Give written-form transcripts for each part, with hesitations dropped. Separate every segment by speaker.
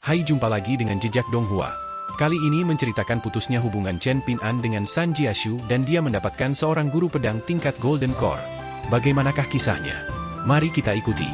Speaker 1: Hai, jumpa lagi dengan Jejak Donghua. Kali ini menceritakan putusnya hubungan Chen Ping'an dengan San Jiaxu dan dia mendapatkan seorang guru pedang tingkat Golden Core. Bagaimanakah kisahnya? Mari kita ikuti.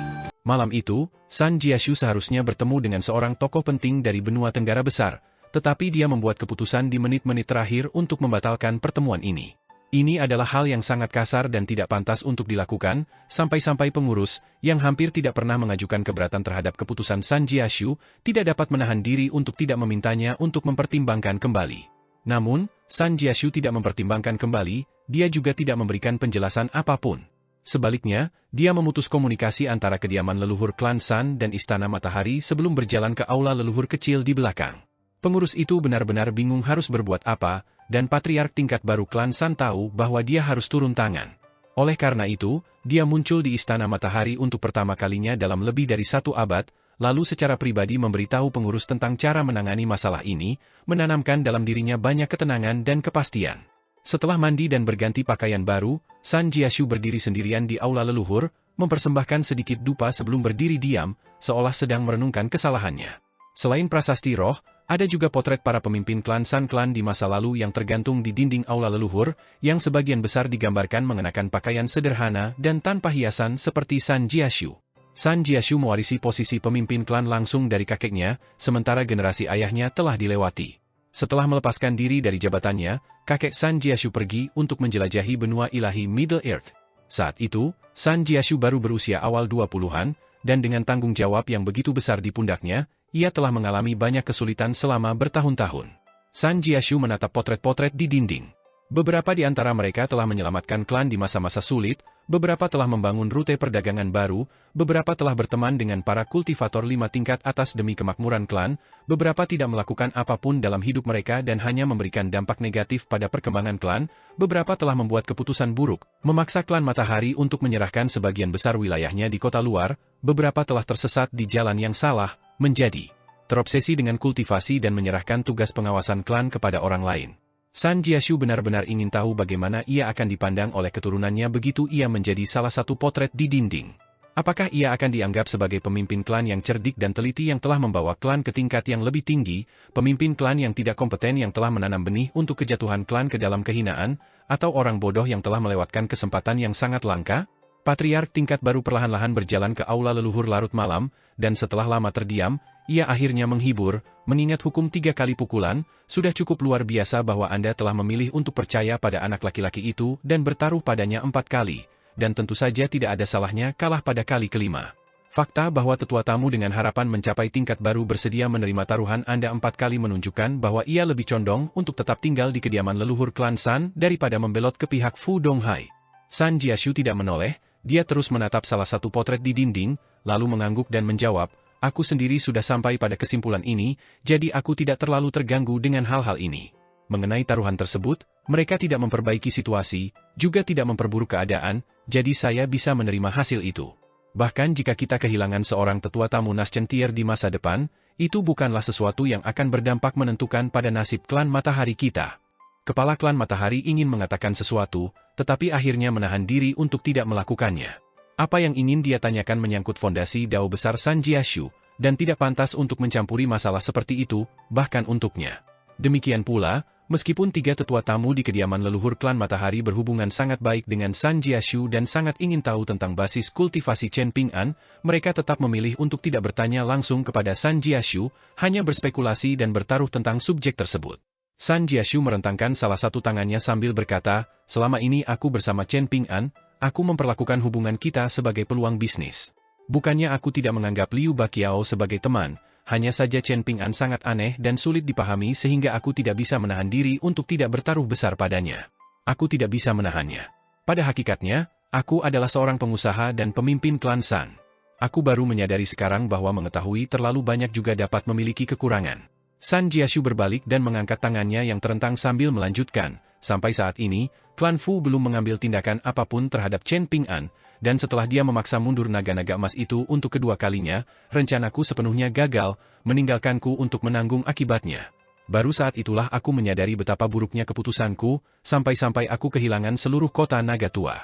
Speaker 1: Malam itu, San Jiaxu seharusnya bertemu dengan seorang tokoh penting dari benua Tenggara Besar, tetapi dia membuat keputusan di menit-menit terakhir untuk membatalkan pertemuan ini. Ini adalah hal yang sangat kasar dan tidak pantas untuk dilakukan, sampai-sampai pengurus, yang hampir tidak pernah mengajukan keberatan terhadap keputusan San Jiaxu, tidak dapat menahan diri untuk tidak memintanya untuk mempertimbangkan kembali. Namun, San Jiaxu tidak mempertimbangkan kembali, dia juga tidak memberikan penjelasan apapun. Sebaliknya, dia memutus komunikasi antara kediaman leluhur klan San dan Istana Matahari sebelum berjalan ke aula leluhur kecil di belakang. Pengurus itu benar-benar bingung harus berbuat apa, dan patriark tingkat baru klan San tahu bahwa dia harus turun tangan. Oleh karena itu, dia muncul di Istana Matahari untuk pertama kalinya dalam lebih dari 1 abad, lalu secara pribadi memberitahu pengurus tentang cara menangani masalah ini, menanamkan dalam dirinya banyak ketenangan dan kepastian. Setelah mandi dan berganti pakaian baru, San Jiaxu berdiri sendirian di aula leluhur, mempersembahkan sedikit dupa sebelum berdiri diam, seolah sedang merenungkan kesalahannya. Selain prasasti roh, ada juga potret para pemimpin klan San klan di masa lalu yang tergantung di dinding aula leluhur, yang sebagian besar digambarkan mengenakan pakaian sederhana dan tanpa hiasan seperti San Jiaxu. San Jiaxu mewarisi posisi pemimpin klan langsung dari kakeknya, sementara generasi ayahnya telah dilewati. Setelah melepaskan diri dari jabatannya, kakek San Jiaxu pergi untuk menjelajahi benua ilahi Middle Earth. Saat itu, San Jiaxu baru berusia awal 20-an, dan dengan tanggung jawab yang begitu besar di pundaknya, ia telah mengalami banyak kesulitan selama bertahun-tahun. San Jiaxu menatap potret-potret di dinding. Beberapa di antara mereka telah menyelamatkan klan di masa-masa sulit, beberapa telah membangun rute perdagangan baru, beberapa telah berteman dengan para kultivator 5 tingkat atas demi kemakmuran klan, beberapa tidak melakukan apapun dalam hidup mereka dan hanya memberikan dampak negatif pada perkembangan klan, beberapa telah membuat keputusan buruk, memaksa klan Matahari untuk menyerahkan sebagian besar wilayahnya di kota luar, beberapa telah tersesat di jalan yang salah, menjadi terobsesi dengan kultivasi dan menyerahkan tugas pengawasan klan kepada orang lain. San Jiaxu benar-benar ingin tahu bagaimana ia akan dipandang oleh keturunannya begitu ia menjadi salah satu potret di dinding. Apakah ia akan dianggap sebagai pemimpin klan yang cerdik dan teliti yang telah membawa klan ke tingkat yang lebih tinggi, pemimpin klan yang tidak kompeten yang telah menanam benih untuk kejatuhan klan ke dalam kehinaan, atau orang bodoh yang telah melewatkan kesempatan yang sangat langka? Patriark tingkat baru perlahan-lahan berjalan ke aula leluhur larut malam, dan setelah lama terdiam, ia akhirnya menghibur, mengingat hukum 3 kali pukulan, sudah cukup luar biasa bahwa Anda telah memilih untuk percaya pada anak laki-laki itu dan bertaruh padanya 4 kali, dan tentu saja tidak ada salahnya kalah pada kali kelima. Fakta bahwa tetua tamu dengan harapan mencapai tingkat baru bersedia menerima taruhan Anda 4 kali menunjukkan bahwa ia lebih condong untuk tetap tinggal di kediaman leluhur klan San daripada membelot ke pihak Fu Donghai. San Jiaxu tidak menoleh. Dia terus menatap salah satu potret di dinding, lalu mengangguk dan menjawab, "Aku sendiri sudah sampai pada kesimpulan ini, jadi aku tidak terlalu terganggu dengan hal-hal ini." Mengenai taruhan tersebut, mereka tidak memperbaiki situasi, juga tidak memperburuk keadaan, jadi saya bisa menerima hasil itu. Bahkan jika kita kehilangan seorang tetua tamu Nascentier di masa depan, itu bukanlah sesuatu yang akan berdampak menentukan pada nasib klan Matahari kita. Kepala klan Matahari ingin mengatakan sesuatu, tetapi akhirnya menahan diri untuk tidak melakukannya. Apa yang ingin dia tanyakan menyangkut fondasi dao besar San Jiaxu, dan tidak pantas untuk mencampuri masalah seperti itu, bahkan untuknya. Demikian pula, meskipun 3 tetua tamu di kediaman leluhur klan Matahari berhubungan sangat baik dengan San Jiaxu dan sangat ingin tahu tentang basis kultivasi Chen Ping'an, mereka tetap memilih untuk tidak bertanya langsung kepada San Jiaxu, hanya berspekulasi dan bertaruh tentang subjek tersebut. San Jiaxu merentangkan salah satu tangannya sambil berkata, "Selama ini aku bersama Chen Ping'an, aku memperlakukan hubungan kita sebagai peluang bisnis. Bukannya aku tidak menganggap Liu Baqiao sebagai teman, hanya saja Chen Ping'an sangat aneh dan sulit dipahami sehingga aku tidak bisa menahan diri untuk tidak bertaruh besar padanya. Aku tidak bisa menahannya. Pada hakikatnya, aku adalah seorang pengusaha dan pemimpin klan San. Aku baru menyadari sekarang bahwa mengetahui terlalu banyak juga dapat memiliki kekurangan." San Jiaxu berbalik dan mengangkat tangannya yang terentang sambil melanjutkan, "Sampai saat ini, klan Fu belum mengambil tindakan apapun terhadap Chen Ping'an, dan setelah dia memaksa mundur naga-naga emas itu untuk kedua kalinya, rencanaku sepenuhnya gagal, meninggalkanku untuk menanggung akibatnya. Baru saat itulah aku menyadari betapa buruknya keputusanku, sampai-sampai aku kehilangan seluruh kota naga tua."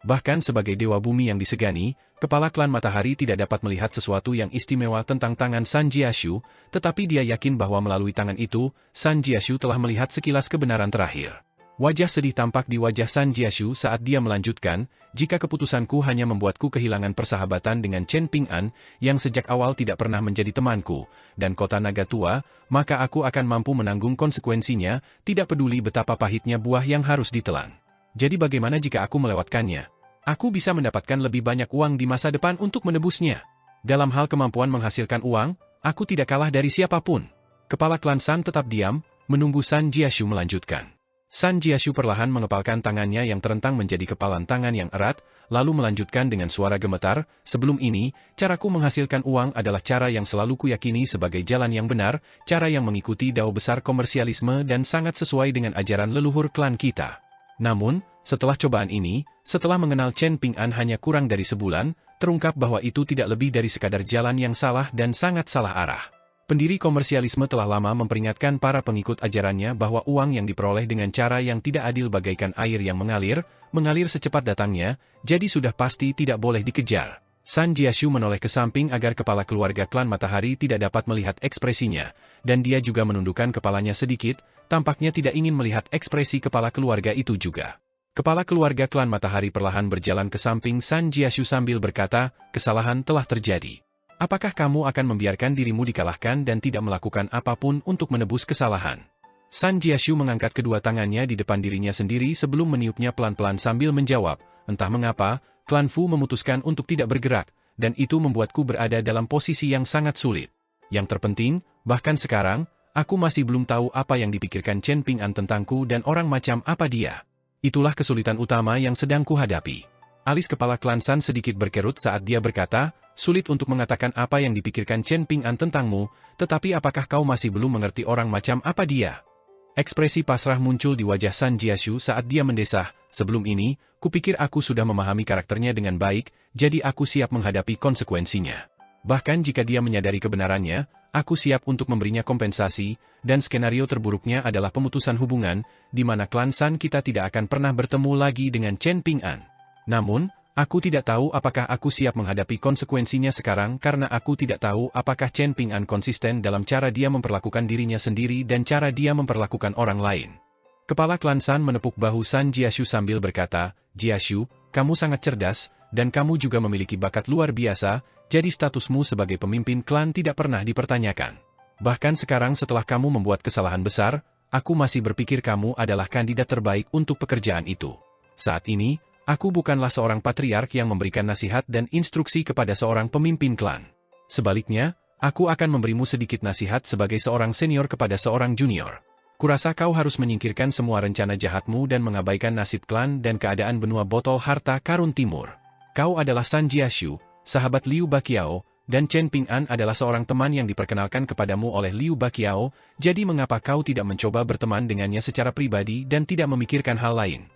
Speaker 1: Bahkan sebagai dewa bumi yang disegani, kepala klan matahari tidak dapat melihat sesuatu yang istimewa tentang tangan San Jiashu, tetapi dia yakin bahwa melalui tangan itu, San Jiashu telah melihat sekilas kebenaran terakhir. Wajah sedih tampak di wajah San Jiashu saat dia melanjutkan, jika keputusanku hanya membuatku kehilangan persahabatan dengan Chen Ping'an, yang sejak awal tidak pernah menjadi temanku, dan kota naga tua, maka aku akan mampu menanggung konsekuensinya, tidak peduli betapa pahitnya buah yang harus ditelan. Jadi bagaimana jika aku melewatkannya? Aku bisa mendapatkan lebih banyak uang di masa depan untuk menebusnya. Dalam hal kemampuan menghasilkan uang, aku tidak kalah dari siapapun. Kepala klan San tetap diam, menunggu San Jiashu melanjutkan. San Jiashu perlahan mengepalkan tangannya yang terentang menjadi kepalan tangan yang erat, lalu melanjutkan dengan suara gemetar, sebelum ini, caraku menghasilkan uang adalah cara yang selalu kuyakini sebagai jalan yang benar, cara yang mengikuti dao besar komersialisme dan sangat sesuai dengan ajaran leluhur klan kita. Namun, setelah cobaan ini, setelah mengenal Chen Ping'an hanya kurang dari sebulan, terungkap bahwa itu tidak lebih dari sekadar jalan yang salah dan sangat salah arah. Pendiri komersialisme telah lama memperingatkan para pengikut ajarannya bahwa uang yang diperoleh dengan cara yang tidak adil bagaikan air yang mengalir secepat datangnya, jadi sudah pasti tidak boleh dikejar. San Jiashu menoleh ke samping agar kepala keluarga klan matahari tidak dapat melihat ekspresinya, dan dia juga menundukkan kepalanya sedikit, tampaknya tidak ingin melihat ekspresi kepala keluarga itu juga. Kepala keluarga klan matahari perlahan berjalan ke samping San Jiashu sambil berkata, kesalahan telah terjadi. Apakah kamu akan membiarkan dirimu dikalahkan dan tidak melakukan apapun untuk menebus kesalahan? San Jiashu mengangkat kedua tangannya di depan dirinya sendiri sebelum meniupnya pelan-pelan sambil menjawab, entah mengapa, klan Fu memutuskan untuk tidak bergerak, dan itu membuatku berada dalam posisi yang sangat sulit. Yang terpenting, bahkan sekarang, aku masih belum tahu apa yang dipikirkan Chen Ping'an tentangku dan orang macam apa dia. Itulah kesulitan utama yang sedang kuhadapi. Alis kepala klan San sedikit berkerut saat dia berkata, sulit untuk mengatakan apa yang dipikirkan Chen Ping'an tentangmu, tetapi apakah kau masih belum mengerti orang macam apa dia? Ekspresi pasrah muncul di wajah San Jiashu saat dia mendesah, sebelum ini, kupikir aku sudah memahami karakternya dengan baik, jadi aku siap menghadapi konsekuensinya. Bahkan jika dia menyadari kebenarannya, aku siap untuk memberinya kompensasi, dan skenario terburuknya adalah pemutusan hubungan, di mana klan San kita tidak akan pernah bertemu lagi dengan Chen Ping'an. Namun, aku tidak tahu apakah aku siap menghadapi konsekuensinya sekarang karena aku tidak tahu apakah Chen Ping'an konsisten dalam cara dia memperlakukan dirinya sendiri dan cara dia memperlakukan orang lain. Kepala klan San menepuk bahu San Jiashu sambil berkata, Jiashu, kamu sangat cerdas, dan kamu juga memiliki bakat luar biasa, jadi statusmu sebagai pemimpin klan tidak pernah dipertanyakan. Bahkan sekarang setelah kamu membuat kesalahan besar, aku masih berpikir kamu adalah kandidat terbaik untuk pekerjaan itu. Saat ini, aku bukanlah seorang patriark yang memberikan nasihat dan instruksi kepada seorang pemimpin klan. Sebaliknya, aku akan memberimu sedikit nasihat sebagai seorang senior kepada seorang junior. Kurasa kau harus menyingkirkan semua rencana jahatmu dan mengabaikan nasib klan dan keadaan benua botol harta karun timur. Kau adalah San Jiashu, sahabat Liu Baqiao, dan Chen Ping'an adalah seorang teman yang diperkenalkan kepadamu oleh Liu Baqiao, jadi mengapa kau tidak mencoba berteman dengannya secara pribadi dan tidak memikirkan hal lain?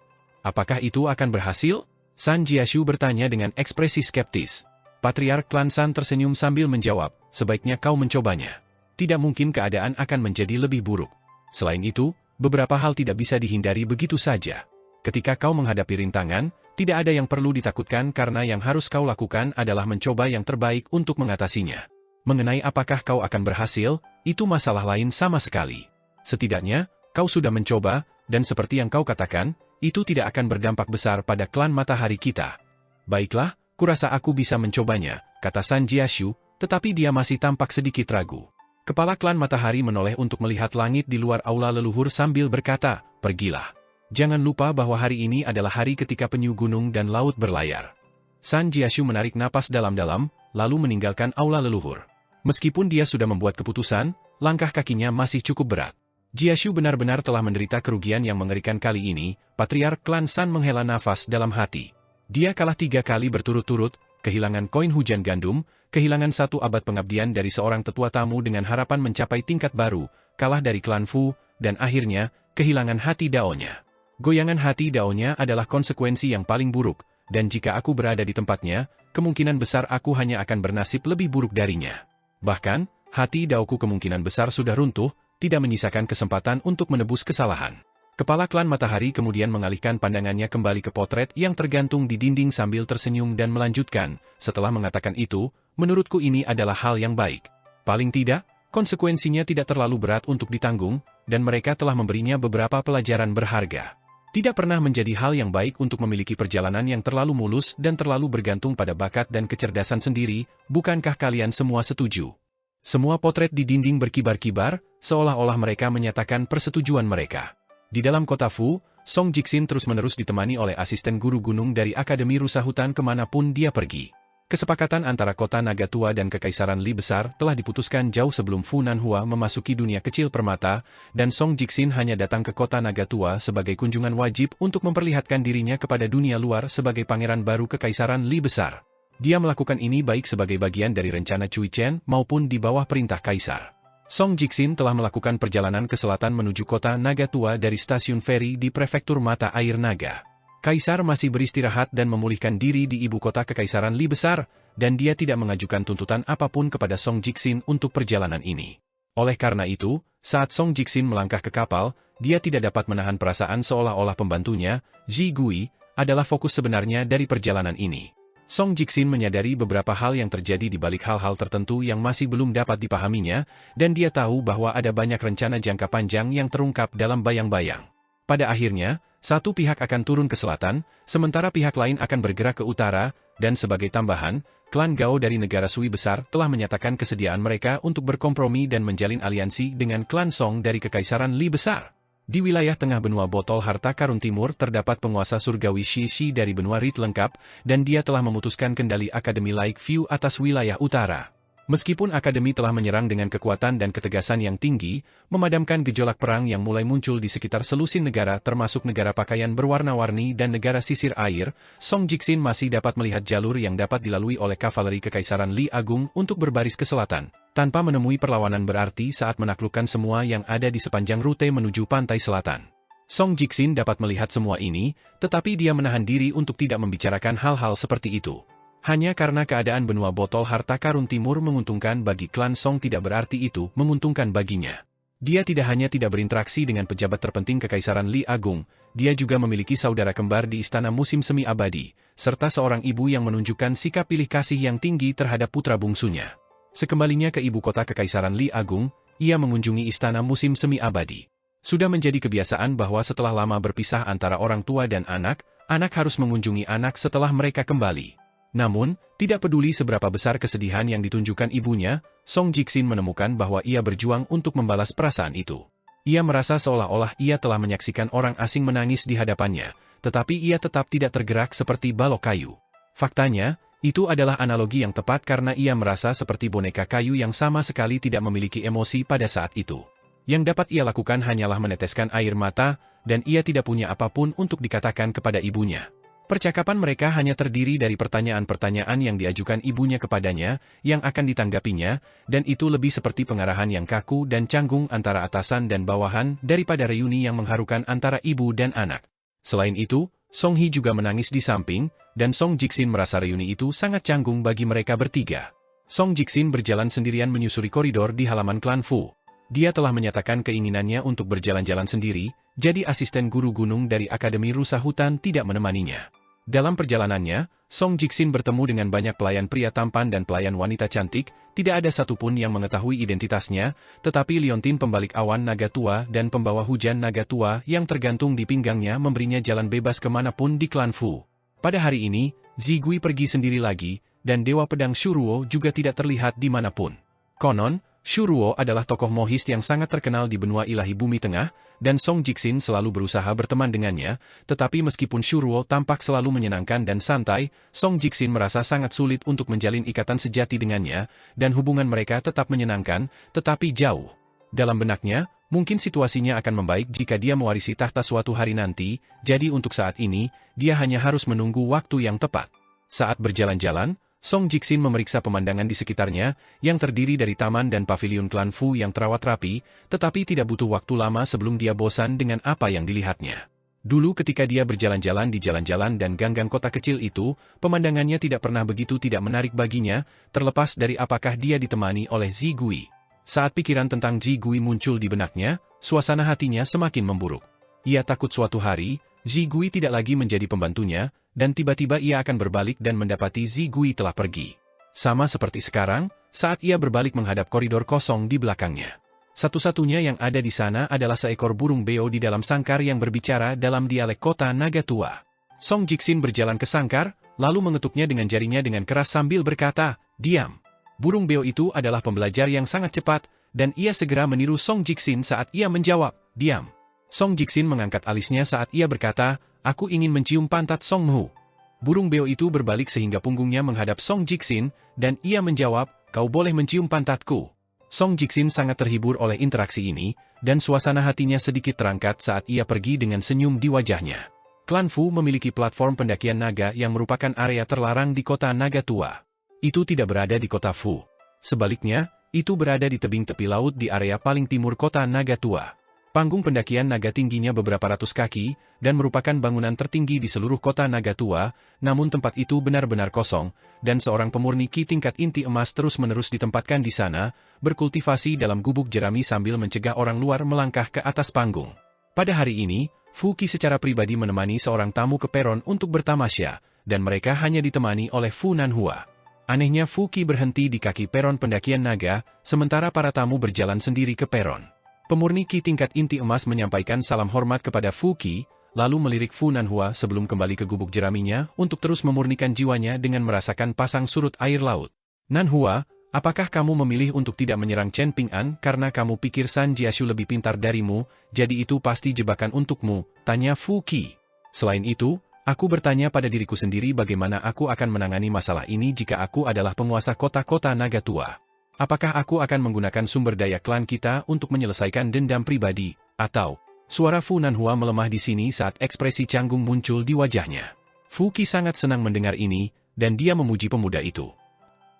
Speaker 1: Apakah itu akan berhasil? San Jiashu bertanya dengan ekspresi skeptis. Patriark klan San tersenyum sambil menjawab, sebaiknya kau mencobanya. Tidak mungkin keadaan akan menjadi lebih buruk. Selain itu, beberapa hal tidak bisa dihindari begitu saja. Ketika kau menghadapi rintangan, tidak ada yang perlu ditakutkan karena yang harus kau lakukan adalah mencoba yang terbaik untuk mengatasinya. Mengenai apakah kau akan berhasil, itu masalah lain sama sekali. Setidaknya, kau sudah mencoba, dan seperti yang kau katakan, itu tidak akan berdampak besar pada klan matahari kita. Baiklah, kurasa aku bisa mencobanya, kata San Jiashu, tetapi dia masih tampak sedikit ragu. Kepala klan matahari menoleh untuk melihat langit di luar aula leluhur sambil berkata, pergilah. Jangan lupa bahwa hari ini adalah hari ketika penyu gunung dan laut berlayar. San Jiashu menarik napas dalam-dalam, lalu meninggalkan aula leluhur. Meskipun dia sudah membuat keputusan, langkah kakinya masih cukup berat. Jiashu benar-benar telah menderita kerugian yang mengerikan kali ini, Patriark klan San menghela nafas dalam hati. Dia kalah 3 kali berturut-turut, kehilangan koin hujan gandum, kehilangan 1 abad pengabdian dari seorang tetua tamu dengan harapan mencapai tingkat baru, kalah dari klan Fu, dan akhirnya, kehilangan hati daonya. Goyangan hati daonya adalah konsekuensi yang paling buruk, dan jika aku berada di tempatnya, kemungkinan besar aku hanya akan bernasib lebih buruk darinya. Bahkan, hati daoku kemungkinan besar sudah runtuh, tidak menyisakan kesempatan untuk menebus kesalahan. Kepala klan Matahari kemudian mengalihkan pandangannya kembali ke potret yang tergantung di dinding sambil tersenyum dan melanjutkan, setelah mengatakan itu, menurutku ini adalah hal yang baik. Paling tidak, konsekuensinya tidak terlalu berat untuk ditanggung, dan mereka telah memberinya beberapa pelajaran berharga. Tidak pernah menjadi hal yang baik untuk memiliki perjalanan yang terlalu mulus dan terlalu bergantung pada bakat dan kecerdasan sendiri, bukankah kalian semua setuju? Semua potret di dinding berkibar-kibar, seolah-olah mereka menyatakan persetujuan mereka. Di dalam kota Fu, Song Jixin terus-menerus ditemani oleh asisten guru gunung dari Akademi Rusa Hutan kemanapun dia pergi. Kesepakatan antara kota Naga Tua dan Kekaisaran Li Besar telah diputuskan jauh sebelum Fu Nanhua memasuki dunia kecil permata, dan Song Jixin hanya datang ke kota Naga Tua sebagai kunjungan wajib untuk memperlihatkan dirinya kepada dunia luar sebagai pangeran baru Kekaisaran Li Besar. Dia melakukan ini baik sebagai bagian dari rencana Cui Chen maupun di bawah perintah kaisar. Song Jixin telah melakukan perjalanan ke selatan menuju kota Naga Tua dari stasiun feri di prefektur mata air naga. Kaisar masih beristirahat dan memulihkan diri di ibu kota Kekaisaran Li Besar, dan dia tidak mengajukan tuntutan apapun kepada Song Jixin untuk perjalanan ini. Oleh karena itu, saat Song Jixin melangkah ke kapal, dia tidak dapat menahan perasaan seolah-olah pembantunya, Ji Gui, adalah fokus sebenarnya dari perjalanan ini. Song Jixin menyadari beberapa hal yang terjadi di balik hal-hal tertentu yang masih belum dapat dipahaminya, dan dia tahu bahwa ada banyak rencana jangka panjang yang terungkap dalam bayang-bayang. Pada akhirnya, satu pihak akan turun ke selatan, sementara pihak lain akan bergerak ke utara, dan sebagai tambahan, klan Gao dari negara Sui besar telah menyatakan kesediaan mereka untuk berkompromi dan menjalin aliansi dengan klan Song dari Kekaisaran Li Besar. Di wilayah tengah benua botol harta karun timur terdapat penguasa surgawi Shi dari benua Rit lengkap, dan dia telah memutuskan kendali Akademi Like View atas wilayah utara. Meskipun Akademi telah menyerang dengan kekuatan dan ketegasan yang tinggi, memadamkan gejolak perang yang mulai muncul di sekitar selusin negara termasuk negara pakaian berwarna-warni dan negara sisir air, Song Jixin masih dapat melihat jalur yang dapat dilalui oleh kavaleri Kekaisaran Li Agung untuk berbaris ke selatan, tanpa menemui perlawanan berarti saat menaklukkan semua yang ada di sepanjang rute menuju pantai selatan. Song Jixin dapat melihat semua ini, tetapi dia menahan diri untuk tidak membicarakan hal-hal seperti itu. Hanya karena keadaan benua botol harta karun timur menguntungkan bagi klan Song tidak berarti itu menguntungkan baginya. Dia tidak hanya tidak berinteraksi dengan pejabat terpenting Kekaisaran Li Agung, dia juga memiliki saudara kembar di Istana Musim Semi Abadi, serta seorang ibu yang menunjukkan sikap pilih kasih yang tinggi terhadap putra bungsunya. Sekembalinya ke ibu kota Kekaisaran Li Agung, ia mengunjungi Istana Musim Semi Abadi. Sudah menjadi kebiasaan bahwa setelah lama berpisah antara orang tua dan anak harus mengunjungi anak setelah mereka kembali. Namun, tidak peduli seberapa besar kesedihan yang ditunjukkan ibunya, Song Jixin menemukan bahwa ia berjuang untuk membalas perasaan itu. Ia merasa seolah-olah ia telah menyaksikan orang asing menangis di hadapannya, tetapi ia tetap tidak tergerak seperti balok kayu. Faktanya, itu adalah analogi yang tepat karena ia merasa seperti boneka kayu yang sama sekali tidak memiliki emosi pada saat itu. Yang dapat ia lakukan hanyalah meneteskan air mata, dan ia tidak punya apapun untuk dikatakan kepada ibunya. Percakapan mereka hanya terdiri dari pertanyaan-pertanyaan yang diajukan ibunya kepadanya, yang akan ditanggapinya, dan itu lebih seperti pengarahan yang kaku dan canggung antara atasan dan bawahan daripada reuni yang mengharukan antara ibu dan anak. Selain itu, Song Hee juga menangis di samping, dan Song Jixin merasa reuni itu sangat canggung bagi mereka bertiga. Song Jixin berjalan sendirian menyusuri koridor di halaman klan Fu. Dia telah menyatakan keinginannya untuk berjalan-jalan sendiri, jadi asisten guru gunung dari Akademi Rusa Hutan tidak menemaninya. Dalam perjalanannya, Song Jixin bertemu dengan banyak pelayan pria tampan dan pelayan wanita cantik, tidak ada satupun yang mengetahui identitasnya, tetapi Liontin pembalik awan naga tua dan pembawa hujan naga tua yang tergantung di pinggangnya memberinya jalan bebas kemanapun di klan Fu. Pada hari ini, Ji Gui pergi sendiri lagi, dan Dewa Pedang Shuruo juga tidak terlihat di manapun. Konon, Shuruo adalah tokoh mohis yang sangat terkenal di benua ilahi bumi tengah, dan Song Jixin selalu berusaha berteman dengannya, tetapi meskipun Shuruo tampak selalu menyenangkan dan santai, Song Jixin merasa sangat sulit untuk menjalin ikatan sejati dengannya, dan hubungan mereka tetap menyenangkan, tetapi jauh. Dalam benaknya, mungkin situasinya akan membaik jika dia mewarisi tahta suatu hari nanti, jadi untuk saat ini, dia hanya harus menunggu waktu yang tepat. Saat berjalan-jalan, Song Jixin memeriksa pemandangan di sekitarnya, yang terdiri dari taman dan pavilion klan Fu yang terawat rapi, tetapi tidak butuh waktu lama sebelum dia bosan dengan apa yang dilihatnya. Dulu ketika dia berjalan-jalan di jalan-jalan dan gang-gang kota kecil itu, pemandangannya tidak pernah begitu tidak menarik baginya, terlepas dari apakah dia ditemani oleh Ji Gui. Saat pikiran tentang Ji Gui muncul di benaknya, suasana hatinya semakin memburuk. Ia takut suatu hari, Zigui tidak lagi menjadi pembantunya, dan tiba-tiba ia akan berbalik dan mendapati Zigui telah pergi. Sama seperti sekarang, saat ia berbalik menghadap koridor kosong di belakangnya. Satu-satunya yang ada di sana adalah seekor burung beo di dalam sangkar yang berbicara dalam dialek kota naga tua. Song Jixin berjalan ke sangkar, lalu mengetuknya dengan jarinya dengan keras sambil berkata, "Diam." Burung beo itu adalah pembelajar yang sangat cepat, dan ia segera meniru Song Jixin saat ia menjawab, "Diam." Song Jixin mengangkat alisnya saat ia berkata, "Aku ingin mencium pantat Song Mu." Burung beo itu berbalik sehingga punggungnya menghadap Song Jixin, dan ia menjawab, "Kau boleh mencium pantatku." Song Jixin sangat terhibur oleh interaksi ini, dan suasana hatinya sedikit terangkat saat ia pergi dengan senyum di wajahnya. Klan Fu memiliki platform pendakian naga yang merupakan area terlarang di kota naga tua. Itu tidak berada di kota Fu. Sebaliknya, itu berada di tebing tepi laut di area paling timur kota naga tua. Panggung pendakian naga tingginya beberapa ratus kaki, dan merupakan bangunan tertinggi di seluruh kota naga tua, namun tempat itu benar-benar kosong, dan seorang pemurni ki tingkat inti emas terus-menerus ditempatkan di sana, berkultivasi dalam gubuk jerami sambil mencegah orang luar melangkah ke atas panggung. Pada hari ini, Fu Qi secara pribadi menemani seorang tamu ke peron untuk bertamasya, dan mereka hanya ditemani oleh Fu Nanhua. Anehnya Fu Qi berhenti di kaki peron pendakian naga, sementara para tamu berjalan sendiri ke peron. Pemurni ki tingkat inti emas menyampaikan salam hormat kepada Fu Qi, lalu melirik Fu Nanhua sebelum kembali ke gubuk jeraminya untuk terus memurnikan jiwanya dengan merasakan pasang surut air laut. "Nanhua, apakah kamu memilih untuk tidak menyerang Chen Ping'an karena kamu pikir San Jiashu lebih pintar darimu, jadi itu pasti jebakan untukmu?" tanya Fu Qi. "Selain itu, aku bertanya pada diriku sendiri bagaimana aku akan menangani masalah ini jika aku adalah penguasa kota-kota naga tua. Apakah aku akan menggunakan sumber daya klan kita untuk menyelesaikan dendam pribadi, atau..." Suara Fu Nanhua melemah di sini saat ekspresi canggung muncul di wajahnya. Fu Qi sangat senang mendengar ini, dan dia memuji pemuda itu.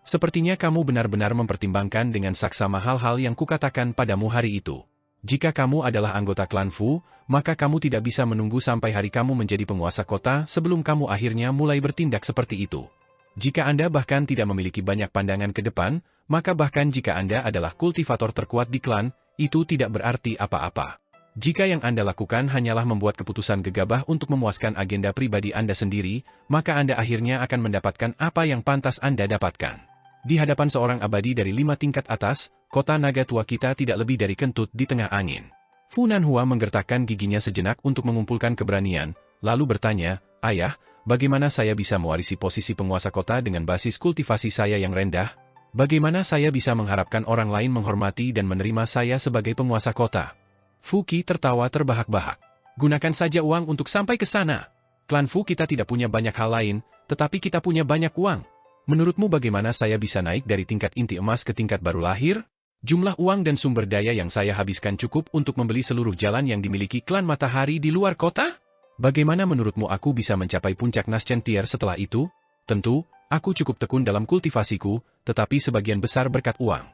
Speaker 1: "Sepertinya kamu benar-benar mempertimbangkan dengan saksama hal-hal yang kukatakan padamu hari itu. Jika kamu adalah anggota klan Fu, maka kamu tidak bisa menunggu sampai hari kamu menjadi penguasa kota sebelum kamu akhirnya mulai bertindak seperti itu. Jika Anda bahkan tidak memiliki banyak pandangan ke depan, maka bahkan jika Anda adalah kultivator terkuat di klan, itu tidak berarti apa-apa. Jika yang Anda lakukan hanyalah membuat keputusan gegabah untuk memuaskan agenda pribadi Anda sendiri, maka Anda akhirnya akan mendapatkan apa yang pantas Anda dapatkan. Di hadapan seorang abadi dari 5 tingkat atas, kota naga tua kita tidak lebih dari kentut di tengah angin." Fu Nanhua menggertakkan giginya sejenak untuk mengumpulkan keberanian, lalu bertanya, "Ayah, bagaimana saya bisa mewarisi posisi penguasa kota dengan basis kultivasi saya yang rendah? Bagaimana saya bisa mengharapkan orang lain menghormati dan menerima saya sebagai penguasa kota?" Fu Qi tertawa terbahak-bahak. "Gunakan saja uang untuk sampai ke sana. Klan Fu kita tidak punya banyak hal lain, tetapi kita punya banyak uang. Menurutmu bagaimana saya bisa naik dari tingkat inti emas ke tingkat baru lahir? Jumlah uang dan sumber daya yang saya habiskan cukup untuk membeli seluruh jalan yang dimiliki klan matahari di luar kota? Bagaimana menurutmu aku bisa mencapai puncak Naschen Tier setelah itu? Tentu, aku cukup tekun dalam kultivasiku, tetapi sebagian besar berkat uang."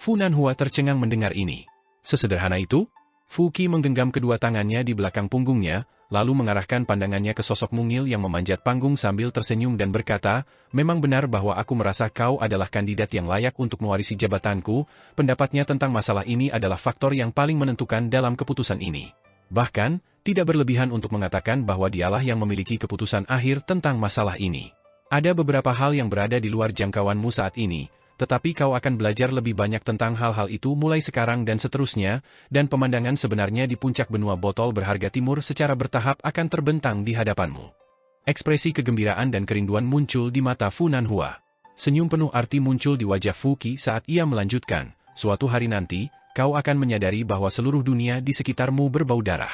Speaker 1: Fu Nanhua tercengang mendengar ini. Sesederhana itu? Fu Qi menggenggam kedua tangannya di belakang punggungnya, lalu mengarahkan pandangannya ke sosok mungil yang memanjat panggung sambil tersenyum dan berkata, "Memang benar bahwa aku merasa kau adalah kandidat yang layak untuk mewarisi jabatanku. Pendapatnya tentang masalah ini adalah faktor yang paling menentukan dalam keputusan ini. Bahkan, tidak berlebihan untuk mengatakan bahwa dialah yang memiliki keputusan akhir tentang masalah ini. Ada beberapa hal yang berada di luar jangkauanmu saat ini, tetapi kau akan belajar lebih banyak tentang hal-hal itu mulai sekarang dan seterusnya, dan pemandangan sebenarnya di puncak benua botol berharga timur secara bertahap akan terbentang di hadapanmu." Ekspresi kegembiraan dan kerinduan muncul di mata Fu Nanhua. Senyum penuh arti muncul di wajah Fu Qi saat ia melanjutkan, "Suatu hari nanti, kau akan menyadari bahwa seluruh dunia di sekitarmu berbau darah."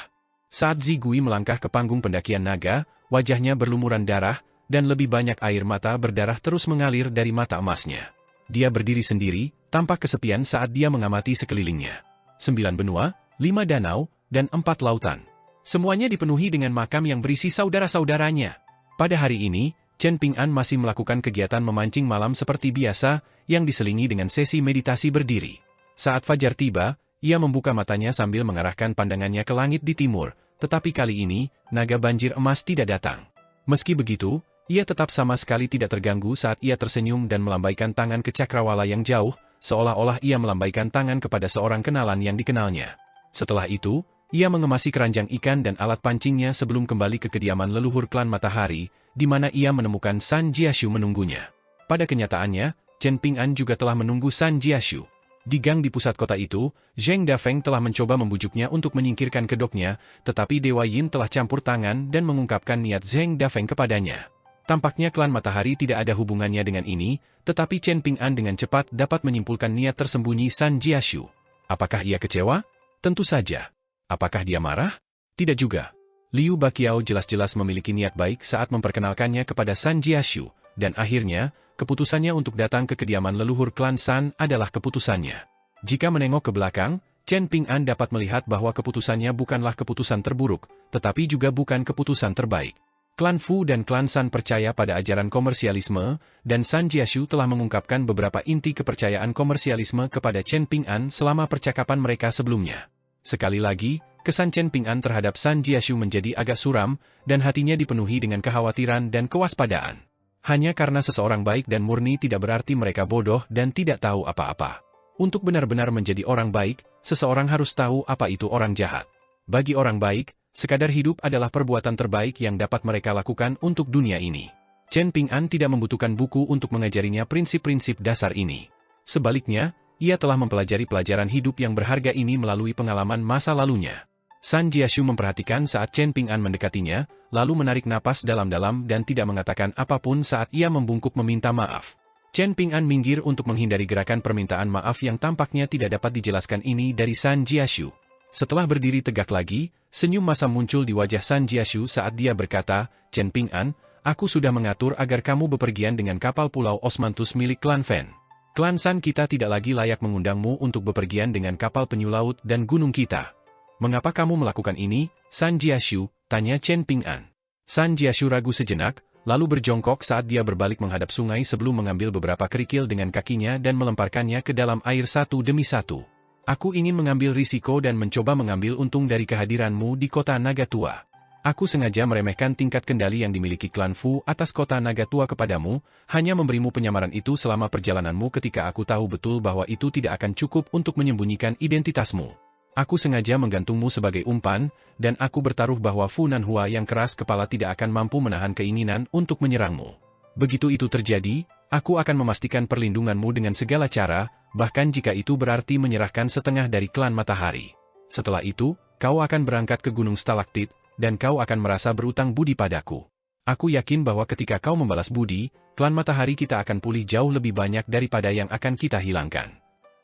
Speaker 1: Saat Zigui melangkah ke panggung pendakian naga, wajahnya berlumuran darah, dan lebih banyak air mata berdarah terus mengalir dari mata emasnya. Dia berdiri sendiri, tampak kesepian saat dia mengamati sekelilingnya. 9 benua, 5 danau, dan 4 lautan. Semuanya dipenuhi dengan makam yang berisi saudara-saudaranya. Pada hari ini, Chen Ping'an masih melakukan kegiatan memancing malam seperti biasa, yang diselingi dengan sesi meditasi berdiri. Saat fajar tiba, ia membuka matanya sambil mengarahkan pandangannya ke langit di timur, tetapi kali ini, naga banjir emas tidak datang. Meski begitu, ia tetap sama sekali tidak terganggu saat ia tersenyum dan melambaikan tangan ke cakrawala yang jauh, seolah-olah ia melambaikan tangan kepada seorang kenalan yang dikenalnya. Setelah itu, Ia mengemasi keranjang ikan dan alat pancingnya sebelum kembali ke kediaman leluhur klan Matahari, di mana ia menemukan San Jiashu menunggunya. Pada kenyataannya, Chen Ping'an juga telah menunggu San Jiashu. Di gang di pusat kota itu, Zheng Dafeng telah mencoba membujuknya untuk menyingkirkan kedoknya, tetapi Dewa Yin telah campur tangan dan mengungkapkan niat Zheng Dafeng kepadanya. Tampaknya klan Matahari tidak ada hubungannya dengan ini, tetapi Chen Ping'an dengan cepat dapat menyimpulkan niat tersembunyi San Jiashu. Apakah ia kecewa? Tentu saja. Apakah dia marah? Tidak juga. Liu Baqiao jelas-jelas memiliki niat baik saat memperkenalkannya kepada San Jiashu, dan akhirnya, keputusannya untuk datang ke kediaman leluhur klan San adalah keputusannya. Jika menengok ke belakang, Chen Ping'an dapat melihat bahwa keputusannya bukanlah keputusan terburuk, tetapi juga bukan keputusan terbaik. Klan Fu dan klan San percaya pada ajaran komersialisme, dan San Jiashu telah mengungkapkan beberapa inti kepercayaan komersialisme kepada Chen Ping'an selama percakapan mereka sebelumnya. Sekali lagi, kesan Chen Ping'an terhadap San Jiashu menjadi agak suram, dan hatinya dipenuhi dengan kekhawatiran dan kewaspadaan. Hanya karena seseorang baik dan murni tidak berarti mereka bodoh dan tidak tahu apa-apa. Untuk benar-benar menjadi orang baik, seseorang harus tahu apa itu orang jahat. Bagi orang baik, sekadar hidup adalah perbuatan terbaik yang dapat mereka lakukan untuk dunia ini. Chen Ping'an tidak membutuhkan buku untuk mengajarinya prinsip-prinsip dasar ini. Sebaliknya, ia telah mempelajari pelajaran hidup yang berharga ini melalui pengalaman masa lalunya. San Jiashu memperhatikan saat Chen Ping'an mendekatinya, lalu menarik napas dalam-dalam dan tidak mengatakan apapun saat ia membungkuk meminta maaf. Chen Ping'an minggir untuk menghindari gerakan permintaan maaf yang tampaknya tidak dapat dijelaskan ini dari San Jiashu. Setelah berdiri tegak lagi, senyum masam muncul di wajah San Jiashu saat dia berkata, "Chen Ping'an, aku sudah mengatur agar kamu bepergian dengan kapal Pulau Osmanthus milik klan Fen. Klan San kita tidak lagi layak mengundangmu untuk bepergian dengan kapal penyu laut dan gunung kita." "Mengapa kamu melakukan ini, San Jiashu?" tanya Chen Ping'an. San Jiashu ragu sejenak, lalu berjongkok saat dia berbalik menghadap sungai sebelum mengambil beberapa kerikil dengan kakinya dan melemparkannya ke dalam air satu demi satu. "Aku ingin mengambil risiko dan mencoba mengambil untung dari kehadiranmu di kota Naga Tua. Aku sengaja meremehkan tingkat kendali yang dimiliki klan Fu atas kota Naga Tua kepadamu, hanya memberimu penyamaran itu selama perjalananmu ketika aku tahu betul bahwa itu tidak akan cukup untuk menyembunyikan identitasmu. Aku sengaja menggantungmu sebagai umpan, dan aku bertaruh bahwa Fu Nanhua yang keras kepala tidak akan mampu menahan keinginan untuk menyerangmu. Begitu itu terjadi, aku akan memastikan perlindunganmu dengan segala cara, bahkan jika itu berarti menyerahkan setengah dari klan Matahari. Setelah itu, kau akan berangkat ke Gunung Stalaktit, dan kau akan merasa berutang budi padaku. Aku yakin bahwa ketika kau membalas budi, klan Matahari kita akan pulih jauh lebih banyak daripada yang akan kita hilangkan."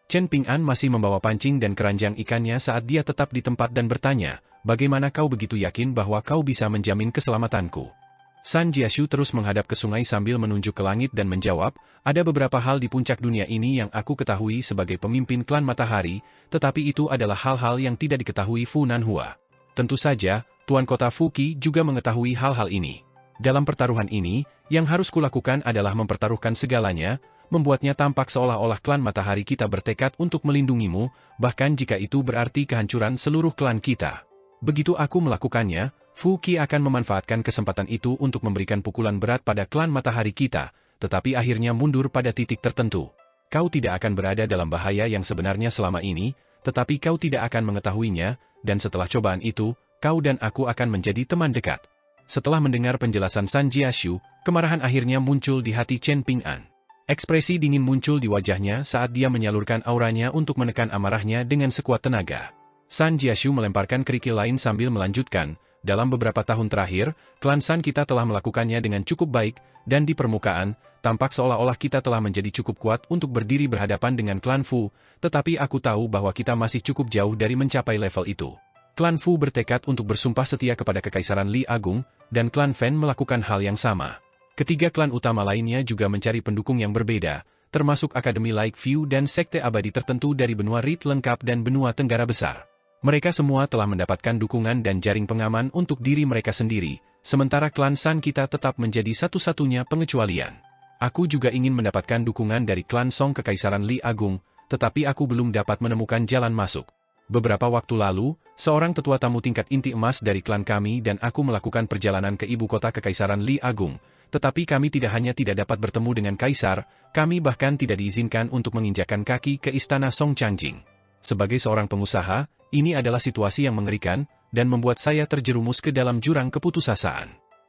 Speaker 1: Chen Ping'an masih membawa pancing dan keranjang ikannya saat dia tetap di tempat dan bertanya, "Bagaimana kau begitu yakin bahwa kau bisa menjamin keselamatanku?" San Jiashu terus menghadap ke sungai sambil menunjuk ke langit dan menjawab, "Ada beberapa hal di puncak dunia ini yang aku ketahui sebagai pemimpin klan Matahari, tetapi itu adalah hal-hal yang tidak diketahui Fu Nanhua. Tentu saja, Tuan Kota Fuqi juga mengetahui hal-hal ini. Dalam pertaruhan ini, yang harus kulakukan adalah mempertaruhkan segalanya, membuatnya tampak seolah-olah klan Matahari kita bertekad untuk melindungimu, bahkan jika itu berarti kehancuran seluruh klan kita. Begitu aku melakukannya, Fuqi akan memanfaatkan kesempatan itu untuk memberikan pukulan berat pada klan Matahari kita, tetapi akhirnya mundur pada titik tertentu. Kau tidak akan berada dalam bahaya yang sebenarnya selama ini, tetapi kau tidak akan mengetahuinya, dan setelah cobaan itu, kau dan aku akan menjadi teman dekat." Setelah mendengar penjelasan San Jiashu, kemarahan akhirnya muncul di hati Chen Ping'an. Ekspresi dingin muncul di wajahnya saat dia menyalurkan auranya untuk menekan amarahnya dengan sekuat tenaga. San Jiashu melemparkan kerikil lain sambil melanjutkan, "Dalam beberapa tahun terakhir, klan San kita telah melakukannya dengan cukup baik, dan di permukaan, tampak seolah-olah kita telah menjadi cukup kuat untuk berdiri berhadapan dengan klan Fu, tetapi aku tahu bahwa kita masih cukup jauh dari mencapai level itu. Klan Fu bertekad untuk bersumpah setia kepada Kekaisaran Li Agung, dan klan Fen melakukan hal yang sama. Ketiga klan utama lainnya juga mencari pendukung yang berbeda, termasuk Akademi Like View dan sekte abadi tertentu dari benua Rit lengkap dan benua Tenggara Besar. Mereka semua telah mendapatkan dukungan dan jaring pengaman untuk diri mereka sendiri, sementara klan San kita tetap menjadi satu-satunya pengecualian. Aku juga ingin mendapatkan dukungan dari klan Song Kekaisaran Li Agung, tetapi aku belum dapat menemukan jalan masuk. Beberapa waktu lalu, seorang tetua tamu tingkat inti emas dari klan kami dan aku melakukan perjalanan ke ibu kota Kekaisaran Li Agung, tetapi kami tidak hanya tidak dapat bertemu dengan kaisar, kami bahkan tidak diizinkan untuk menginjakkan kaki ke istana Song Changjing. Sebagai seorang pengusaha, ini adalah situasi yang mengerikan, dan membuat saya terjerumus ke dalam jurang keputusasaan.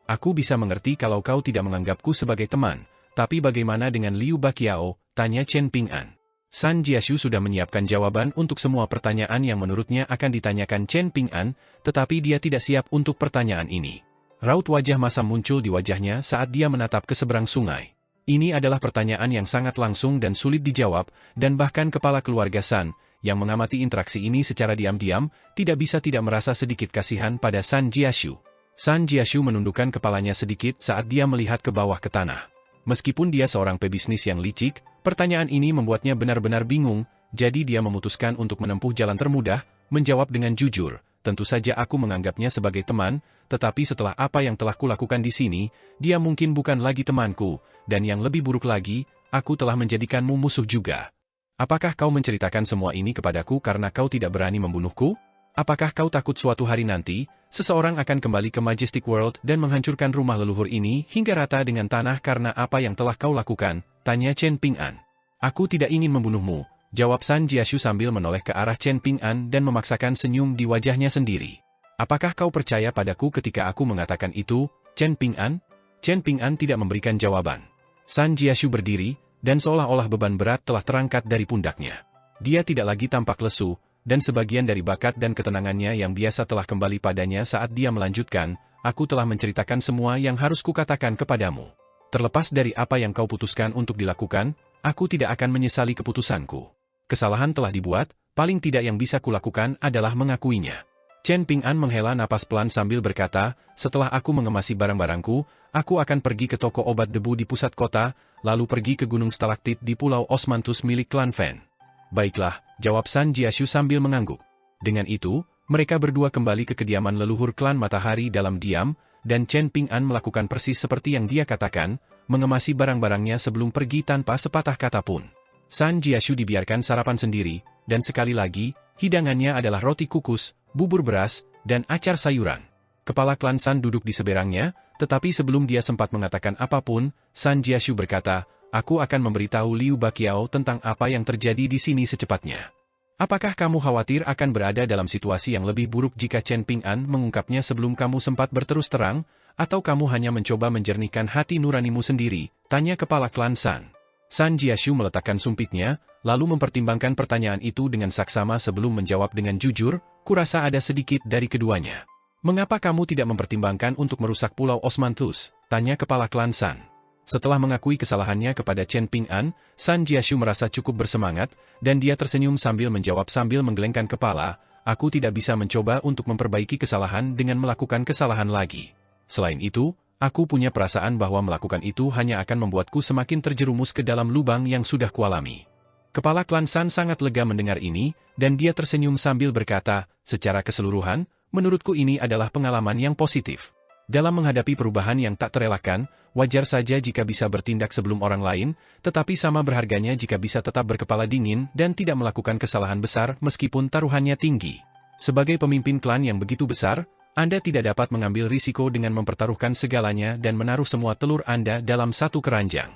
Speaker 1: Aku bisa mengerti kalau kau tidak menganggapku sebagai teman, tapi bagaimana dengan Liu Baqiao? Tanya Chen Ping'an. San Jiashu sudah menyiapkan jawaban untuk semua pertanyaan yang menurutnya akan ditanyakan Chen Ping'an, tetapi dia tidak siap untuk pertanyaan ini. Raut wajah masam muncul di wajahnya saat dia menatap ke seberang sungai. Ini adalah pertanyaan yang sangat langsung dan sulit dijawab, dan bahkan kepala keluarga San, yang mengamati interaksi ini secara diam-diam, tidak bisa tidak merasa sedikit kasihan pada San Jiashu. San Jiashu menundukkan kepalanya sedikit saat dia melihat ke bawah ke tanah. Meskipun dia seorang pebisnis yang licik, pertanyaan ini membuatnya benar-benar bingung, jadi dia memutuskan untuk menempuh jalan termudah, menjawab dengan jujur. Tentu saja aku menganggapnya sebagai teman, tetapi setelah apa yang telah kulakukan di sini, dia mungkin bukan lagi temanku, dan yang lebih buruk lagi, aku telah menjadikanmu musuh juga. Apakah kau menceritakan semua ini kepadaku karena kau tidak berani membunuhku? Apakah kau takut suatu hari nanti, seseorang akan kembali ke Majestic World dan menghancurkan rumah leluhur ini hingga rata dengan tanah karena apa yang telah kau lakukan? Tanya Chen Ping'an. Aku tidak ingin membunuhmu, jawab San Jiashu sambil menoleh ke arah Chen Ping'an dan memaksakan senyum di wajahnya sendiri. Apakah kau percaya padaku ketika aku mengatakan itu, Chen Ping'an? Chen Ping'an tidak memberikan jawaban. San Jiashu berdiri, dan seolah-olah beban berat telah terangkat dari pundaknya. Dia tidak lagi tampak lesu, dan sebagian dari bakat dan ketenangannya yang biasa telah kembali padanya saat dia melanjutkan, aku telah menceritakan semua yang harus kukatakan kepadamu. Terlepas dari apa yang kau putuskan untuk dilakukan, aku tidak akan menyesali keputusanku. Kesalahan telah dibuat, paling tidak yang bisa kulakukan adalah mengakuinya. Chen Ping'an menghela napas pelan sambil berkata, setelah aku mengemasi barang-barangku, aku akan pergi ke toko obat debu di pusat kota, lalu pergi ke gunung stalaktit di Pulau Osmanthus milik klan Fan. Baiklah, jawab San Jiashu sambil mengangguk. Dengan itu, mereka berdua kembali ke kediaman leluhur klan Matahari dalam diam, dan Chen Ping'an melakukan persis seperti yang dia katakan, mengemasi barang-barangnya sebelum pergi tanpa sepatah kata pun. San Jiashu dibiarkan sarapan sendiri, dan sekali lagi, hidangannya adalah roti kukus, bubur beras, dan acar sayuran. Kepala klan San duduk di seberangnya, tetapi sebelum dia sempat mengatakan apapun, San Jiashu berkata, aku akan memberitahu Liu Baqiao tentang apa yang terjadi di sini secepatnya. Apakah kamu khawatir akan berada dalam situasi yang lebih buruk jika Chen Ping'an mengungkapnya sebelum kamu sempat berterus terang, atau kamu hanya mencoba menjernihkan hati nuranimu sendiri? Tanya kepala klan San. San Jiashu meletakkan sumpitnya, lalu mempertimbangkan pertanyaan itu dengan saksama sebelum menjawab dengan jujur, kurasa ada sedikit dari keduanya. Mengapa kamu tidak mempertimbangkan untuk merusak Pulau Osmanthus? Tanya kepala klan San. Setelah mengakui kesalahannya kepada Chen Ping'an, San Jiashu merasa cukup bersemangat, dan dia tersenyum sambil menjawab sambil menggelengkan kepala, aku tidak bisa mencoba untuk memperbaiki kesalahan dengan melakukan kesalahan lagi. Selain itu, aku punya perasaan bahwa melakukan itu hanya akan membuatku semakin terjerumus ke dalam lubang yang sudah kualami. Kepala klan San sangat lega mendengar ini, dan dia tersenyum sambil berkata, secara keseluruhan, menurutku ini adalah pengalaman yang positif. Dalam menghadapi perubahan yang tak terelakkan, wajar saja jika bisa bertindak sebelum orang lain, tetapi sama berharganya jika bisa tetap berkepala dingin dan tidak melakukan kesalahan besar meskipun taruhannya tinggi. Sebagai pemimpin klan yang begitu besar, Anda tidak dapat mengambil risiko dengan mempertaruhkan segalanya dan menaruh semua telur Anda dalam satu keranjang.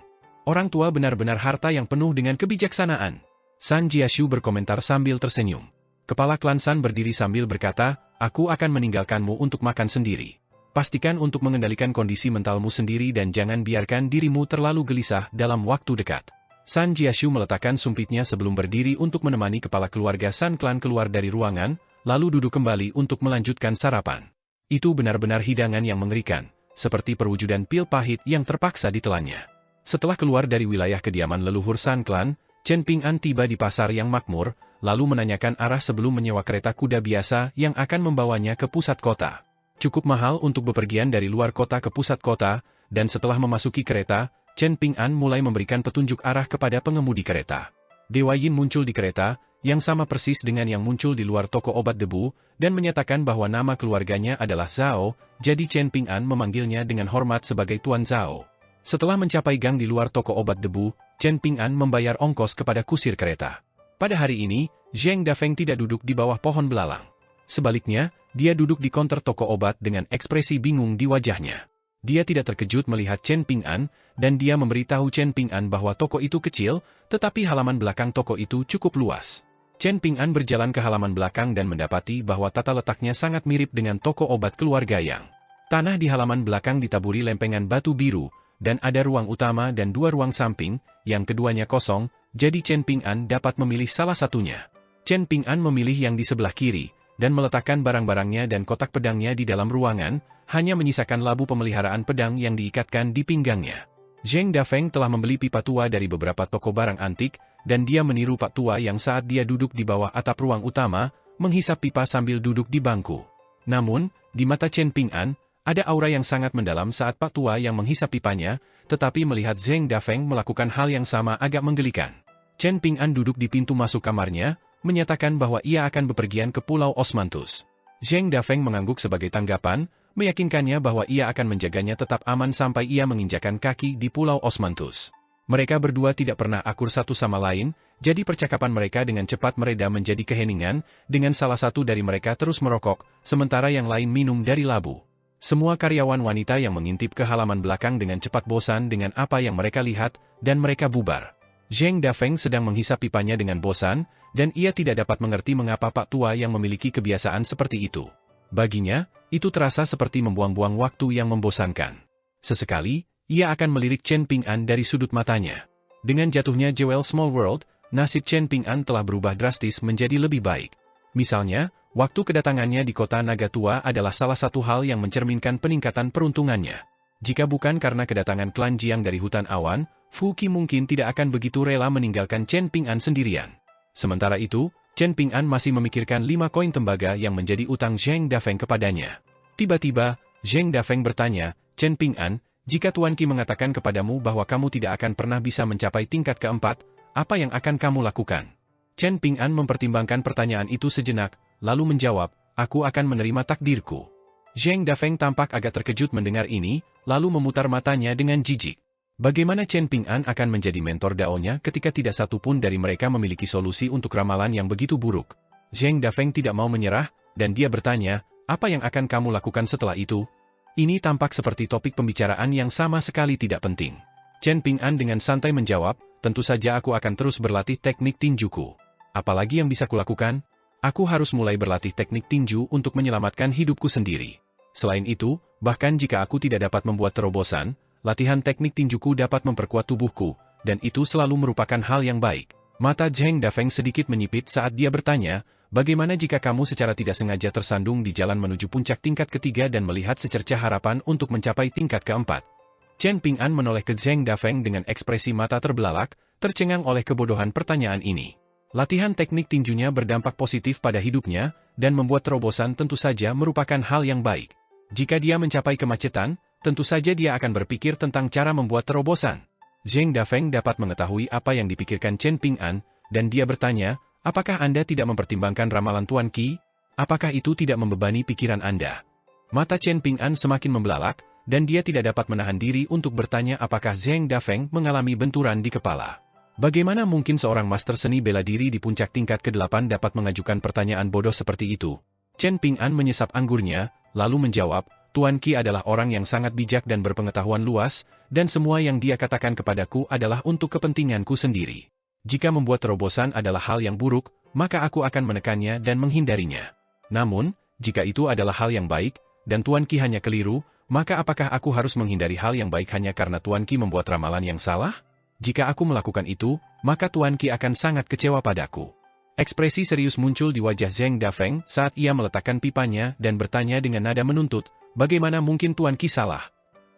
Speaker 1: Orang tua benar-benar harta yang penuh dengan kebijaksanaan. San Jiashu berkomentar sambil tersenyum. Kepala klan San berdiri sambil berkata, aku akan meninggalkanmu untuk makan sendiri. Pastikan untuk mengendalikan kondisi mentalmu sendiri dan jangan biarkan dirimu terlalu gelisah dalam waktu dekat. San Jiashu meletakkan sumpitnya sebelum berdiri untuk menemani kepala keluarga San Clan keluar dari ruangan, lalu duduk kembali untuk melanjutkan sarapan. Itu benar-benar hidangan yang mengerikan, seperti perwujudan pil pahit yang terpaksa ditelannya. Setelah keluar dari wilayah kediaman leluhur San Clan, Chen Ping'an tiba di pasar yang makmur, lalu menanyakan arah sebelum menyewa kereta kuda biasa yang akan membawanya ke pusat kota. Cukup mahal untuk bepergian dari luar kota ke pusat kota, dan setelah memasuki kereta, Chen Ping'an mulai memberikan petunjuk arah kepada pengemudi kereta. Dewa Yin muncul di kereta, yang sama persis dengan yang muncul di luar toko obat debu, dan menyatakan bahwa nama keluarganya adalah Zhao, jadi Chen Ping'an memanggilnya dengan hormat sebagai Tuan Zhao. Setelah mencapai gang di luar toko obat debu, Chen Ping'an membayar ongkos kepada kusir kereta. Pada hari ini, Zheng Dafeng tidak duduk di bawah pohon belalang. Sebaliknya, dia duduk di konter toko obat dengan ekspresi bingung di wajahnya. Dia tidak terkejut melihat Chen Ping'an, dan dia memberitahu Chen Ping'an bahwa toko itu kecil, tetapi halaman belakang toko itu cukup luas. Chen Ping'an berjalan ke halaman belakang dan mendapati bahwa tata letaknya sangat mirip dengan toko obat keluarga Yang. Tanah di halaman belakang ditaburi lempengan batu biru, dan ada ruang utama dan 2 ruang samping, yang keduanya kosong, jadi Chen Ping'an dapat memilih salah satunya. Chen Ping'an memilih yang di sebelah kiri, dan meletakkan barang-barangnya dan kotak pedangnya di dalam ruangan, hanya menyisakan labu pemeliharaan pedang yang diikatkan di pinggangnya. Zheng Dafeng telah membeli pipa tua dari beberapa toko barang antik, dan dia meniru Pak Tua yang saat dia duduk di bawah atap ruang utama, menghisap pipa sambil duduk di bangku. Namun, di mata Chen Ping'an, ada aura yang sangat mendalam saat Pak Tua yang menghisap pipanya, tetapi melihat Zheng Dafeng melakukan hal yang sama agak menggelikan. Chen Ping'an duduk di pintu masuk kamarnya, menyatakan bahwa ia akan bepergian ke Pulau Osmanthus. Zheng Dafeng mengangguk sebagai tanggapan, meyakinkannya bahwa ia akan menjaganya tetap aman sampai ia menginjakan kaki di Pulau Osmanthus. Mereka berdua tidak pernah akur satu sama lain, jadi percakapan mereka dengan cepat mereda menjadi keheningan, dengan salah satu dari mereka terus merokok, sementara yang lain minum dari labu. Semua karyawan wanita yang mengintip ke halaman belakang dengan cepat bosan dengan apa yang mereka lihat, dan mereka bubar. Zheng Dafeng sedang menghisap pipanya dengan bosan, dan ia tidak dapat mengerti mengapa Pak Tua yang memiliki kebiasaan seperti itu. Baginya, itu terasa seperti membuang-buang waktu yang membosankan. Sesekali, ia akan melirik Chen Ping'an dari sudut matanya. Dengan jatuhnya Jewel Small World, nasib Chen Ping'an telah berubah drastis menjadi lebih baik. Misalnya, waktu kedatangannya di kota Naga Tua adalah salah satu hal yang mencerminkan peningkatan peruntungannya. Jika bukan karena kedatangan klan Jiang dari hutan awan, Fu Qi mungkin tidak akan begitu rela meninggalkan Chen Ping'an sendirian. Sementara itu, Chen Ping'an masih memikirkan 5 koin tembaga yang menjadi utang Zheng Dafeng kepadanya. Tiba-tiba, Zheng Dafeng bertanya, Chen Ping'an, jika Tuan Qi mengatakan kepadamu bahwa kamu tidak akan pernah bisa mencapai tingkat keempat, apa yang akan kamu lakukan? Chen Ping'an mempertimbangkan pertanyaan itu sejenak, lalu menjawab, aku akan menerima takdirku. Zheng Dafeng tampak agak terkejut mendengar ini, lalu memutar matanya dengan jijik. Bagaimana Chen Ping'an akan menjadi mentor daonya ketika tidak satu pun dari mereka memiliki solusi untuk ramalan yang begitu buruk? Zheng Dafeng tidak mau menyerah, dan dia bertanya, apa yang akan kamu lakukan setelah itu? Ini tampak seperti topik pembicaraan yang sama sekali tidak penting. Chen Ping'an dengan santai menjawab, tentu saja aku akan terus berlatih teknik tinjuku. Apalagi yang bisa kulakukan? Aku harus mulai berlatih teknik tinju untuk menyelamatkan hidupku sendiri. Selain itu, bahkan jika aku tidak dapat membuat terobosan, latihan teknik tinjuku dapat memperkuat tubuhku, dan itu selalu merupakan hal yang baik. Mata Zheng Dafeng sedikit menyipit saat dia bertanya, bagaimana jika kamu secara tidak sengaja tersandung di jalan menuju puncak tingkat ketiga dan melihat secercah harapan untuk mencapai tingkat keempat? Chen Ping'an menoleh ke Zheng Dafeng dengan ekspresi mata terbelalak, tercengang oleh kebodohan pertanyaan ini. Latihan teknik tinjunya berdampak positif pada hidupnya, dan membuat terobosan tentu saja merupakan hal yang baik. Jika dia mencapai kemacetan, tentu saja dia akan berpikir tentang cara membuat terobosan. Zheng Dafeng dapat mengetahui apa yang dipikirkan Chen Ping'an, dan dia bertanya, apakah Anda tidak mempertimbangkan ramalan Tuan Qi? Apakah itu tidak membebani pikiran Anda? Mata Chen Ping'an semakin membelalak, dan dia tidak dapat menahan diri untuk bertanya apakah Zheng Dafeng mengalami benturan di kepala. Bagaimana mungkin seorang master seni bela diri di puncak tingkat ke-8 dapat mengajukan pertanyaan bodoh seperti itu? Chen Ping'an menyesap anggurnya, lalu menjawab, Tuan Qi adalah orang yang sangat bijak dan berpengetahuan luas, dan semua yang dia katakan kepadaku adalah untuk kepentinganku sendiri. Jika membuat terobosan adalah hal yang buruk, maka aku akan menekannya dan menghindarinya. Namun, jika itu adalah hal yang baik, dan Tuan Qi hanya keliru, maka apakah aku harus menghindari hal yang baik hanya karena Tuan Qi membuat ramalan yang salah? Jika aku melakukan itu, maka Tuan Qi akan sangat kecewa padaku. Ekspresi serius muncul di wajah Zheng Dafeng saat ia meletakkan pipanya dan bertanya dengan nada menuntut, bagaimana mungkin Tuan Qi salah?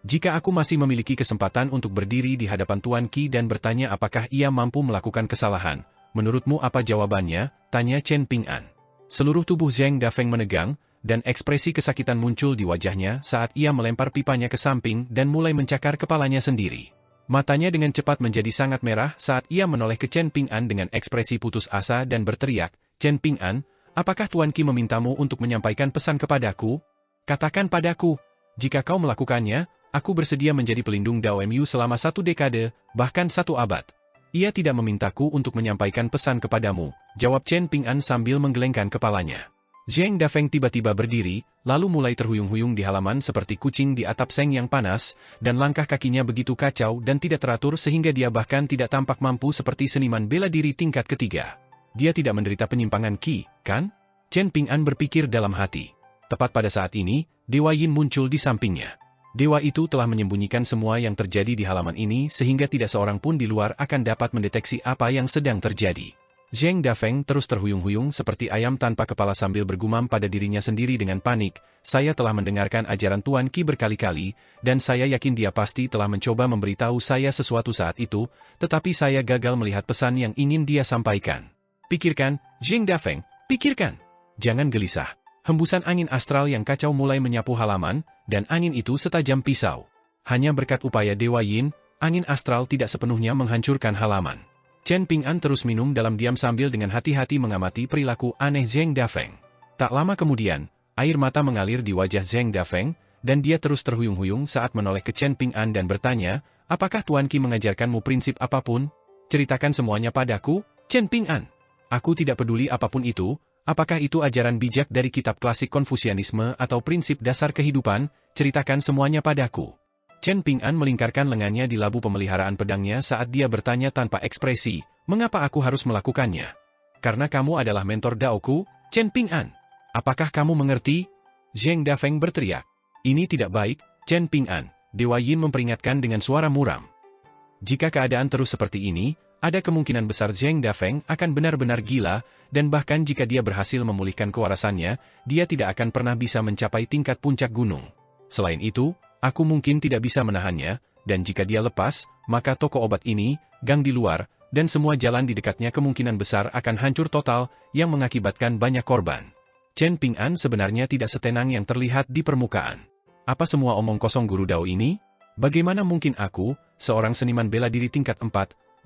Speaker 1: Jika aku masih memiliki kesempatan untuk berdiri di hadapan Tuan Qi dan bertanya apakah ia mampu melakukan kesalahan, menurutmu apa jawabannya? Tanya Chen Ping'an. Seluruh tubuh Zheng Dafeng menegang, dan ekspresi kesakitan muncul di wajahnya saat ia melempar pipanya ke samping dan mulai mencakar kepalanya sendiri. Matanya dengan cepat menjadi sangat merah saat ia menoleh ke Chen Ping'an dengan ekspresi putus asa dan berteriak, Chen Ping'an, apakah Tuan Qi memintamu untuk menyampaikan pesan kepadaku? Katakan padaku, jika kau melakukannya, aku bersedia menjadi pelindung Dao Mu selama 1 dekade, bahkan 1 abad. Ia tidak memintaku untuk menyampaikan pesan kepadamu, jawab Chen Ping'an sambil menggelengkan kepalanya. Zheng Dafeng tiba-tiba berdiri, lalu mulai terhuyung-huyung di halaman seperti kucing di atap seng yang panas, dan langkah kakinya begitu kacau dan tidak teratur sehingga dia bahkan tidak tampak mampu seperti seniman bela diri tingkat ketiga. Dia tidak menderita penyimpangan Qi, kan? Chen Ping'an berpikir dalam hati. Tepat pada saat ini, Dewa Yin muncul di sampingnya. Dewa itu telah menyembunyikan semua yang terjadi di halaman ini sehingga tidak seorang pun di luar akan dapat mendeteksi apa yang sedang terjadi. Zheng Dafeng terus terhuyung-huyung seperti ayam tanpa kepala sambil bergumam pada dirinya sendiri dengan panik. Saya telah mendengarkan ajaran Tuan Qi berkali-kali, dan saya yakin dia pasti telah mencoba memberitahu saya sesuatu saat itu, tetapi saya gagal melihat pesan yang ingin dia sampaikan. Pikirkan, Zheng Dafeng, pikirkan. Jangan gelisah. Hembusan angin astral yang kacau mulai menyapu halaman, dan angin itu setajam pisau. Hanya berkat upaya Dewa Yin, angin astral tidak sepenuhnya menghancurkan halaman. Chen Ping'an terus minum dalam diam sambil dengan hati-hati mengamati perilaku aneh Zheng Dafeng. Tak lama kemudian, air mata mengalir di wajah Zheng Dafeng, dan dia terus terhuyung-huyung saat menoleh ke Chen Ping'an dan bertanya, apakah Tuan Qi mengajarkanmu prinsip apapun? Ceritakan semuanya padaku, Chen Ping'an. Aku tidak peduli apapun itu, apakah itu ajaran bijak dari kitab klasik Konfusianisme atau prinsip dasar kehidupan, ceritakan semuanya padaku. Chen Ping'an melingkarkan lengannya di labu pemeliharaan pedangnya saat dia bertanya tanpa ekspresi, mengapa aku harus melakukannya? Karena kamu adalah mentor Daoku, Chen Ping'an. Apakah kamu mengerti? Zheng Dafeng berteriak. Ini tidak baik, Chen Ping'an, Dewa Yin memperingatkan dengan suara muram. Jika keadaan terus seperti ini, ada kemungkinan besar Zheng Dafeng akan benar-benar gila, dan bahkan jika dia berhasil memulihkan kewarasannya, dia tidak akan pernah bisa mencapai tingkat puncak gunung. Selain itu, aku mungkin tidak bisa menahannya, dan jika dia lepas, maka toko obat ini, gang di luar, dan semua jalan di dekatnya kemungkinan besar akan hancur total, yang mengakibatkan banyak korban. Chen Ping'an sebenarnya tidak setenang yang terlihat di permukaan. Apa semua omong kosong guru Dao ini? Bagaimana mungkin aku, seorang seniman bela diri tingkat 4,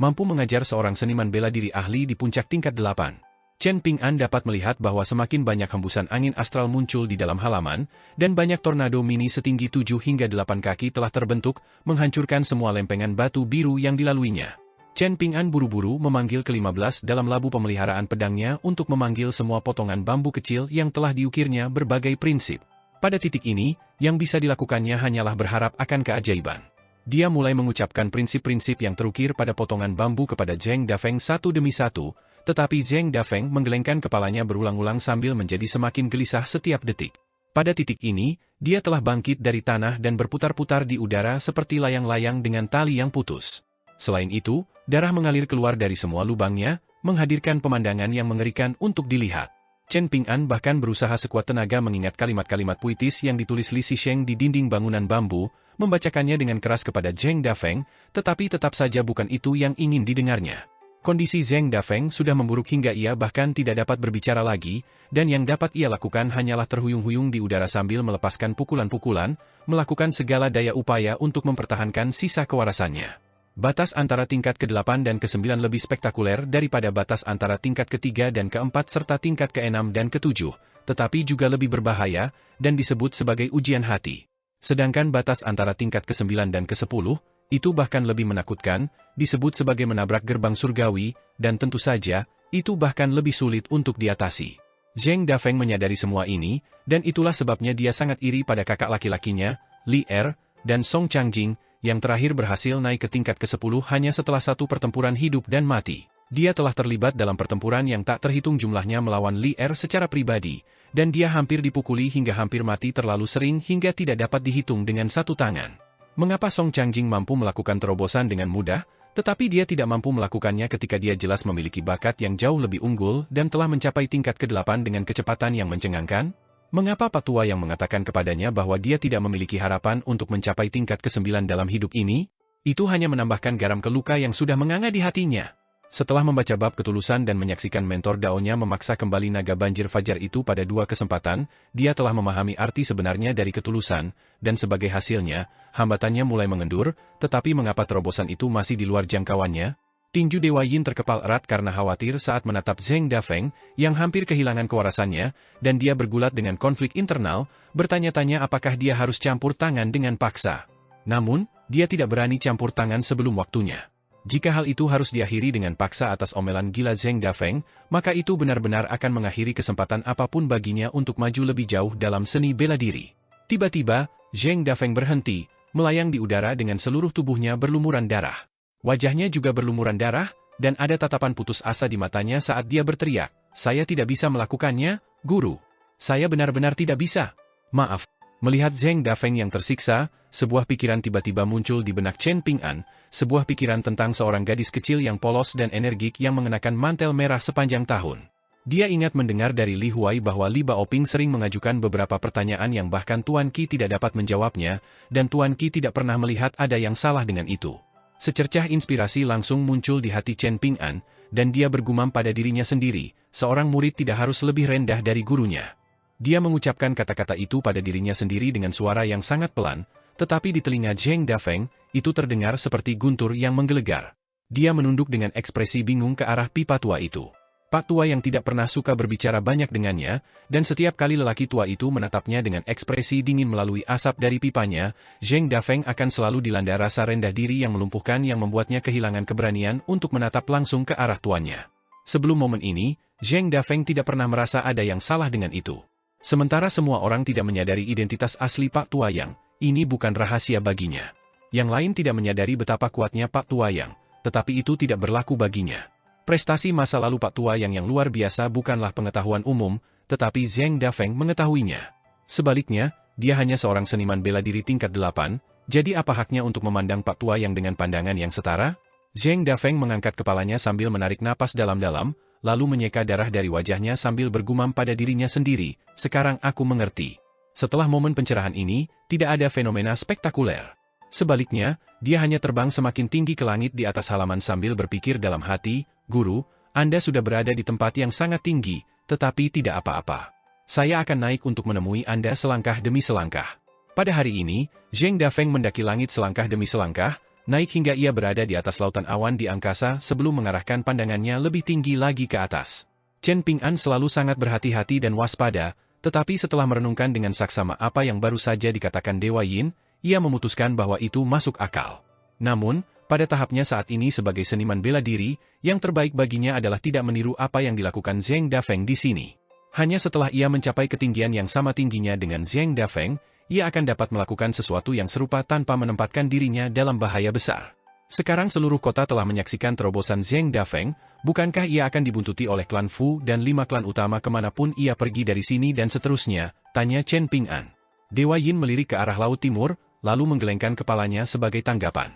Speaker 1: mampu mengajar seorang seniman bela diri ahli di puncak tingkat 8. Chen Ping'an dapat melihat bahwa semakin banyak hembusan angin astral muncul di dalam halaman, dan banyak tornado mini setinggi 7 hingga 8 kaki telah terbentuk, menghancurkan semua lempengan batu biru yang dilaluinya. Chen Ping'an buru-buru memanggil ke-15 dalam labu pemeliharaan pedangnya untuk memanggil semua potongan bambu kecil yang telah diukirnya berbagai prinsip. Pada titik ini, yang bisa dilakukannya hanyalah berharap akan keajaiban. Dia mulai mengucapkan prinsip-prinsip yang terukir pada potongan bambu kepada Zheng Dafeng satu demi satu, tetapi Zheng Dafeng menggelengkan kepalanya berulang-ulang sambil menjadi semakin gelisah setiap detik. Pada titik ini, dia telah bangkit dari tanah dan berputar-putar di udara seperti layang-layang dengan tali yang putus. Selain itu, darah mengalir keluar dari semua lubangnya, menghadirkan pemandangan yang mengerikan untuk dilihat. Chen Ping'an bahkan berusaha sekuat tenaga mengingat kalimat-kalimat puitis yang ditulis Li Zisheng di dinding bangunan bambu, membacakannya dengan keras kepada Zheng Dafeng, tetapi tetap saja bukan itu yang ingin didengarnya. Kondisi Zheng Dafeng sudah memburuk hingga ia bahkan tidak dapat berbicara lagi, dan yang dapat ia lakukan hanyalah terhuyung-huyung di udara sambil melepaskan pukulan-pukulan, melakukan segala daya upaya untuk mempertahankan sisa kewarasannya. Batas antara tingkat ke-8 dan ke-9 lebih spektakuler daripada batas antara tingkat ke-3 dan ke-4 serta tingkat ke-6 dan ke-7, tetapi juga lebih berbahaya, dan disebut sebagai ujian hati. Sedangkan batas antara tingkat ke-9 dan ke-10, itu bahkan lebih menakutkan, disebut sebagai menabrak gerbang surgawi, dan tentu saja, itu bahkan lebih sulit untuk diatasi. Zheng Dafeng menyadari semua ini, dan itulah sebabnya dia sangat iri pada kakak laki-lakinya, Li Er, dan Song Changjing, yang terakhir berhasil naik ke tingkat ke-10 hanya setelah satu pertempuran hidup dan mati. Dia telah terlibat dalam pertempuran yang tak terhitung jumlahnya melawan Li Er secara pribadi, dan dia hampir dipukuli hingga hampir mati terlalu sering hingga tidak dapat dihitung dengan satu tangan. Mengapa Song Changjing mampu melakukan terobosan dengan mudah, tetapi dia tidak mampu melakukannya ketika dia jelas memiliki bakat yang jauh lebih unggul dan telah mencapai tingkat ke-8 dengan kecepatan yang mencengangkan? Mengapa Pak Tua yang mengatakan kepadanya bahwa dia tidak memiliki harapan untuk mencapai tingkat ke-9 dalam hidup ini? Itu hanya menambahkan garam ke luka yang sudah menganga di hatinya. Setelah membaca bab ketulusan dan menyaksikan mentor Daonya memaksa kembali naga banjir fajar itu pada 2 kesempatan, dia telah memahami arti sebenarnya dari ketulusan, dan sebagai hasilnya, hambatannya mulai mengendur, tetapi mengapa terobosan itu masih di luar jangkauannya? Tinju Dewa Yin terkepal erat karena khawatir saat menatap Zheng Dafeng, yang hampir kehilangan kewarasannya, dan dia bergulat dengan konflik internal, bertanya-tanya apakah dia harus campur tangan dengan paksa. Namun, dia tidak berani campur tangan sebelum waktunya. Jika hal itu harus diakhiri dengan paksa atas omelan gila Zheng Dafeng, maka itu benar-benar akan mengakhiri kesempatan apapun baginya untuk maju lebih jauh dalam seni bela diri. Tiba-tiba, Zheng Dafeng berhenti, melayang di udara dengan seluruh tubuhnya berlumuran darah. Wajahnya juga berlumuran darah, dan ada tatapan putus asa di matanya saat dia berteriak, "Saya tidak bisa melakukannya, Guru. Saya benar-benar tidak bisa. Maaf." Melihat Zheng Dafeng yang tersiksa, sebuah pikiran tiba-tiba muncul di benak Chen Ping'an, sebuah pikiran tentang seorang gadis kecil yang polos dan energik yang mengenakan mantel merah sepanjang tahun. Dia ingat mendengar dari Li Huai bahwa Li Baoping sering mengajukan beberapa pertanyaan yang bahkan Tuan Qi tidak dapat menjawabnya, dan Tuan Qi tidak pernah melihat ada yang salah dengan itu. Secercah inspirasi langsung muncul di hati Chen Ping'an, dan dia bergumam pada dirinya sendiri, seorang murid tidak harus lebih rendah dari gurunya. Dia mengucapkan kata-kata itu pada dirinya sendiri dengan suara yang sangat pelan, tetapi di telinga Zheng Dafeng, itu terdengar seperti guntur yang menggelegar. Dia menunduk dengan ekspresi bingung ke arah pipa tua itu. Pak tua yang tidak pernah suka berbicara banyak dengannya, dan setiap kali lelaki tua itu menatapnya dengan ekspresi dingin melalui asap dari pipanya, Zheng Dafeng akan selalu dilanda rasa rendah diri yang melumpuhkan yang membuatnya kehilangan keberanian untuk menatap langsung ke arah tuannya. Sebelum momen ini, Zheng Dafeng tidak pernah merasa ada yang salah dengan itu. Sementara semua orang tidak menyadari identitas asli Pak Tua Yang, ini bukan rahasia baginya. Yang lain tidak menyadari betapa kuatnya Pak Tua Yang, tetapi itu tidak berlaku baginya. Prestasi masa lalu Pak Tua Yang luar biasa bukanlah pengetahuan umum, tetapi Zheng Dafeng mengetahuinya. Sebaliknya, dia hanya seorang seniman bela diri tingkat 8, jadi apa haknya untuk memandang Pak Tua Yang dengan pandangan yang setara? Zheng Dafeng mengangkat kepalanya sambil menarik napas dalam-dalam, lalu menyeka darah dari wajahnya sambil bergumam pada dirinya sendiri, "Sekarang aku mengerti." Setelah momen pencerahan ini, tidak ada fenomena spektakuler. Sebaliknya, dia hanya terbang semakin tinggi ke langit di atas halaman sambil berpikir dalam hati, "Guru, Anda sudah berada di tempat yang sangat tinggi, tetapi tidak apa-apa. Saya akan naik untuk menemui Anda selangkah demi selangkah." Pada hari ini, Zheng Dafeng mendaki langit selangkah demi selangkah, naik hingga ia berada di atas lautan awan di angkasa sebelum mengarahkan pandangannya lebih tinggi lagi ke atas. Chen Ping'an selalu sangat berhati-hati dan waspada, tetapi setelah merenungkan dengan saksama apa yang baru saja dikatakan Dewa Yin, ia memutuskan bahwa itu masuk akal. Namun, pada tahapnya saat ini sebagai seniman bela diri, yang terbaik baginya adalah tidak meniru apa yang dilakukan Zheng Dafeng di sini. Hanya setelah ia mencapai ketinggian yang sama tingginya dengan Zheng Dafeng, ia akan dapat melakukan sesuatu yang serupa tanpa menempatkan dirinya dalam bahaya besar. Sekarang seluruh kota telah menyaksikan terobosan Zheng Dafeng, bukankah ia akan dibuntuti oleh klan Fu dan 5 klan utama kemanapun ia pergi dari sini dan seterusnya, tanya Chen Ping'an. Dewa Yin melirik ke arah laut timur, lalu menggelengkan kepalanya sebagai tanggapan.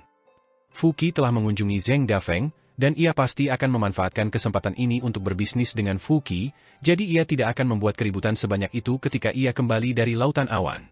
Speaker 1: Fu Qi telah mengunjungi Zheng Dafeng, dan ia pasti akan memanfaatkan kesempatan ini untuk berbisnis dengan Fu Qi, jadi ia tidak akan membuat keributan sebanyak itu ketika ia kembali dari lautan awan.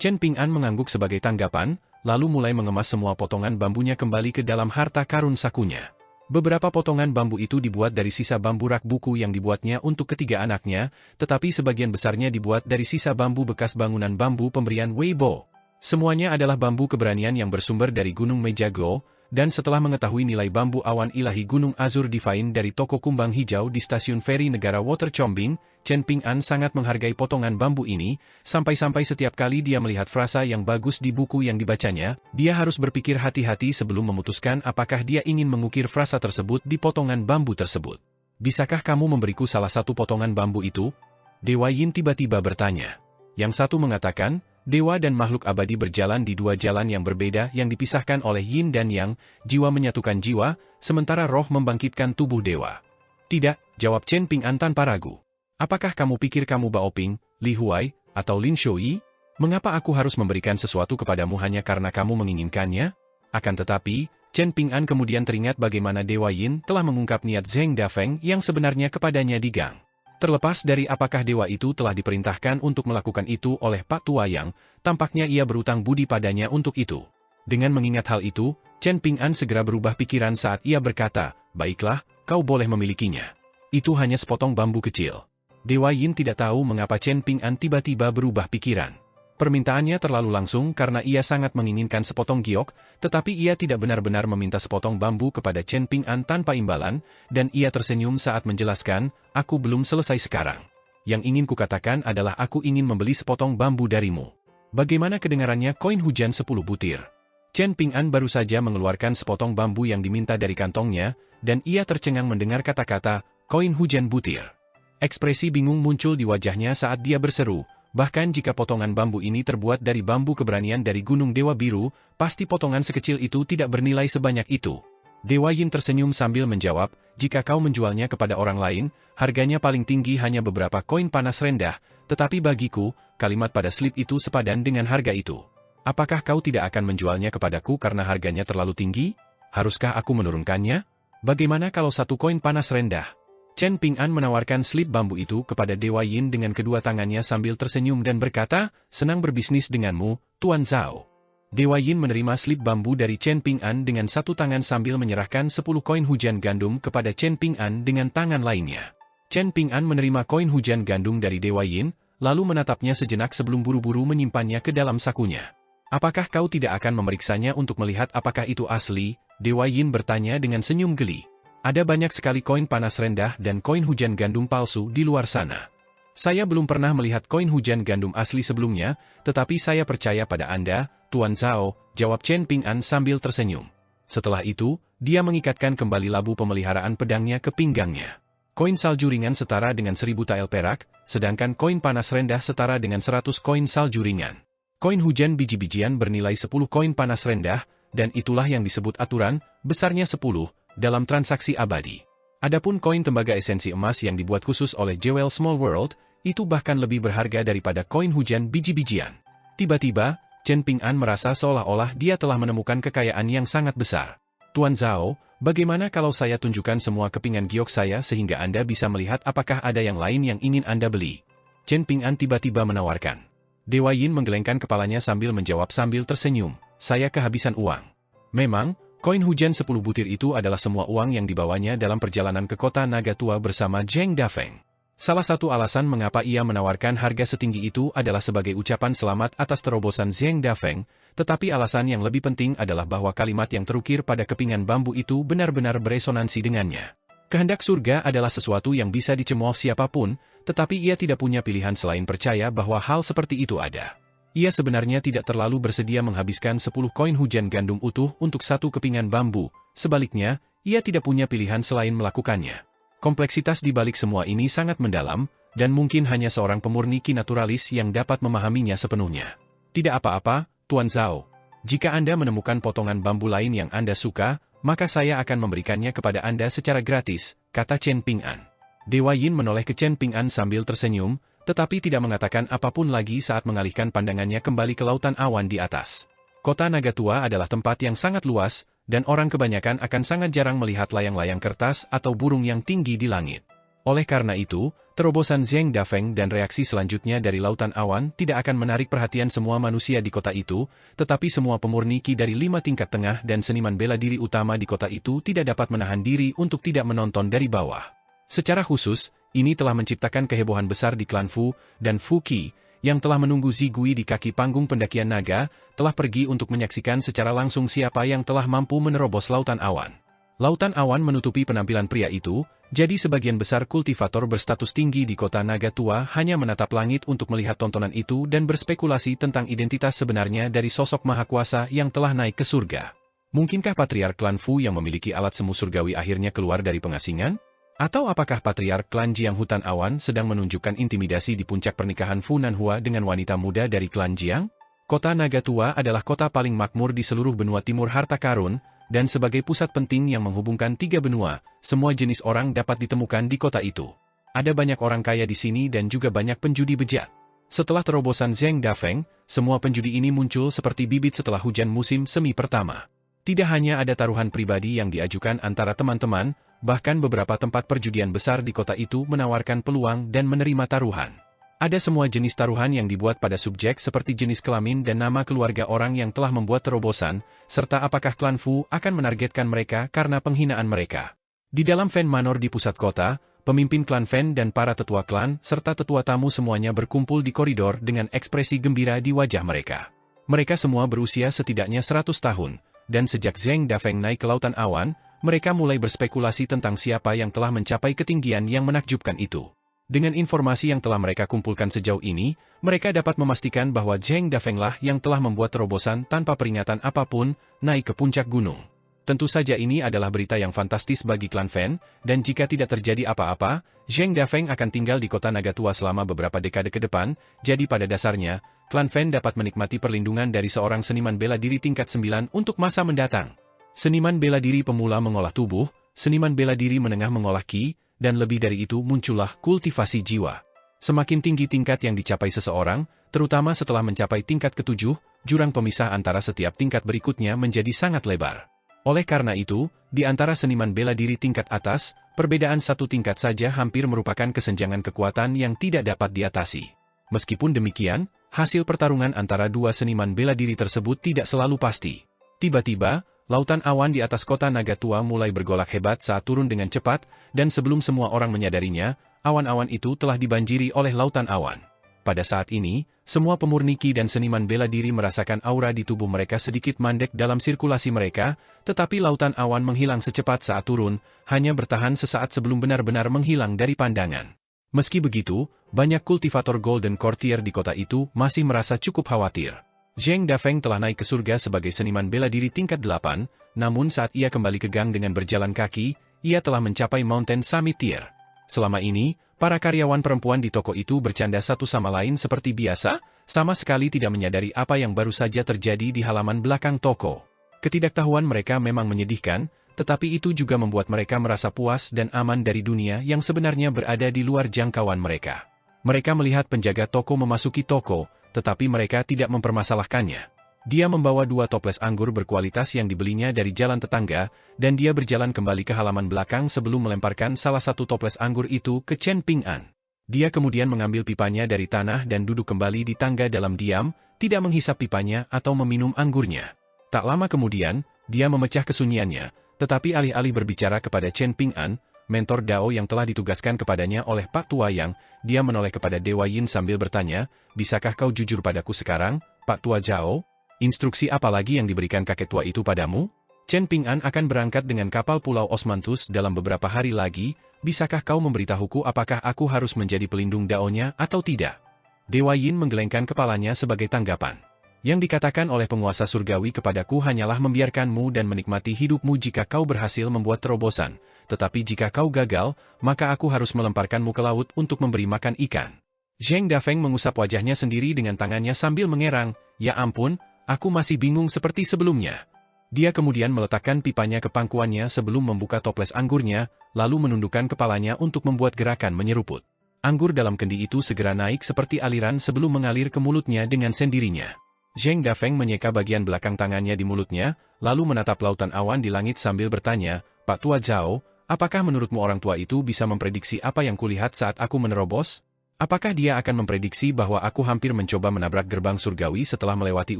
Speaker 1: Chen Ping'an mengangguk sebagai tanggapan, lalu mulai mengemas semua potongan bambunya kembali ke dalam harta karun sakunya. Beberapa potongan bambu itu dibuat dari sisa bambu rak buku yang dibuatnya untuk ketiga anaknya, tetapi sebagian besarnya dibuat dari sisa bambu bekas bangunan bambu pemberian Weibo. Semuanya adalah bambu keberanian yang bersumber dari Gunung Mejago, dan setelah mengetahui nilai bambu awan ilahi Gunung Azur Divine dari toko kumbang hijau di stasiun feri negara Water Chombing, Chen Ping'an sangat menghargai potongan bambu ini, sampai-sampai setiap kali dia melihat frasa yang bagus di buku yang dibacanya, dia harus berpikir hati-hati sebelum memutuskan apakah dia ingin mengukir frasa tersebut di potongan bambu tersebut. "Bisakah kamu memberiku salah satu potongan bambu itu?" Dewa Yin tiba-tiba bertanya. Yang satu mengatakan, "Dewa dan makhluk abadi berjalan di dua jalan yang berbeda yang dipisahkan oleh Yin dan Yang, jiwa menyatukan jiwa, sementara roh membangkitkan tubuh dewa." "Tidak," jawab Chen Ping'an tanpa ragu. "Apakah kamu pikir kamu Baoping, Li Huai, atau Lin Shuyi? Mengapa aku harus memberikan sesuatu kepadamu hanya karena kamu menginginkannya?" Akan tetapi, Chen Ping'an kemudian teringat bagaimana Dewa Yin telah mengungkap niat Zheng Dafeng yang sebenarnya kepadanya di gang. Terlepas dari apakah dewa itu telah diperintahkan untuk melakukan itu oleh Pak Tua Yang, tampaknya ia berutang budi padanya untuk itu. Dengan mengingat hal itu, Chen Ping'an segera berubah pikiran saat ia berkata, "Baiklah, kau boleh memilikinya. Itu hanya sepotong bambu kecil." Dewa Yin tidak tahu mengapa Chen Ping'an tiba-tiba berubah pikiran. Permintaannya terlalu langsung karena ia sangat menginginkan sepotong giok, tetapi ia tidak benar-benar meminta sepotong bambu kepada Chen Ping'an tanpa imbalan, dan ia tersenyum saat menjelaskan, "Aku belum selesai sekarang. Yang ingin kukatakan adalah aku ingin membeli sepotong bambu darimu." Bagaimana kedengarannya koin hujan 10 butir? Chen Ping'an baru saja mengeluarkan sepotong bambu yang diminta dari kantongnya, dan ia tercengang mendengar kata-kata, "koin hujan butir." Ekspresi bingung muncul di wajahnya saat dia berseru, "Bahkan jika potongan bambu ini terbuat dari bambu keberanian dari Gunung Dewa Biru, pasti potongan sekecil itu tidak bernilai sebanyak itu." Dewa Yin tersenyum sambil menjawab, jika kau menjualnya kepada orang lain, harganya paling tinggi hanya beberapa koin panas rendah, tetapi bagiku, kalimat pada slip itu sepadan dengan harga itu. Apakah kau tidak akan menjualnya kepadaku karena harganya terlalu tinggi? Haruskah aku menurunkannya? Bagaimana kalau satu koin panas rendah? Chen Ping'an menawarkan slip bambu itu kepada Dewa Yin dengan kedua tangannya sambil tersenyum dan berkata, senang berbisnis denganmu, Tuan Zhao. Dewa Yin menerima slip bambu dari Chen Ping'an dengan satu tangan sambil menyerahkan 10 koin hujan gandum kepada Chen Ping'an dengan tangan lainnya. Chen Ping'an menerima koin hujan gandum dari Dewa Yin, lalu menatapnya sejenak sebelum buru-buru menyimpannya ke dalam sakunya. Apakah kau tidak akan memeriksanya untuk melihat apakah itu asli? Dewa Yin bertanya dengan senyum geli. Ada banyak sekali koin panas rendah dan koin hujan gandum palsu di luar sana. Saya belum pernah melihat koin hujan gandum asli sebelumnya, tetapi saya percaya pada Anda, Tuan Zhao, jawab Chen Ping'an sambil tersenyum. Setelah itu, dia mengikatkan kembali labu pemeliharaan pedangnya ke pinggangnya. Koin salju ringan setara dengan 1000 tael perak, sedangkan koin panas rendah setara dengan 100 koin salju ringan. Koin hujan biji-bijian bernilai 10 koin panas rendah, dan itulah yang disebut aturan, besarnya 10, dalam transaksi abadi. Adapun koin tembaga esensi emas yang dibuat khusus oleh Jewel Small World, itu bahkan lebih berharga daripada koin hujan biji-bijian. Tiba-tiba, Chen Ping'an merasa seolah-olah dia telah menemukan kekayaan yang sangat besar. Tuan Zhao, bagaimana kalau saya tunjukkan semua kepingan giok saya sehingga Anda bisa melihat apakah ada yang lain yang ingin Anda beli? Chen Ping'an tiba-tiba menawarkan. Dewa Yin menggelengkan kepalanya sambil menjawab sambil tersenyum, saya kehabisan uang. Memang, koin hujan 10 butir itu adalah semua uang yang dibawanya dalam perjalanan ke kota Naga Tua bersama Zheng Dafeng. Salah satu alasan mengapa ia menawarkan harga setinggi itu adalah sebagai ucapan selamat atas terobosan Zheng Dafeng, tetapi alasan yang lebih penting adalah bahwa kalimat yang terukir pada kepingan bambu itu benar-benar beresonansi dengannya. Kehendak surga adalah sesuatu yang bisa dicemooh siapapun, tetapi ia tidak punya pilihan selain percaya bahwa hal seperti itu ada. Ia sebenarnya tidak terlalu bersedia menghabiskan 10 koin hujan gandum utuh untuk satu kepingan bambu, sebaliknya, ia tidak punya pilihan selain melakukannya. Kompleksitas di balik semua ini sangat mendalam, dan mungkin hanya seorang pemurni kinaturalis yang dapat memahaminya sepenuhnya. Tidak apa-apa, Tuan Zhao. Jika Anda menemukan potongan bambu lain yang Anda suka, maka saya akan memberikannya kepada Anda secara gratis, kata Chen Ping'an. Dewa Yin menoleh ke Chen Ping'an sambil tersenyum, tetapi tidak mengatakan apapun lagi saat mengalihkan pandangannya kembali ke lautan awan di atas. Kota Naga Tua adalah tempat yang sangat luas, dan orang kebanyakan akan sangat jarang melihat layang-layang kertas atau burung yang tinggi di langit. Oleh karena itu, terobosan Zheng Dafeng dan reaksi selanjutnya dari lautan awan tidak akan menarik perhatian semua manusia di kota itu, tetapi semua pemurni ki dari 5 tingkat tengah dan seniman bela diri utama di kota itu tidak dapat menahan diri untuk tidak menonton dari bawah. Secara khusus, ini telah menciptakan kehebohan besar di klan Fu, dan Fu Qi, yang telah menunggu Zigui di kaki panggung pendakian naga, telah pergi untuk menyaksikan secara langsung siapa yang telah mampu menerobos lautan awan. Lautan awan menutupi penampilan pria itu, jadi sebagian besar kultivator berstatus tinggi di kota Naga Tua hanya menatap langit untuk melihat tontonan itu dan berspekulasi tentang identitas sebenarnya dari sosok maha kuasa yang telah naik ke surga. Mungkinkah patriark klan Fu yang memiliki alat semu surgawi akhirnya keluar dari pengasingan? Atau apakah patriark klan Jiang Hutan Awan sedang menunjukkan intimidasi di puncak pernikahan Fu Nanhua dengan wanita muda dari klan Jiang? Kota Naga Tua adalah kota paling makmur di seluruh benua timur harta karun, dan sebagai pusat penting yang menghubungkan 3 benua, semua jenis orang dapat ditemukan di kota itu. Ada banyak orang kaya di sini dan juga banyak penjudi bejat. Setelah terobosan Zheng Dafeng, semua penjudi ini muncul seperti bibit setelah hujan musim semi pertama. Tidak hanya ada taruhan pribadi yang diajukan antara teman-teman, bahkan beberapa tempat perjudian besar di kota itu menawarkan peluang dan menerima taruhan. Ada semua jenis taruhan yang dibuat pada subjek seperti jenis kelamin dan nama keluarga orang yang telah membuat terobosan, serta apakah klan Fu akan menargetkan mereka karena penghinaan mereka. Di dalam Fen Manor di pusat kota, pemimpin klan Fen dan para tetua klan, serta tetua tamu semuanya berkumpul di koridor dengan ekspresi gembira di wajah mereka. Mereka semua berusia setidaknya 100 tahun, dan sejak Zheng Dafeng naik ke lautan awan, mereka mulai berspekulasi tentang siapa yang telah mencapai ketinggian yang menakjubkan itu. Dengan informasi yang telah mereka kumpulkan sejauh ini, mereka dapat memastikan bahwa Zheng Dafeng lah yang telah membuat terobosan tanpa peringatan apapun, naik ke puncak gunung. Tentu saja ini adalah berita yang fantastis bagi klan Fen, dan jika tidak terjadi apa-apa, Zheng Dafeng akan tinggal di kota Naga Tua selama beberapa dekade ke depan, jadi pada dasarnya, klan Fen dapat menikmati perlindungan dari seorang seniman bela diri tingkat 9 untuk masa mendatang. Seniman bela diri pemula mengolah tubuh, seniman bela diri menengah mengolah ki, dan lebih dari itu muncullah kultivasi jiwa. Semakin tinggi tingkat yang dicapai seseorang, terutama setelah mencapai tingkat ketujuh, jurang pemisah antara setiap tingkat berikutnya menjadi sangat lebar. Oleh karena itu, di antara seniman bela diri tingkat atas, perbedaan satu tingkat saja hampir merupakan kesenjangan kekuatan yang tidak dapat diatasi. Meskipun demikian, hasil pertarungan antara dua seniman bela diri tersebut tidak selalu pasti. Tiba-tiba, lautan awan di atas kota naga tua mulai bergolak hebat saat turun dengan cepat, dan sebelum semua orang menyadarinya, awan-awan itu telah dibanjiri oleh lautan awan. Pada saat ini, semua pemurni ki dan seniman bela diri merasakan aura di tubuh mereka sedikit mandek dalam sirkulasi mereka, tetapi lautan awan menghilang secepat saat turun, hanya bertahan sesaat sebelum benar-benar menghilang dari pandangan. Meski begitu, banyak kultivator Golden Courtier di kota itu masih merasa cukup khawatir. Zheng Dafeng telah naik ke surga sebagai seniman bela diri tingkat 8, namun saat ia kembali ke gang dengan berjalan kaki, ia telah mencapai Mountain Summit Tier. Selama ini, para karyawan perempuan di toko itu bercanda satu sama lain seperti biasa, sama sekali tidak menyadari apa yang baru saja terjadi di halaman belakang toko. Ketidaktahuan mereka memang menyedihkan, tetapi itu juga membuat mereka merasa puas dan aman dari dunia yang sebenarnya berada di luar jangkauan mereka. Mereka melihat penjaga toko memasuki toko, tetapi mereka tidak mempermasalahkannya. Dia membawa 2 toples anggur berkualitas yang dibelinya dari jalan tetangga, dan dia berjalan kembali ke halaman belakang sebelum melemparkan salah satu toples anggur itu ke Chen Ping'an. Dia kemudian mengambil pipanya dari tanah dan duduk kembali di tangga dalam diam, tidak menghisap pipanya atau meminum anggurnya. Tak lama kemudian, dia memecah kesunyiannya, tetapi alih-alih berbicara kepada Chen Ping'an, mentor Dao yang telah ditugaskan kepadanya oleh Pak Tua Yang, dia menoleh kepada Dewa Yin sambil bertanya, "Bisakah kau jujur padaku sekarang, Pak Tua Zhao? Instruksi apa lagi yang diberikan kakek tua itu padamu? Chen Ping'an akan berangkat dengan kapal Pulau Osmanthus dalam beberapa hari lagi, bisakah kau memberitahuku apakah aku harus menjadi pelindung Dao-nya atau tidak?" Dewa Yin menggelengkan kepalanya sebagai tanggapan. "Yang dikatakan oleh penguasa surgawi kepadaku hanyalah membiarkanmu dan menikmati hidupmu jika kau berhasil membuat terobosan, tetapi jika kau gagal, maka aku harus melemparkanmu ke laut untuk memberi makan ikan." Zheng Dafeng mengusap wajahnya sendiri dengan tangannya sambil mengerang, "Ya ampun, aku masih bingung seperti sebelumnya." Dia kemudian meletakkan pipanya ke pangkuannya sebelum membuka toples anggurnya, lalu menundukkan kepalanya untuk membuat gerakan menyeruput. Anggur dalam kendi itu segera naik seperti aliran sebelum mengalir ke mulutnya dengan sendirinya. Zheng Dafeng menyeka bagian belakang tangannya di mulutnya, lalu menatap lautan awan di langit sambil bertanya, "Pak Tua Zhao, apakah menurutmu orang tua itu bisa memprediksi apa yang kulihat saat aku menerobos? Apakah dia akan memprediksi bahwa aku hampir mencoba menabrak gerbang surgawi setelah melewati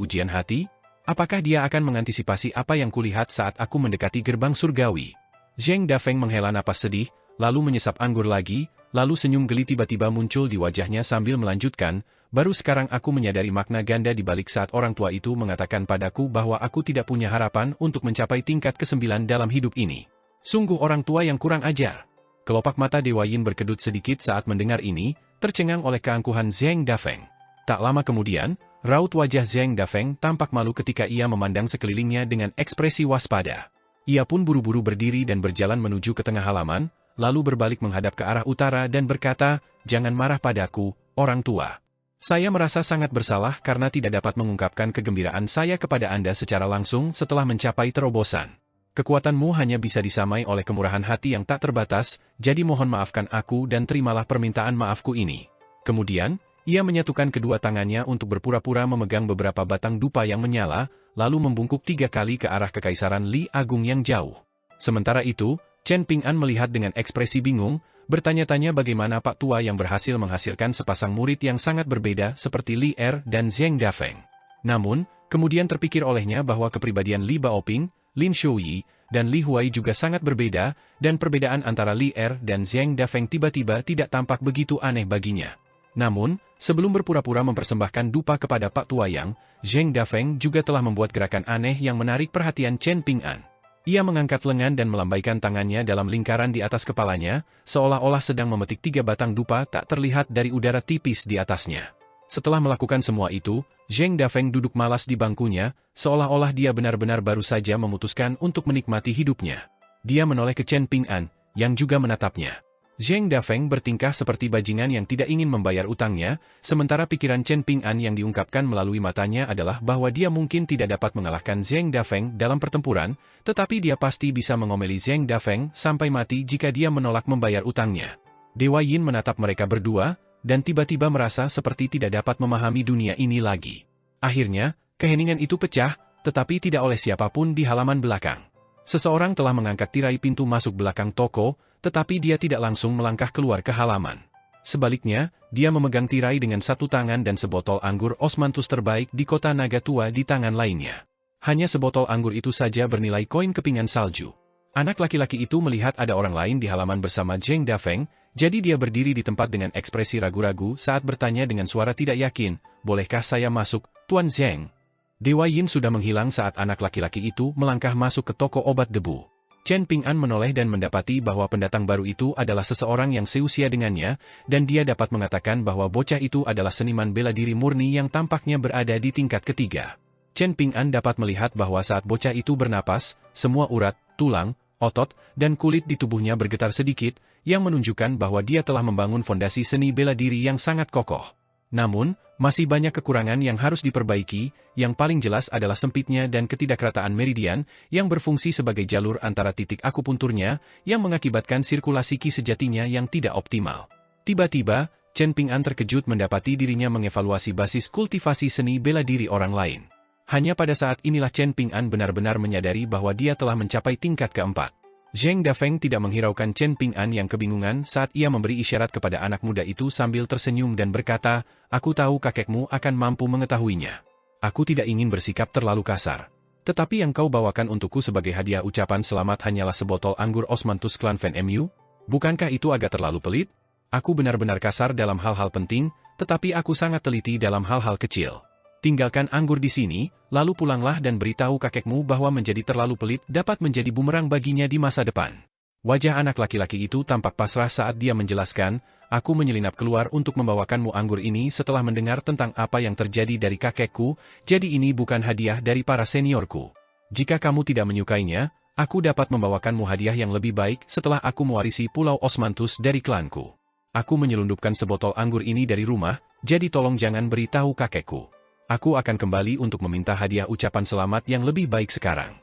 Speaker 1: ujian hati? Apakah dia akan mengantisipasi apa yang kulihat saat aku mendekati gerbang surgawi?" Zheng Dafeng menghela napas sedih, lalu menyesap anggur lagi, lalu senyum geli tiba-tiba muncul di wajahnya sambil melanjutkan, "Baru sekarang aku menyadari makna ganda di balik saat orang tua itu mengatakan padaku bahwa aku tidak punya harapan untuk mencapai tingkat ke-9 dalam hidup ini. Sungguh orang tua yang kurang ajar." Kelopak mata Dewa Yin berkedut sedikit saat mendengar ini, tercengang oleh keangkuhan Zheng Dafeng. Tak lama kemudian, raut wajah Zheng Dafeng tampak malu ketika ia memandang sekelilingnya dengan ekspresi waspada. Ia pun buru-buru berdiri dan berjalan menuju ke tengah halaman, lalu berbalik menghadap ke arah utara dan berkata, "Jangan marah padaku, orang tua. Saya merasa sangat bersalah karena tidak dapat mengungkapkan kegembiraan saya kepada Anda secara langsung setelah mencapai terobosan. Kekuatanmu hanya bisa disamai oleh kemurahan hati yang tak terbatas, jadi mohon maafkan aku dan terimalah permintaan maafku ini." Kemudian, ia menyatukan kedua tangannya untuk berpura-pura memegang beberapa batang dupa yang menyala, lalu membungkuk 3 kali ke arah Kekaisaran Li Agung yang jauh. Sementara itu, Chen Ping'an melihat dengan ekspresi bingung, bertanya-tanya bagaimana Pak Tua yang berhasil menghasilkan sepasang murid yang sangat berbeda seperti Li Er dan Zheng Dafeng. Namun, kemudian terpikir olehnya bahwa kepribadian Li Baoping, Lin Shouyi, dan Li Huai juga sangat berbeda, dan perbedaan antara Li Er dan Zheng Dafeng tiba-tiba tidak tampak begitu aneh baginya. Namun, sebelum berpura-pura mempersembahkan dupa kepada Pak Tua Yang, Zheng Dafeng juga telah membuat gerakan aneh yang menarik perhatian Chen Ping'an. Ia mengangkat lengan dan melambaikan tangannya dalam lingkaran di atas kepalanya, seolah-olah sedang memetik 3 batang dupa tak terlihat dari udara tipis di atasnya. Setelah melakukan semua itu, Zheng Dafeng duduk malas di bangkunya, seolah-olah dia benar-benar baru saja memutuskan untuk menikmati hidupnya. Dia menoleh ke Chen Ping'an, yang juga menatapnya. Zheng Dafeng bertingkah seperti bajingan yang tidak ingin membayar utangnya, sementara pikiran Chen Ping'an yang diungkapkan melalui matanya adalah bahwa dia mungkin tidak dapat mengalahkan Zheng Dafeng dalam pertempuran, tetapi dia pasti bisa mengomeli Zheng Dafeng sampai mati jika dia menolak membayar utangnya. Dewa Yin menatap mereka berdua, dan tiba-tiba merasa seperti tidak dapat memahami dunia ini lagi. Akhirnya, keheningan itu pecah, tetapi tidak oleh siapapun di halaman belakang. Seseorang telah mengangkat tirai pintu masuk belakang toko, tetapi dia tidak langsung melangkah keluar ke halaman. Sebaliknya, dia memegang tirai dengan satu tangan dan sebotol anggur osmanthus terbaik di kota naga tua di tangan lainnya. Hanya sebotol anggur itu saja bernilai koin kepingan salju. Anak laki-laki itu melihat ada orang lain di halaman bersama Zheng Dafeng, jadi dia berdiri di tempat dengan ekspresi ragu-ragu saat bertanya dengan suara tidak yakin, "Bolehkah saya masuk, Tuan Zheng?" Dewa Yin sudah menghilang saat anak laki-laki itu melangkah masuk ke toko obat debu. Chen Ping'an menoleh dan mendapati bahwa pendatang baru itu adalah seseorang yang seusia dengannya, dan dia dapat mengatakan bahwa bocah itu adalah seniman bela diri murni yang tampaknya berada di tingkat ketiga. Chen Ping'an dapat melihat bahwa saat bocah itu bernapas, semua urat, tulang, otot, dan kulit di tubuhnya bergetar sedikit, yang menunjukkan bahwa dia telah membangun fondasi seni bela diri yang sangat kokoh. Namun, masih banyak kekurangan yang harus diperbaiki, yang paling jelas adalah sempitnya dan ketidakrataan meridian, yang berfungsi sebagai jalur antara titik akupunturnya, yang mengakibatkan sirkulasi ki sejatinya yang tidak optimal. Tiba-tiba, Chen Ping'an terkejut mendapati dirinya mengevaluasi basis kultivasi seni bela diri orang lain. Hanya pada saat inilah Chen Ping'an benar-benar menyadari bahwa dia telah mencapai tingkat keempat. Zheng Dafeng tidak menghiraukan Chen Ping'an yang kebingungan saat ia memberi isyarat kepada anak muda itu sambil tersenyum dan berkata, "Aku tahu kakekmu akan mampu mengetahuinya. Aku tidak ingin bersikap terlalu kasar. Tetapi yang kau bawakan untukku sebagai hadiah ucapan selamat hanyalah sebotol anggur osmanthus Klan Fan Mu? Bukankah itu agak terlalu pelit? Aku benar-benar kasar dalam hal-hal penting, tetapi aku sangat teliti dalam hal-hal kecil. Tinggalkan anggur di sini, lalu pulanglah dan beritahu kakekmu bahwa menjadi terlalu pelit dapat menjadi bumerang baginya di masa depan." Wajah anak laki-laki itu tampak pasrah saat dia menjelaskan, "Aku menyelinap keluar untuk membawakanmu anggur ini setelah mendengar tentang apa yang terjadi dari kakekku, jadi ini bukan hadiah dari para seniorku. Jika kamu tidak menyukainya, aku dapat membawakanmu hadiah yang lebih baik setelah aku mewarisi Pulau Osmanthus dari klanku. Aku menyelundupkan sebotol anggur ini dari rumah, jadi tolong jangan beritahu kakekku. Aku akan kembali untuk meminta hadiah ucapan selamat yang lebih baik sekarang."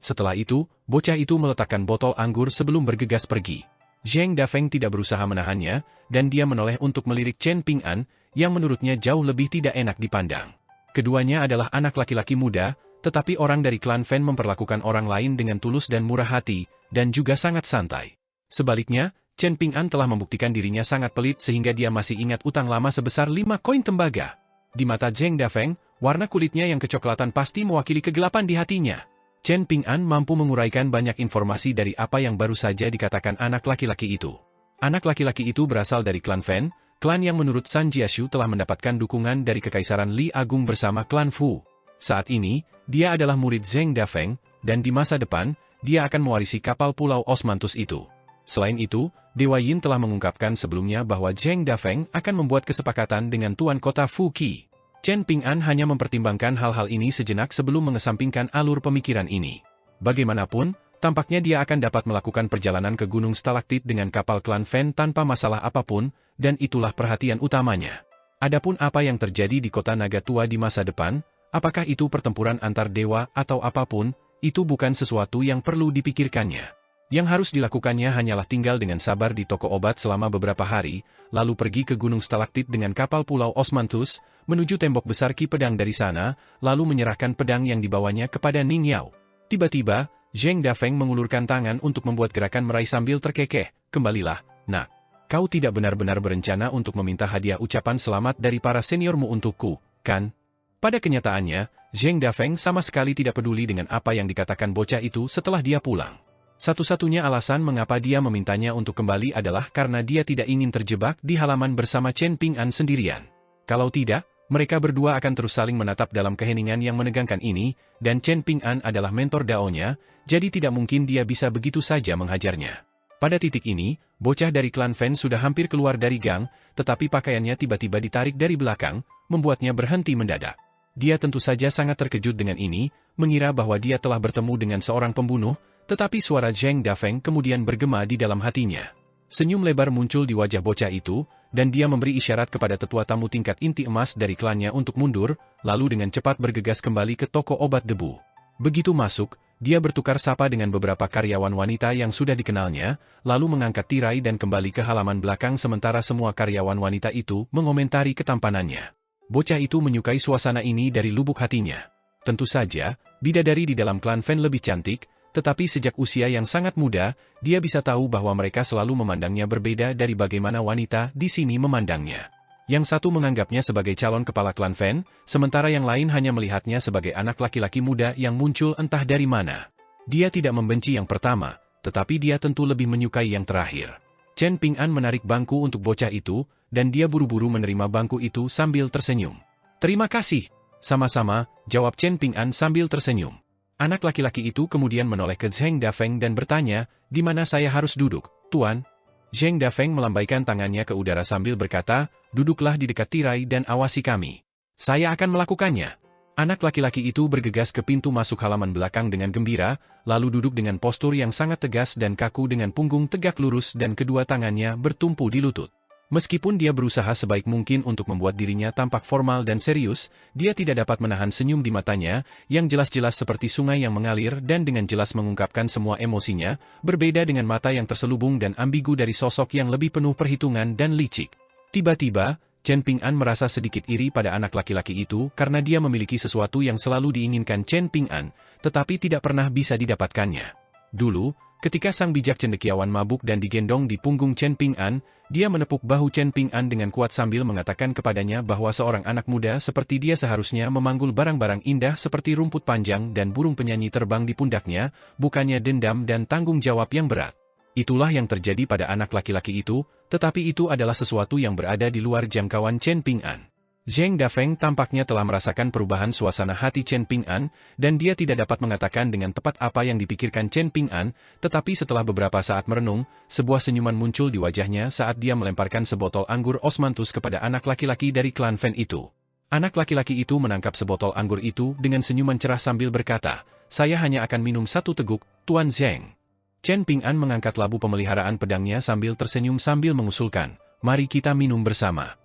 Speaker 1: Setelah itu, bocah itu meletakkan botol anggur sebelum bergegas pergi. Zheng Dafeng tidak berusaha menahannya, dan dia menoleh untuk melirik Chen Ping'an, yang menurutnya jauh lebih tidak enak dipandang. Keduanya adalah anak laki-laki muda, tetapi orang dari klan Fan memperlakukan orang lain dengan tulus dan murah hati, dan juga sangat santai. Sebaliknya, Chen Ping'an telah membuktikan dirinya sangat pelit sehingga dia masih ingat utang lama sebesar 5 koin tembaga. Di mata Zheng Dafeng, warna kulitnya yang kecoklatan pasti mewakili kegelapan di hatinya. Chen Ping'an mampu menguraikan banyak informasi dari apa yang baru saja dikatakan anak laki-laki itu. Anak laki-laki itu berasal dari klan Fan, klan yang menurut San Jiashu telah mendapatkan dukungan dari Kekaisaran Li Agung bersama klan Fu. Saat ini, dia adalah murid Zheng Dafeng, dan di masa depan, dia akan mewarisi kapal Pulau Osmanthus itu. Selain itu, Dewa Yin telah mengungkapkan sebelumnya bahwa Zheng Dafeng akan membuat kesepakatan dengan Tuan Kota Fu Qi. Chen Ping'an hanya mempertimbangkan hal-hal ini sejenak sebelum mengesampingkan alur pemikiran ini. Bagaimanapun, tampaknya dia akan dapat melakukan perjalanan ke Gunung Stalaktit dengan kapal klan Fan tanpa masalah apapun, dan itulah perhatian utamanya. Adapun apa yang terjadi di kota naga tua di masa depan, apakah itu pertempuran antar dewa atau apapun, itu bukan sesuatu yang perlu dipikirkannya. Yang harus dilakukannya hanyalah tinggal dengan sabar di toko obat selama beberapa hari, lalu pergi ke Gunung Stalaktit dengan kapal Pulau Osmanthus, menuju tembok besar Ki Pedang dari sana, lalu menyerahkan pedang yang dibawanya kepada Ning Yao. Tiba-tiba, Zheng Dafeng mengulurkan tangan untuk membuat gerakan meraih sambil terkekeh, "Kembalilah, nak. Kau tidak benar-benar berencana untuk meminta hadiah ucapan selamat dari para seniormu untukku, kan?" Pada kenyataannya, Zheng Dafeng sama sekali tidak peduli dengan apa yang dikatakan bocah itu setelah dia pulang. Satu-satunya alasan mengapa dia memintanya untuk kembali adalah karena dia tidak ingin terjebak di halaman bersama Chen Ping'an sendirian. Kalau tidak, mereka berdua akan terus saling menatap dalam keheningan yang menegangkan ini, dan Chen Ping'an adalah mentor Dao-nya, jadi tidak mungkin dia bisa begitu saja menghajarnya. Pada titik ini, bocah dari klan Fan sudah hampir keluar dari gang, tetapi pakaiannya tiba-tiba ditarik dari belakang, membuatnya berhenti mendadak. Dia tentu saja sangat terkejut dengan ini, mengira bahwa dia telah bertemu dengan seorang pembunuh, tetapi suara Zheng Dafeng kemudian bergema di dalam hatinya. Senyum lebar muncul di wajah bocah itu, dan dia memberi isyarat kepada tetua tamu tingkat inti emas dari klannya untuk mundur, lalu dengan cepat bergegas kembali ke toko obat debu. Begitu masuk, dia bertukar sapa dengan beberapa karyawan wanita yang sudah dikenalnya, lalu mengangkat tirai dan kembali ke halaman belakang sementara semua karyawan wanita itu mengomentari ketampanannya. Bocah itu menyukai suasana ini dari lubuk hatinya. Tentu saja, bidadari di dalam klan Fen lebih cantik, tetapi sejak usia yang sangat muda, dia bisa tahu bahwa mereka selalu memandangnya berbeda dari bagaimana wanita di sini memandangnya. Yang satu menganggapnya sebagai calon kepala klan Fen, sementara yang lain hanya melihatnya sebagai anak laki-laki muda yang muncul entah dari mana. Dia tidak membenci yang pertama, tetapi dia tentu lebih menyukai yang terakhir. Chen Ping'an menarik bangku untuk bocah itu, dan dia buru-buru menerima bangku itu sambil tersenyum. "Terima kasih." "Sama-sama," jawab Chen Ping'an sambil tersenyum. Anak laki-laki itu kemudian menoleh ke Zheng Dafeng dan bertanya, "Di mana saya harus duduk, Tuan?" Zheng Dafeng melambaikan tangannya ke udara sambil berkata, "Duduklah di dekat tirai dan awasi kami. Saya akan melakukannya." Anak laki-laki itu bergegas ke pintu masuk halaman belakang dengan gembira, lalu duduk dengan postur yang sangat tegas dan kaku dengan punggung tegak lurus dan kedua tangannya bertumpu di lutut. Meskipun dia berusaha sebaik mungkin untuk membuat dirinya tampak formal dan serius, dia tidak dapat menahan senyum di matanya, yang jelas-jelas seperti sungai yang mengalir dan dengan jelas mengungkapkan semua emosinya, berbeda dengan mata yang terselubung dan ambigu dari sosok yang lebih penuh perhitungan dan licik. Tiba-tiba, Chen Ping'an merasa sedikit iri pada anak laki-laki itu karena dia memiliki sesuatu yang selalu diinginkan Chen Ping'an, tetapi tidak pernah bisa didapatkannya. Dulu, ketika sang bijak cendekiawan mabuk dan digendong di punggung Chen Ping'an, dia menepuk bahu Chen Ping'an dengan kuat sambil mengatakan kepadanya bahwa seorang anak muda seperti dia seharusnya memanggul barang-barang indah seperti rumput panjang dan burung penyanyi terbang di pundaknya, bukannya dendam dan tanggung jawab yang berat. Itulah yang terjadi pada anak laki-laki itu, tetapi itu adalah sesuatu yang berada di luar jangkauan Chen Ping'an. Zheng Dafeng tampaknya telah merasakan perubahan suasana hati Chen Ping'an, dan dia tidak dapat mengatakan dengan tepat apa yang dipikirkan Chen Ping'an, tetapi setelah beberapa saat merenung, sebuah senyuman muncul di wajahnya saat dia melemparkan sebotol anggur osmanthus kepada anak laki-laki dari klan Fen itu. Anak laki-laki itu menangkap sebotol anggur itu dengan senyuman cerah sambil berkata, "Saya hanya akan minum satu teguk, Tuan Zheng." Chen Ping'an mengangkat labu pemeliharaan pedangnya sambil tersenyum sambil mengusulkan, "Mari kita minum bersama."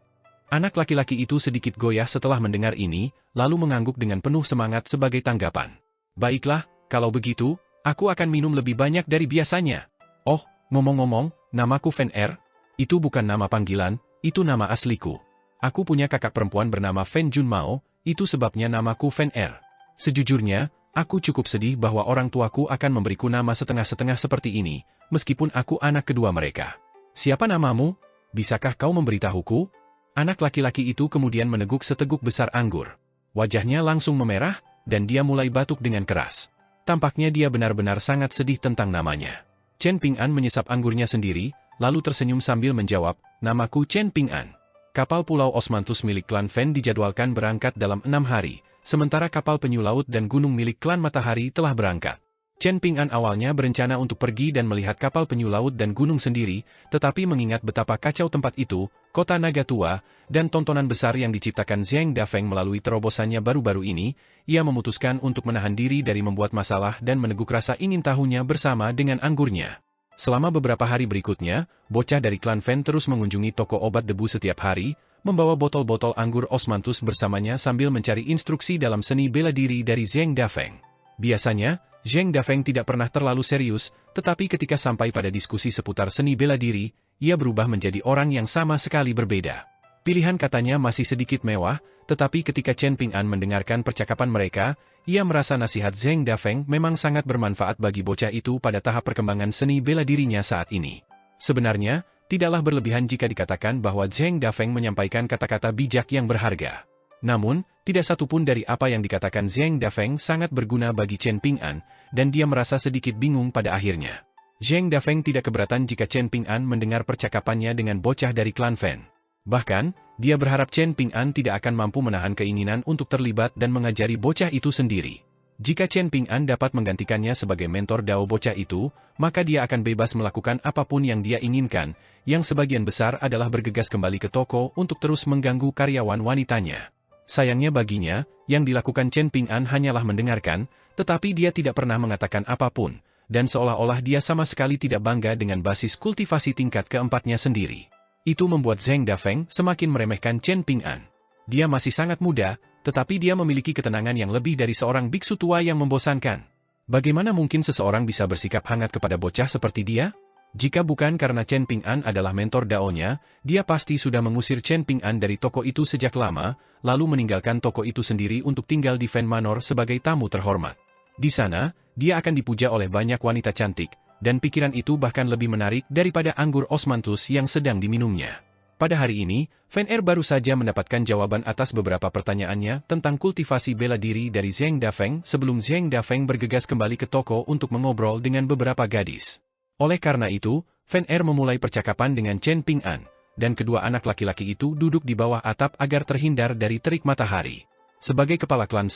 Speaker 1: Anak laki-laki itu sedikit goyah setelah mendengar ini, lalu mengangguk dengan penuh semangat sebagai tanggapan. "Baiklah, kalau begitu, aku akan minum lebih banyak dari biasanya." "Oh, ngomong-ngomong, namaku Fen Er. Itu bukan nama panggilan, itu nama asliku. Aku punya kakak perempuan bernama Fen Junmao, itu sebabnya namaku Fen Er. Sejujurnya, aku cukup sedih bahwa orang tuaku akan memberiku nama setengah-setengah seperti ini, meskipun aku anak kedua mereka." "Siapa namamu? Bisakah kau memberitahuku?" Anak laki-laki itu kemudian meneguk seteguk besar anggur. Wajahnya langsung memerah, dan dia mulai batuk dengan keras. Tampaknya dia benar-benar sangat sedih tentang namanya. Chen Ping'an menyesap anggurnya sendiri, lalu tersenyum sambil menjawab, "Namaku Chen Ping'an. Kapal Pulau Osmanthus milik klan Fen dijadwalkan berangkat dalam 6 hari, sementara kapal penyu laut dan gunung milik klan Matahari telah berangkat." Chen Ping'an awalnya berencana untuk pergi dan melihat kapal penyu laut dan gunung sendiri, tetapi mengingat betapa kacau tempat itu, kota naga tua, dan tontonan besar yang diciptakan Zheng Dafeng melalui terobosannya baru-baru ini, ia memutuskan untuk menahan diri dari membuat masalah dan meneguk rasa ingin tahunya bersama dengan anggurnya. Selama beberapa hari berikutnya, bocah dari klan Fen terus mengunjungi toko obat debu setiap hari, membawa botol-botol anggur osmanthus bersamanya sambil mencari instruksi dalam seni bela diri dari Zheng Dafeng. Biasanya, Zheng Dafeng tidak pernah terlalu serius, tetapi ketika sampai pada diskusi seputar seni bela diri, ia berubah menjadi orang yang sama sekali berbeda. Pilihan katanya masih sedikit mewah, tetapi ketika Chen Ping'an mendengarkan percakapan mereka, ia merasa nasihat Zheng Dafeng memang sangat bermanfaat bagi bocah itu pada tahap perkembangan seni bela dirinya saat ini. Sebenarnya, tidaklah berlebihan jika dikatakan bahwa Zheng Dafeng menyampaikan kata-kata bijak yang berharga. Namun, tidak satupun dari apa yang dikatakan Zheng Dafeng sangat berguna bagi Chen Ping'an, dan dia merasa sedikit bingung pada akhirnya. Zheng Dafeng tidak keberatan jika Chen Ping'an mendengar percakapannya dengan bocah dari klan Fen. Bahkan, dia berharap Chen Ping'an tidak akan mampu menahan keinginan untuk terlibat dan mengajari bocah itu sendiri. Jika Chen Ping'an dapat menggantikannya sebagai mentor dao bocah itu, maka dia akan bebas melakukan apapun yang dia inginkan, yang sebagian besar adalah bergegas kembali ke toko untuk terus mengganggu karyawan wanitanya. Sayangnya baginya, yang dilakukan Chen Ping'an hanyalah mendengarkan, tetapi dia tidak pernah mengatakan apapun, dan seolah-olah dia sama sekali tidak bangga dengan basis kultivasi tingkat keempatnya sendiri. Itu membuat Zheng Dafeng semakin meremehkan Chen Ping'an. Dia masih sangat muda, tetapi dia memiliki ketenangan yang lebih dari seorang biksu tua yang membosankan. Bagaimana mungkin seseorang bisa bersikap hangat kepada bocah seperti dia? Jika bukan karena Chen Ping'an adalah mentor Dao-nya, dia pasti sudah mengusir Chen Ping'an dari toko itu sejak lama, lalu meninggalkan toko itu sendiri untuk tinggal di Fen Manor sebagai tamu terhormat. Di sana, dia akan dipuja oleh banyak wanita cantik, dan pikiran itu bahkan lebih menarik daripada anggur osmanthus yang sedang diminumnya. Pada hari ini, Fen Er baru saja mendapatkan jawaban atas beberapa pertanyaannya tentang kultivasi bela diri dari Zheng Dafeng sebelum Zheng Dafeng bergegas kembali ke toko untuk mengobrol dengan beberapa gadis. Oleh karena itu, Fen Er memulai percakapan dengan Chen Ping'an, dan kedua anak laki-laki itu duduk di bawah atap agar terhindar dari terik matahari. Sebagai kepala klan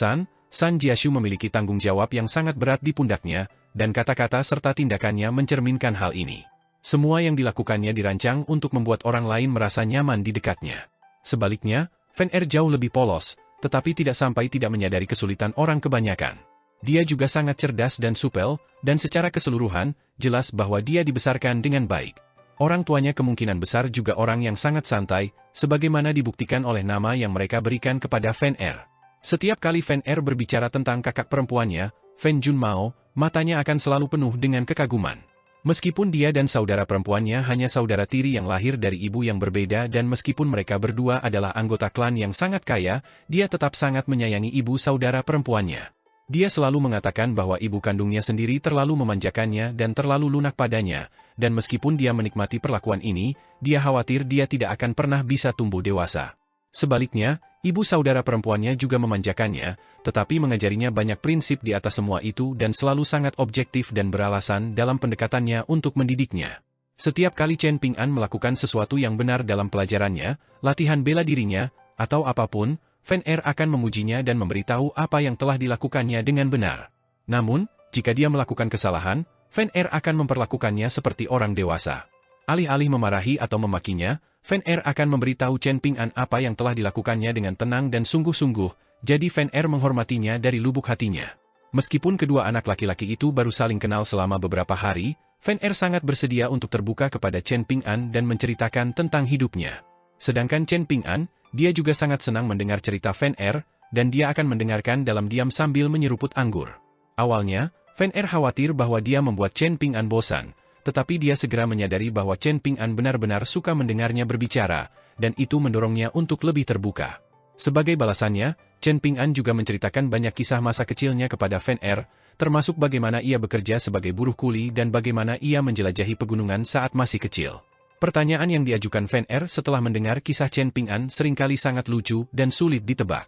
Speaker 1: San Jiashu memiliki tanggung jawab yang sangat berat di pundaknya, dan kata-kata serta tindakannya mencerminkan hal ini. Semua yang dilakukannya dirancang untuk membuat orang lain merasa nyaman di dekatnya. Sebaliknya, Fen Er jauh lebih polos, tetapi tidak sampai tidak menyadari kesulitan orang kebanyakan. Dia juga sangat cerdas dan supel, dan secara keseluruhan, jelas bahwa dia dibesarkan dengan baik. Orang tuanya kemungkinan besar juga orang yang sangat santai, sebagaimana dibuktikan oleh nama yang mereka berikan kepada Fen Er. Setiap kali Fen Er berbicara tentang kakak perempuannya, Fen Junmao, matanya akan selalu penuh dengan kekaguman. Meskipun dia dan saudara perempuannya hanya saudara tiri yang lahir dari ibu yang berbeda dan meskipun mereka berdua adalah anggota klan yang sangat kaya, dia tetap sangat menyayangi ibu saudara perempuannya. Dia selalu mengatakan bahwa ibu kandungnya sendiri terlalu memanjakannya dan terlalu lunak padanya, dan meskipun dia menikmati perlakuan ini, dia khawatir dia tidak akan pernah bisa tumbuh dewasa. Sebaliknya, ibu saudara perempuannya juga memanjakannya, tetapi mengajarinya banyak prinsip di atas semua itu dan selalu sangat objektif dan beralasan dalam pendekatannya untuk mendidiknya. Setiap kali Chen Ping'an melakukan sesuatu yang benar dalam pelajarannya, latihan bela dirinya, atau apapun, Fen Er akan memujinya dan memberitahu apa yang telah dilakukannya dengan benar. Namun, jika dia melakukan kesalahan, Fen Er akan memperlakukannya seperti orang dewasa. Alih-alih memarahi atau memakinya, Fen Er akan memberitahu Chen Ping'an apa yang telah dilakukannya dengan tenang dan sungguh-sungguh, jadi Fen Er menghormatinya dari lubuk hatinya. Meskipun kedua anak laki-laki itu baru saling kenal selama beberapa hari, Fen Er sangat bersedia untuk terbuka kepada Chen Ping'an dan menceritakan tentang hidupnya. Sedangkan Chen Ping'an, dia juga sangat senang mendengar cerita Fen Er, dan dia akan mendengarkan dalam diam sambil menyeruput anggur. Awalnya, Fen Er khawatir bahwa dia membuat Chen Ping'an bosan, tetapi dia segera menyadari bahwa Chen Ping'an benar-benar suka mendengarnya berbicara, dan itu mendorongnya untuk lebih terbuka. Sebagai balasannya, Chen Ping'an juga menceritakan banyak kisah masa kecilnya kepada Fen Er, termasuk bagaimana ia bekerja sebagai buruh kuli dan bagaimana ia menjelajahi pegunungan saat masih kecil. Pertanyaan yang diajukan Fen Er setelah mendengar kisah Chen Ping'an seringkali sangat lucu dan sulit ditebak.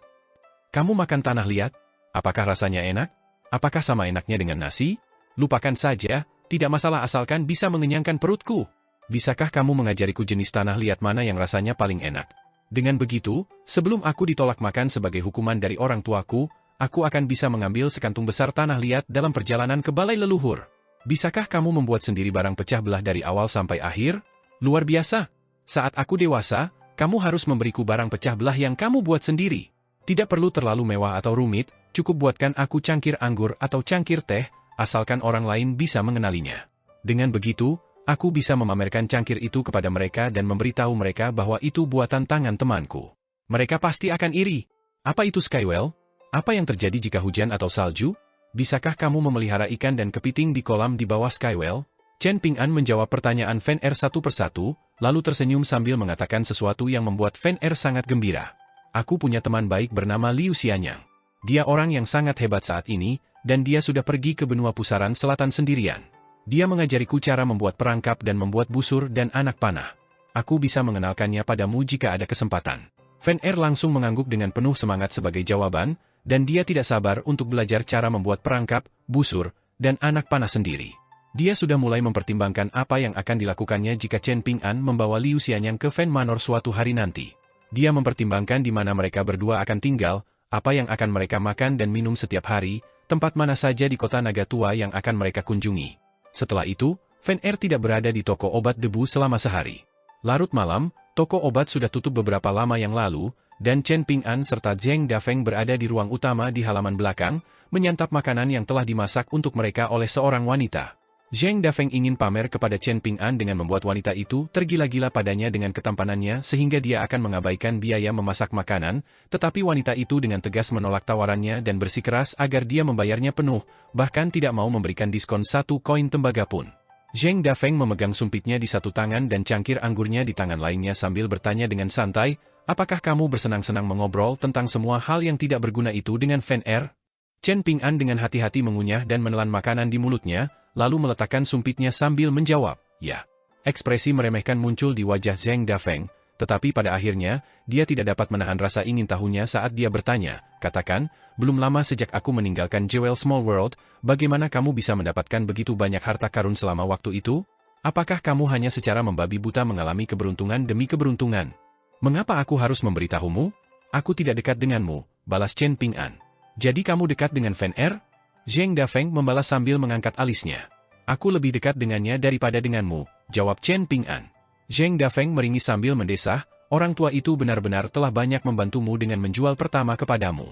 Speaker 1: Kamu makan tanah liat? Apakah rasanya enak? Apakah sama enaknya dengan nasi? Lupakan saja. Tidak masalah asalkan bisa mengenyangkan perutku. Bisakah kamu mengajariku jenis tanah liat mana yang rasanya paling enak? Dengan begitu, sebelum aku ditolak makan sebagai hukuman dari orang tuaku, aku akan bisa mengambil sekantung besar tanah liat dalam perjalanan ke balai leluhur. Bisakah kamu membuat sendiri barang pecah belah dari awal sampai akhir? Luar biasa. Saat aku dewasa, kamu harus memberiku barang pecah belah yang kamu buat sendiri. Tidak perlu terlalu mewah atau rumit, cukup buatkan aku cangkir anggur atau cangkir teh, asalkan orang lain bisa mengenalinya. Dengan begitu, aku bisa memamerkan cangkir itu kepada mereka dan memberitahu mereka bahwa itu buatan tangan temanku. Mereka pasti akan iri. Apa itu Skywell? Apa yang terjadi jika hujan atau salju? Bisakah kamu memelihara ikan dan kepiting di kolam di bawah Skywell? Chen Ping'an menjawab pertanyaan Fen Er satu persatu, lalu tersenyum sambil mengatakan sesuatu yang membuat Fen Er sangat gembira. Aku punya teman baik bernama Liu Xianyang. Dia orang yang sangat hebat saat ini, dan dia sudah pergi ke benua pusaran selatan sendirian. Dia mengajariku cara membuat perangkap dan membuat busur dan anak panah. Aku bisa mengenalkannya padamu jika ada kesempatan. Fen Er langsung mengangguk dengan penuh semangat sebagai jawaban, dan dia tidak sabar untuk belajar cara membuat perangkap, busur, dan anak panah sendiri. Dia sudah mulai mempertimbangkan apa yang akan dilakukannya jika Chen Ping'an membawa Liu Xianyang ke Fen Manor suatu hari nanti. Dia mempertimbangkan di mana mereka berdua akan tinggal, apa yang akan mereka makan dan minum setiap hari, tempat mana saja di kota naga tua yang akan mereka kunjungi. Setelah itu, Fen Er tidak berada di toko obat debu selama sehari. Larut malam, toko obat sudah tutup beberapa lama yang lalu, dan Chen Ping'an serta Zheng Dafeng berada di ruang utama di halaman belakang, menyantap makanan yang telah dimasak untuk mereka oleh seorang wanita. Zheng Dafeng ingin pamer kepada Chen Ping'an dengan membuat wanita itu tergila-gila padanya dengan ketampanannya sehingga dia akan mengabaikan biaya memasak makanan, tetapi wanita itu dengan tegas menolak tawarannya dan bersikeras agar dia membayarnya penuh, bahkan tidak mau memberikan diskon 1 koin tembaga pun. Zheng Dafeng memegang sumpitnya di satu tangan dan cangkir anggurnya di tangan lainnya sambil bertanya dengan santai, apakah kamu bersenang-senang mengobrol tentang semua hal yang tidak berguna itu dengan Fan Er? Chen Ping'an dengan hati-hati mengunyah dan menelan makanan di mulutnya, lalu meletakkan sumpitnya sambil menjawab, ya. Ekspresi meremehkan muncul di wajah Zheng Dafeng, tetapi pada akhirnya, dia tidak dapat menahan rasa ingin tahunya saat dia bertanya, katakan, belum lama sejak aku meninggalkan Jewel Small World, bagaimana kamu bisa mendapatkan begitu banyak harta karun selama waktu itu? Apakah kamu hanya secara membabi buta mengalami keberuntungan demi keberuntungan? Mengapa aku harus memberitahumu? Aku tidak dekat denganmu, balas Chen Ping'an. Jadi kamu dekat dengan Fan Er? Zheng Dafeng membalas sambil mengangkat alisnya. Aku lebih dekat dengannya daripada denganmu, jawab Chen Ping'an. Zheng Dafeng meringis sambil mendesah, orang tua itu benar-benar telah banyak membantumu dengan menjual pertama kepadamu.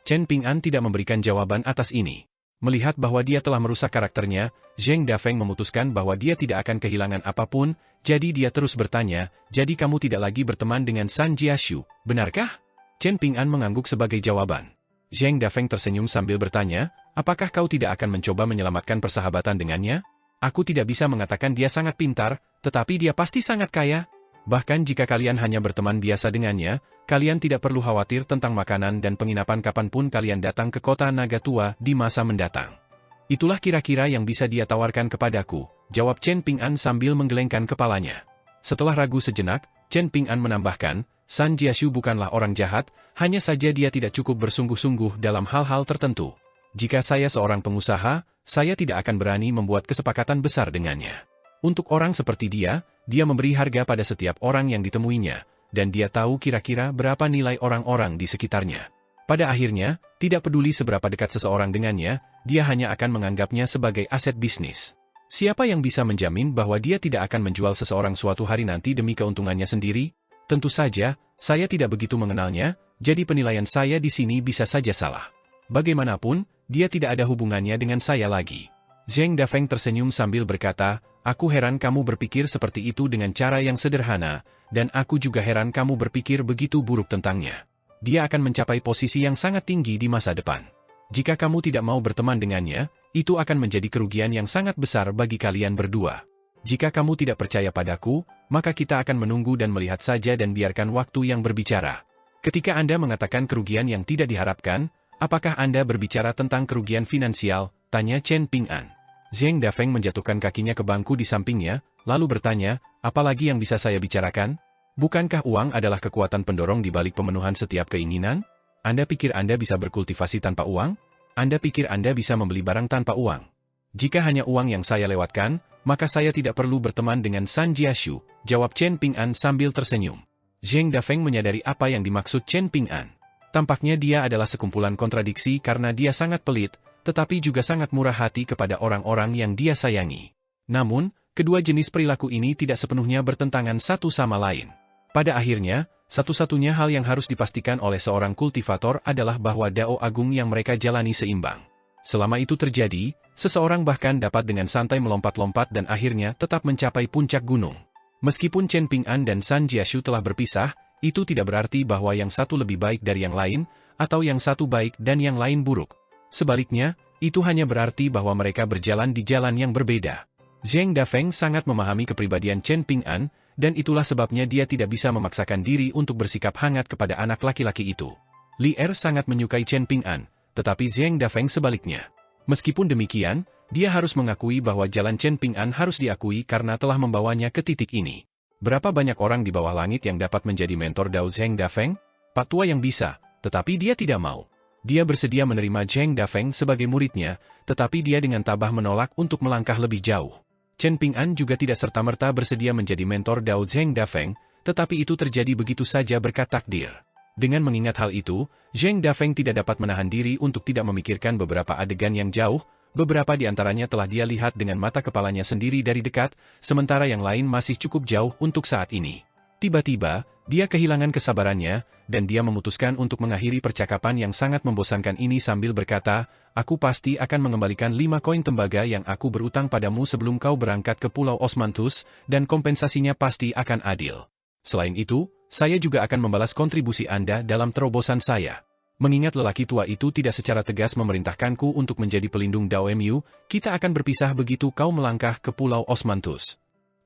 Speaker 1: Chen Ping'an tidak memberikan jawaban atas ini. Melihat bahwa dia telah merusak karakternya, Zheng Dafeng memutuskan bahwa dia tidak akan kehilangan apapun, jadi dia terus bertanya, jadi kamu tidak lagi berteman dengan San Jiashu, benarkah? Chen Ping'an mengangguk sebagai jawaban. Zheng Dafeng tersenyum sambil bertanya, apakah kau tidak akan mencoba menyelamatkan persahabatan dengannya? Aku tidak bisa mengatakan dia sangat pintar, tetapi dia pasti sangat kaya. Bahkan jika kalian hanya berteman biasa dengannya, kalian tidak perlu khawatir tentang makanan dan penginapan kapanpun kalian datang ke kota Naga Tua di masa mendatang. Itulah kira-kira yang bisa dia tawarkan kepadaku, jawab Chen Ping'an sambil menggelengkan kepalanya. Setelah ragu sejenak, Chen Ping'an menambahkan, San Jiashu bukanlah orang jahat, hanya saja dia tidak cukup bersungguh-sungguh dalam hal-hal tertentu. Jika saya seorang pengusaha, saya tidak akan berani membuat kesepakatan besar dengannya. Untuk orang seperti dia memberi harga pada setiap orang yang ditemuinya, dan dia tahu kira-kira berapa nilai orang-orang di sekitarnya. Pada akhirnya, tidak peduli seberapa dekat seseorang dengannya, dia hanya akan menganggapnya sebagai aset bisnis. Siapa yang bisa menjamin bahwa dia tidak akan menjual seseorang suatu hari nanti demi keuntungannya sendiri? Tentu saja, saya tidak begitu mengenalnya, jadi penilaian saya di sini bisa saja salah. Bagaimanapun, dia tidak ada hubungannya dengan saya lagi. Zheng Dafeng tersenyum sambil berkata, aku heran kamu berpikir seperti itu dengan cara yang sederhana, dan aku juga heran kamu berpikir begitu buruk tentangnya. Dia akan mencapai posisi yang sangat tinggi di masa depan. Jika kamu tidak mau berteman dengannya, itu akan menjadi kerugian yang sangat besar bagi kalian berdua. Jika kamu tidak percaya padaku, maka kita akan menunggu dan melihat saja dan biarkan waktu yang berbicara. Ketika Anda mengatakan kerugian yang tidak diharapkan, apakah Anda berbicara tentang kerugian finansial? Tanya Chen Ping'an. Zheng Dafeng menjatuhkan kakinya ke bangku di sampingnya, lalu bertanya, apalagi yang bisa saya bicarakan? Bukankah uang adalah kekuatan pendorong di balik pemenuhan setiap keinginan? Anda pikir Anda bisa berkultivasi tanpa uang? Anda pikir Anda bisa membeli barang tanpa uang? Jika hanya uang yang saya lewatkan, maka saya tidak perlu berteman dengan San Jiashu, jawab Chen Ping'an sambil tersenyum. Zheng Dafeng menyadari apa yang dimaksud Chen Ping'an. Tampaknya dia adalah sekumpulan kontradiksi karena dia sangat pelit, tetapi juga sangat murah hati kepada orang-orang yang dia sayangi. Namun, kedua jenis perilaku ini tidak sepenuhnya bertentangan satu sama lain. Pada akhirnya, satu-satunya hal yang harus dipastikan oleh seorang kultivator adalah bahwa dao agung yang mereka jalani seimbang. Selama itu terjadi, seseorang bahkan dapat dengan santai melompat-lompat dan akhirnya tetap mencapai puncak gunung. Meskipun Chen Ping'an dan San Jiashu telah berpisah, itu tidak berarti bahwa yang satu lebih baik dari yang lain, atau yang satu baik dan yang lain buruk. Sebaliknya, itu hanya berarti bahwa mereka berjalan di jalan yang berbeda. Zheng Dafeng sangat memahami kepribadian Chen Ping'an, dan itulah sebabnya dia tidak bisa memaksakan diri untuk bersikap hangat kepada anak laki-laki itu. Li Er sangat menyukai Chen Ping'an, tetapi Zheng Dafeng sebaliknya. Meskipun demikian, dia harus mengakui bahwa jalan Chen Ping'an harus diakui karena telah membawanya ke titik ini. Berapa banyak orang di bawah langit yang dapat menjadi mentor Dao Zheng Dafeng? Pak tua yang bisa, tetapi dia tidak mau. Dia bersedia menerima Zheng Dafeng sebagai muridnya, tetapi dia dengan tabah menolak untuk melangkah lebih jauh. Chen Ping'an juga tidak serta-merta bersedia menjadi mentor Dao Zheng Dafeng, tetapi itu terjadi begitu saja berkat takdir. Dengan mengingat hal itu, Zheng Dafeng tidak dapat menahan diri untuk tidak memikirkan beberapa adegan yang jauh, beberapa di antaranya telah dia lihat dengan mata kepalanya sendiri dari dekat, sementara yang lain masih cukup jauh untuk saat ini. Tiba-tiba, dia kehilangan kesabarannya, dan dia memutuskan untuk mengakhiri percakapan yang sangat membosankan ini sambil berkata, "Aku pasti akan mengembalikan 5 koin tembaga yang aku berutang padamu sebelum kau berangkat ke Pulau Osmanthus, dan kompensasinya pasti akan adil. Selain itu, saya juga akan membalas kontribusi Anda dalam terobosan saya." Mengingat lelaki tua itu tidak secara tegas memerintahkanku untuk menjadi pelindung Daoemyu, kita akan berpisah begitu kau melangkah ke Pulau Osmanthus.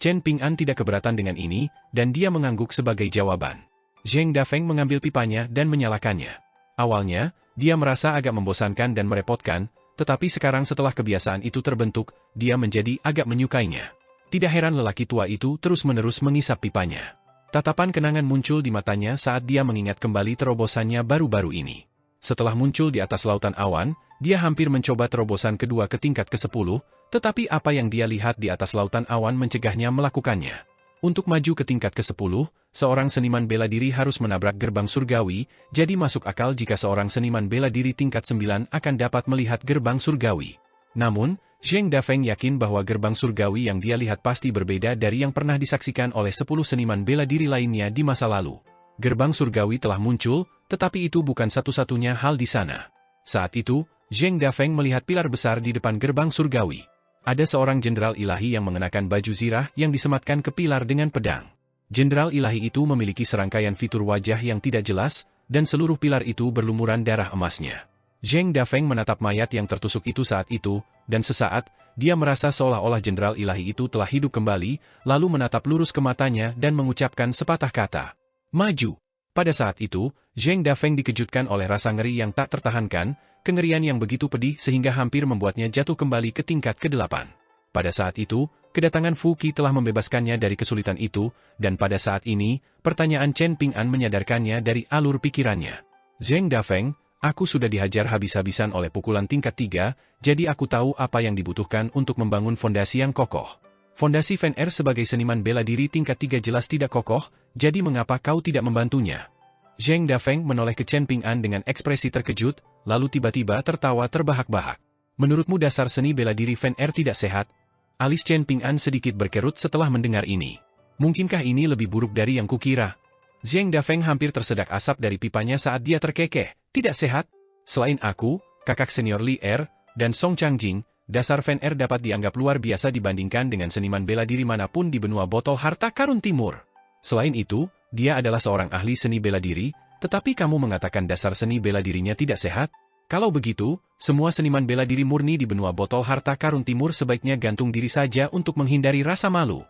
Speaker 1: Chen Ping'an tidak keberatan dengan ini, dan dia mengangguk sebagai jawaban. Zheng Dafeng mengambil pipanya dan menyalakannya. Awalnya, dia merasa agak membosankan dan merepotkan, tetapi sekarang setelah kebiasaan itu terbentuk, dia menjadi agak menyukainya. Tidak heran lelaki tua itu terus-menerus mengisap pipanya. Tatapan kenangan muncul di matanya saat dia mengingat kembali terobosannya baru-baru ini. Setelah muncul di atas lautan awan, dia hampir mencoba terobosan kedua ke tingkat ke-10, tetapi apa yang dia lihat di atas lautan awan mencegahnya melakukannya. Untuk maju ke tingkat ke-10, seorang seniman bela diri harus menabrak gerbang surgawi, jadi masuk akal jika seorang seniman bela diri tingkat 9 akan dapat melihat gerbang surgawi. Namun, Zheng Dafeng yakin bahwa gerbang surgawi yang dia lihat pasti berbeda dari yang pernah disaksikan oleh 10 seniman bela diri lainnya di masa lalu. Gerbang surgawi telah muncul, tetapi itu bukan satu-satunya hal di sana. Saat itu, Zheng Dafeng melihat pilar besar di depan gerbang surgawi. Ada seorang jenderal ilahi yang mengenakan baju zirah yang disematkan ke pilar dengan pedang. Jenderal ilahi itu memiliki serangkaian fitur wajah yang tidak jelas, dan seluruh pilar itu berlumuran darah emasnya. Zheng Dafeng menatap mayat yang tertusuk itu saat itu, dan sesaat, dia merasa seolah-olah jenderal ilahi itu telah hidup kembali, lalu menatap lurus ke matanya dan mengucapkan sepatah kata, "Maju." Pada saat itu, Zheng Dafeng dikejutkan oleh rasa ngeri yang tak tertahankan, kengerian yang begitu pedih sehingga hampir membuatnya jatuh kembali ke tingkat ke-8. Pada saat itu, kedatangan Fu Qi telah membebaskannya dari kesulitan itu, dan pada saat ini, pertanyaan Chen Ping'an menyadarkannya dari alur pikirannya. "Zheng Dafeng, aku sudah dihajar habis-habisan oleh pukulan tingkat 3, jadi aku tahu apa yang dibutuhkan untuk membangun fondasi yang kokoh. Fondasi Fan Er sebagai seniman bela diri tingkat 3 jelas tidak kokoh, jadi mengapa kau tidak membantunya?" Zheng Dafeng menoleh ke Chen Ping'an dengan ekspresi terkejut, lalu tiba-tiba tertawa terbahak-bahak. "Menurutmu dasar seni bela diri Fan Er tidak sehat?" Alis Chen Ping'an sedikit berkerut setelah mendengar ini. "Mungkinkah ini lebih buruk dari yang kukira?" Zheng Dafeng hampir tersedak asap dari pipanya saat dia terkekeh. "Tidak sehat? Selain aku, kakak senior Li Er, dan Song Changjing, dasar Fan Er dapat dianggap luar biasa dibandingkan dengan seniman bela diri manapun di benua botol harta karun timur. Selain itu, dia adalah seorang ahli seni bela diri, tetapi kamu mengatakan dasar seni bela dirinya tidak sehat? Kalau begitu, semua seniman bela diri murni di benua botol harta karun timur sebaiknya gantung diri saja untuk menghindari rasa malu."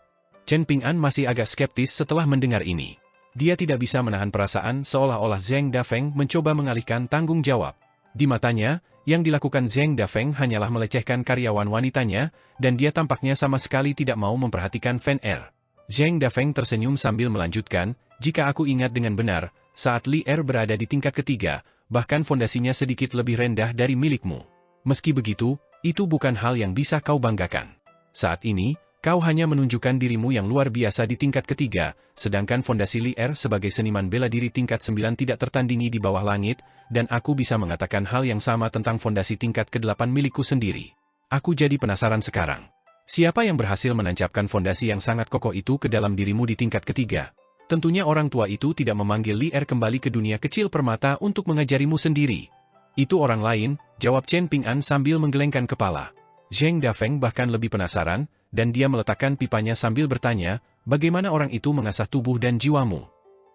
Speaker 1: Chen Ping'an masih agak skeptis setelah mendengar ini. Dia tidak bisa menahan perasaan seolah-olah Zheng Dafeng mencoba mengalihkan tanggung jawab. Di matanya, yang dilakukan Zheng Dafeng hanyalah melecehkan karyawan wanitanya, dan dia tampaknya sama sekali tidak mau memperhatikan Fan Er. Zheng Dafeng tersenyum sambil melanjutkan, "Jika aku ingat dengan benar, saat Li Er berada di tingkat ketiga, bahkan fondasinya sedikit lebih rendah dari milikmu. Meski begitu, itu bukan hal yang bisa kau banggakan. Saat ini, kau hanya menunjukkan dirimu yang luar biasa di tingkat ketiga, sedangkan fondasi Li Er sebagai seniman bela diri tingkat 9 tidak tertandingi di bawah langit, dan aku bisa mengatakan hal yang sama tentang fondasi tingkat ke-8 milikku sendiri. Aku jadi penasaran sekarang. Siapa yang berhasil menancapkan fondasi yang sangat kokoh itu ke dalam dirimu di tingkat ketiga? Tentunya orang tua itu tidak memanggil Li Er kembali ke dunia kecil permata untuk mengajarimu sendiri. Itu orang lain," jawab Chen Ping'an sambil menggelengkan kepala. Zheng Dafeng bahkan lebih penasaran, dan dia meletakkan pipanya sambil bertanya, "Bagaimana orang itu mengasah tubuh dan jiwamu?"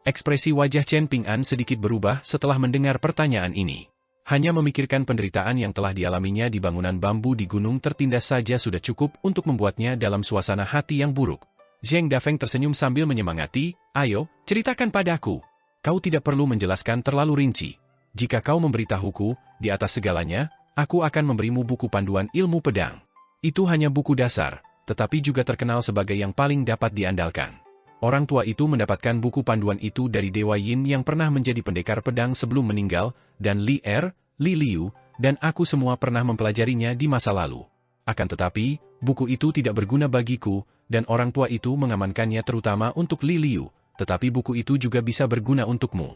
Speaker 1: Ekspresi wajah Chen Ping'an sedikit berubah setelah mendengar pertanyaan ini. Hanya memikirkan penderitaan yang telah dialaminya di bangunan bambu di gunung tertindas saja sudah cukup untuk membuatnya dalam suasana hati yang buruk. Zheng Dafeng tersenyum sambil menyemangati, "Ayo, ceritakan padaku. Kau tidak perlu menjelaskan terlalu rinci. Jika kau memberitahuku, di atas segalanya, aku akan memberimu buku panduan ilmu pedang. Itu hanya buku dasar, tetapi juga terkenal sebagai yang paling dapat diandalkan." Orang tua itu mendapatkan buku panduan itu dari Dewa Yin yang pernah menjadi pendekar pedang sebelum meninggal, dan Li Er, Li Liu, dan aku semua pernah mempelajarinya di masa lalu. Akan tetapi, buku itu tidak berguna bagiku, dan orang tua itu mengamankannya terutama untuk Li Liu, tetapi buku itu juga bisa berguna untukmu.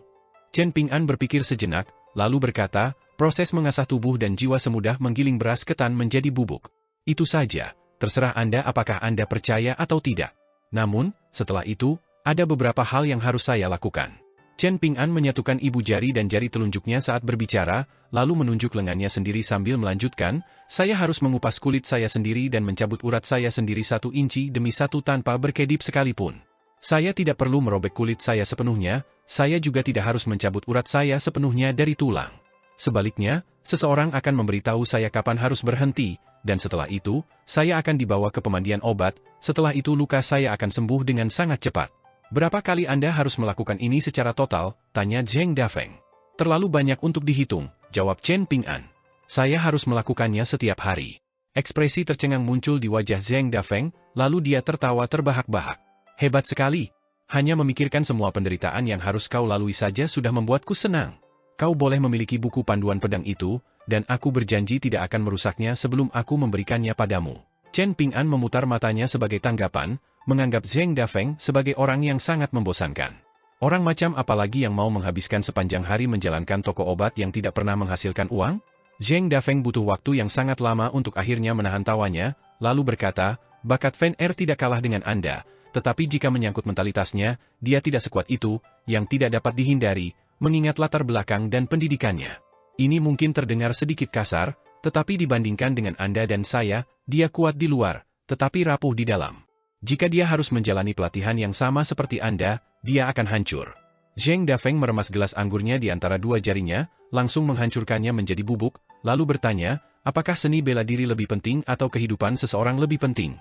Speaker 1: Chen Ping'an berpikir sejenak, lalu berkata, "Proses mengasah tubuh dan jiwa semudah menggiling beras ketan menjadi bubuk. Itu saja, terserah Anda apakah Anda percaya atau tidak. Namun, setelah itu, Ada beberapa hal yang harus saya lakukan. Chen Ping'an menyatukan ibu jari dan jari telunjuknya saat berbicara, lalu menunjuk lengannya sendiri sambil melanjutkan, saya harus mengupas kulit saya sendiri dan mencabut urat saya sendiri 1 inci demi 1 tanpa berkedip sekalipun. Saya tidak perlu merobek kulit saya sepenuhnya, saya juga tidak harus mencabut urat saya sepenuhnya dari tulang. Sebaliknya, seseorang akan memberitahu saya kapan harus berhenti, dan setelah itu, saya akan dibawa ke pemandian obat, setelah itu luka saya akan sembuh dengan sangat cepat. Berapa kali Anda harus melakukan ini secara total? Tanya Zheng Dafeng. Terlalu banyak untuk dihitung, jawab Chen Ping'an. Saya harus melakukannya setiap hari. Ekspresi tercengang muncul di wajah Zheng Dafeng, lalu dia tertawa terbahak-bahak. Hebat sekali. Hanya memikirkan semua penderitaan yang harus kau lalui saja sudah membuatku senang. Kau boleh memiliki buku panduan pedang itu, dan aku berjanji tidak akan merusaknya sebelum aku memberikannya padamu. Chen Ping'an memutar matanya sebagai tanggapan, menganggap Zheng Dafeng sebagai orang yang sangat membosankan. Orang macam apa lagi yang mau menghabiskan sepanjang hari menjalankan toko obat yang tidak pernah menghasilkan uang? Zheng Dafeng butuh waktu yang sangat lama untuk akhirnya menahan tawanya, lalu berkata, bakat Fan Er tidak kalah dengan Anda, tetapi jika menyangkut mentalitasnya, dia tidak sekuat itu, yang tidak dapat dihindari, mengingat latar belakang dan pendidikannya. Ini mungkin terdengar sedikit kasar, tetapi dibandingkan dengan Anda dan saya, dia kuat di luar, tetapi rapuh di dalam. Jika dia harus menjalani pelatihan yang sama seperti Anda, dia akan hancur. Zheng Dafeng meremas gelas anggurnya di antara 2 jarinya, langsung menghancurkannya menjadi bubuk, lalu bertanya, apakah seni bela diri lebih penting atau kehidupan seseorang lebih penting?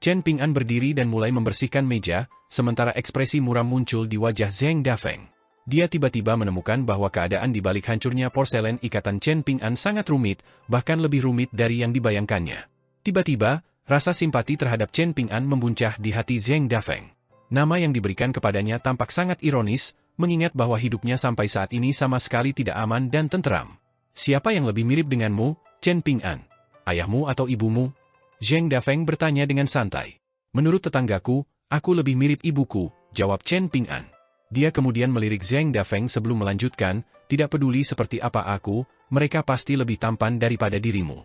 Speaker 1: Chen Ping'an berdiri dan mulai membersihkan meja, sementara ekspresi muram muncul di wajah Zheng Dafeng. Dia tiba-tiba menemukan bahwa keadaan di balik hancurnya porselen ikatan Chen Ping'an sangat rumit, bahkan lebih rumit dari yang dibayangkannya. Tiba-tiba, rasa simpati terhadap Chen Ping'an membuncah di hati Zheng Dafeng. Nama yang diberikan kepadanya tampak sangat ironis, mengingat bahwa hidupnya sampai saat ini sama sekali tidak aman dan tenteram. Siapa yang lebih mirip denganmu, Chen Ping'an? Ayahmu atau ibumu? Zheng Dafeng bertanya dengan santai. Menurut tetanggaku, aku lebih mirip ibuku, jawab Chen Ping'an. Dia kemudian melirik Zheng Dafeng sebelum melanjutkan, tidak peduli seperti apa aku, mereka pasti lebih tampan daripada dirimu.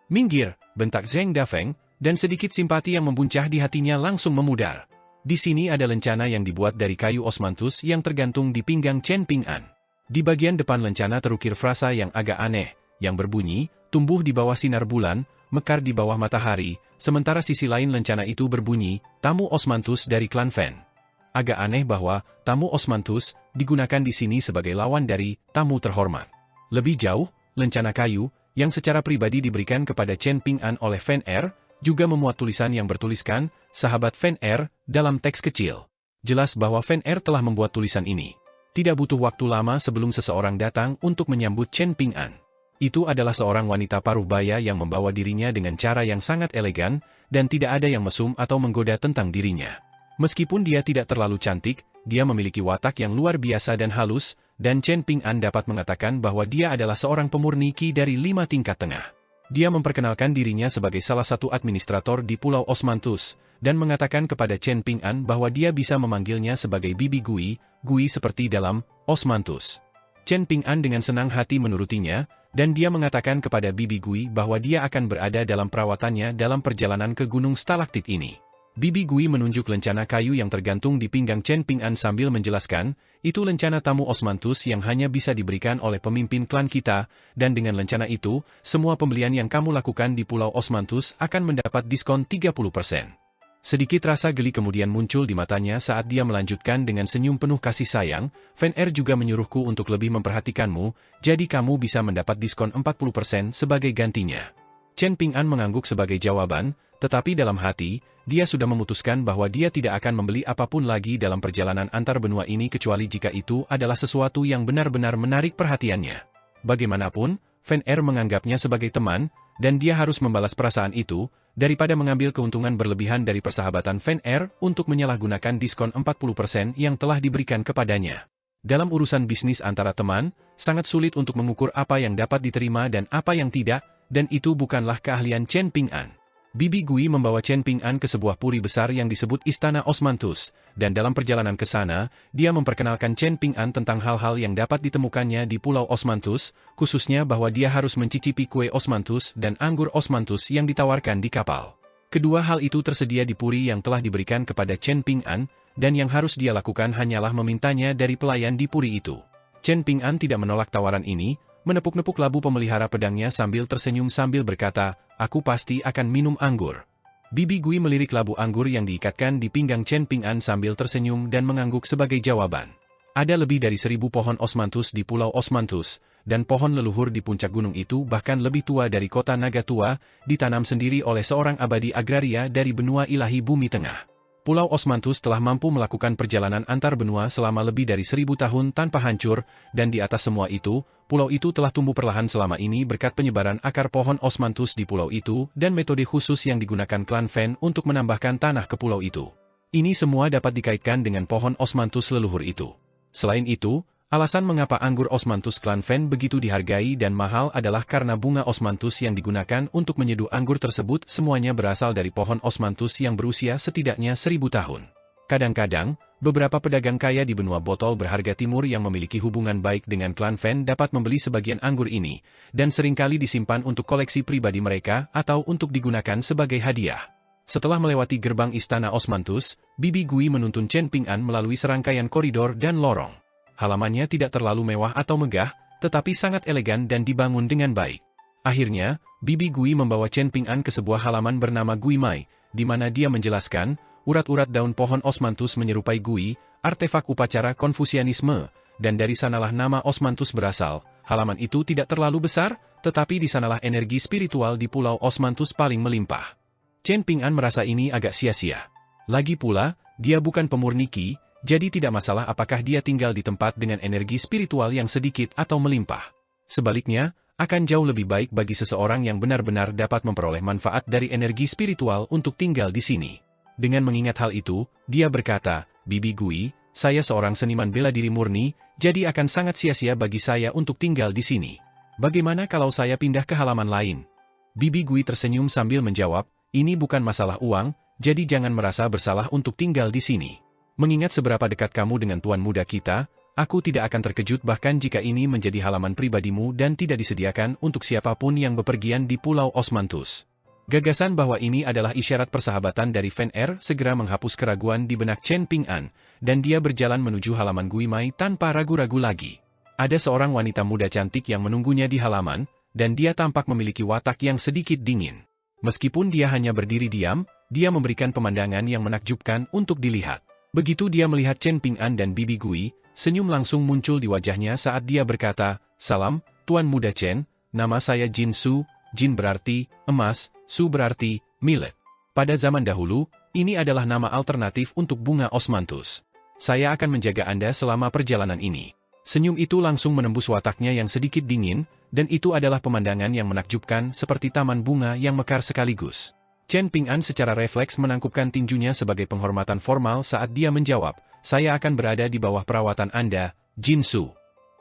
Speaker 1: Minggir, bentak Zheng Dafeng, dan sedikit simpati yang membuncah di hatinya langsung memudar. Di sini ada lencana yang dibuat dari kayu osmanthus yang tergantung di pinggang Chen Ping'an. Di bagian depan lencana terukir frasa yang agak aneh, yang berbunyi, tumbuh di bawah sinar bulan, mekar di bawah matahari, sementara sisi lain lencana itu berbunyi, tamu osmanthus dari klan Fan. Agak aneh bahwa tamu osmanthus digunakan di sini sebagai lawan dari tamu terhormat. Lebih jauh, lencana kayu, yang secara pribadi diberikan kepada Chen Ping'an oleh Fan Er, juga memuat tulisan yang bertuliskan, sahabat Fan Er, dalam teks kecil. Jelas bahwa Fan Er telah membuat tulisan ini. Tidak butuh waktu lama sebelum seseorang datang untuk menyambut Chen Ping'an. Itu adalah seorang wanita paruh baya yang membawa dirinya dengan cara yang sangat elegan, dan tidak ada yang mesum atau menggoda tentang dirinya. Meskipun dia tidak terlalu cantik, dia memiliki watak yang luar biasa dan halus, dan Chen Ping'an dapat mengatakan bahwa dia adalah seorang pemurni Qi dari 5 tingkat tengah. Dia memperkenalkan dirinya sebagai salah satu administrator di Pulau Osmanthus, dan mengatakan kepada Chen Ping'an bahwa dia bisa memanggilnya sebagai Bibi Gui, Gui seperti dalam Osmanthus. Chen Ping'an dengan senang hati menurutinya, dan dia mengatakan kepada Bibi Gui bahwa dia akan berada dalam perawatannya dalam perjalanan ke Gunung Stalaktit ini. Bibi Gui menunjuk lencana kayu yang tergantung di pinggang Chen Ping'an sambil menjelaskan, itu lencana tamu Osmanthus yang hanya bisa diberikan oleh pemimpin klan kita, dan dengan lencana itu, semua pembelian yang kamu lakukan di Pulau Osmanthus akan mendapat diskon 30%. Sedikit rasa geli kemudian muncul di matanya saat dia melanjutkan dengan senyum penuh kasih sayang, Fan Er juga menyuruhku untuk lebih memperhatikanmu, jadi kamu bisa mendapat diskon 40% sebagai gantinya. Chen Ping'an mengangguk sebagai jawaban, tetapi dalam hati, dia sudah memutuskan bahwa dia tidak akan membeli apapun lagi dalam perjalanan antar benua ini kecuali jika itu adalah sesuatu yang benar-benar menarik perhatiannya. Bagaimanapun, Fan Er menganggapnya sebagai teman, dan dia harus membalas perasaan itu, daripada mengambil keuntungan berlebihan dari persahabatan Fan Er untuk menyalahgunakan diskon 40% yang telah diberikan kepadanya. Dalam urusan bisnis antara teman, sangat sulit untuk mengukur apa yang dapat diterima dan apa yang tidak, dan itu bukanlah keahlian Chen Ping'an. Bibi Gui membawa Chen Ping'an ke sebuah puri besar yang disebut Istana Osmanthus, dan dalam perjalanan ke sana, dia memperkenalkan Chen Ping'an tentang hal-hal yang dapat ditemukannya di Pulau Osmanthus, khususnya bahwa dia harus mencicipi kue Osmanthus dan anggur Osmanthus yang ditawarkan di kapal. Kedua hal itu tersedia di puri yang telah diberikan kepada Chen Ping'an, dan yang harus dia lakukan hanyalah memintanya dari pelayan di puri itu. Chen Ping'an tidak menolak tawaran ini, menepuk-nepuk labu pemelihara pedangnya sambil tersenyum sambil berkata, "Aku pasti akan minum anggur." Bibi Gui melirik labu anggur yang diikatkan di pinggang Chen Ping'an sambil tersenyum dan mengangguk sebagai jawaban. Ada lebih dari 1000 pohon osmanthus di Pulau Osmanthus, dan pohon leluhur di puncak gunung itu bahkan lebih tua dari kota naga tua, ditanam sendiri oleh seorang abadi agraria dari benua ilahi bumi tengah. Pulau Osmanthus telah mampu melakukan perjalanan antar benua selama lebih dari 1000 tahun tanpa hancur, dan di atas semua itu, pulau itu telah tumbuh perlahan selama ini berkat penyebaran akar pohon Osmanthus di pulau itu dan metode khusus yang digunakan klan Fan untuk menambahkan tanah ke pulau itu. Ini semua dapat dikaitkan dengan pohon Osmanthus leluhur itu. Selain itu, alasan mengapa anggur Osmanthus klan Fan begitu dihargai dan mahal adalah karena bunga Osmanthus yang digunakan untuk menyeduh anggur tersebut semuanya berasal dari pohon Osmanthus yang berusia setidaknya 1000 tahun. Kadang-kadang, beberapa pedagang kaya di benua botol berharga timur yang memiliki hubungan baik dengan klan Fan dapat membeli sebagian anggur ini, dan seringkali disimpan untuk koleksi pribadi mereka atau untuk digunakan sebagai hadiah. Setelah melewati gerbang istana Osmanthus, Bibi Gui menuntun Chen Ping'an melalui serangkaian koridor dan lorong. Halamannya tidak terlalu mewah atau megah, tetapi sangat elegan dan dibangun dengan baik. Akhirnya, Bibi Gui membawa Chen Ping'an ke sebuah halaman bernama Gui Mai, di mana dia menjelaskan, urat-urat daun pohon Osmanthus menyerupai Gui, artefak upacara Konfusianisme, dan dari sanalah nama Osmanthus berasal. Halaman itu tidak terlalu besar, tetapi di sanalah energi spiritual di Pulau Osmanthus paling melimpah. Chen Ping'an merasa ini agak sia-sia. Lagi pula, dia bukan pemurni Qi, jadi tidak masalah apakah dia tinggal di tempat dengan energi spiritual yang sedikit atau melimpah. Sebaliknya, akan jauh lebih baik bagi seseorang yang benar-benar dapat memperoleh manfaat dari energi spiritual untuk tinggal di sini. Dengan mengingat hal itu, dia berkata, "Bibi Gui, saya seorang seniman bela diri murni, jadi akan sangat sia-sia bagi saya untuk tinggal di sini. Bagaimana kalau saya pindah ke halaman lain?" Bibi Gui tersenyum sambil menjawab, "Ini bukan masalah uang, jadi jangan merasa bersalah untuk tinggal di sini. Mengingat seberapa dekat kamu dengan tuan muda kita, aku tidak akan terkejut bahkan jika ini menjadi halaman pribadimu dan tidak disediakan untuk siapapun yang bepergian di Pulau Osmanthus." Gagasan bahwa ini adalah isyarat persahabatan dari Fan Er segera menghapus keraguan di benak Chen Ping'an, dan dia berjalan menuju halaman Gui Mai tanpa ragu-ragu lagi. Ada seorang wanita muda cantik yang menunggunya di halaman, dan dia tampak memiliki watak yang sedikit dingin. Meskipun dia hanya berdiri diam, dia memberikan pemandangan yang menakjubkan untuk dilihat. Begitu dia melihat Chen Ping'an dan Bibi Gui, senyum langsung muncul di wajahnya saat dia berkata, "Salam, Tuan Muda Chen, nama saya Jin Su, Jin berarti emas, Su berarti millet. Pada zaman dahulu, ini adalah nama alternatif untuk bunga Osmanthus. Saya akan menjaga Anda selama perjalanan ini." Senyum itu langsung menembus wataknya yang sedikit dingin, dan itu adalah pemandangan yang menakjubkan seperti taman bunga yang mekar sekaligus. Chen Ping'an secara refleks menangkupkan tinjunya sebagai penghormatan formal saat dia menjawab, "Saya akan berada di bawah perawatan Anda, Jin Su."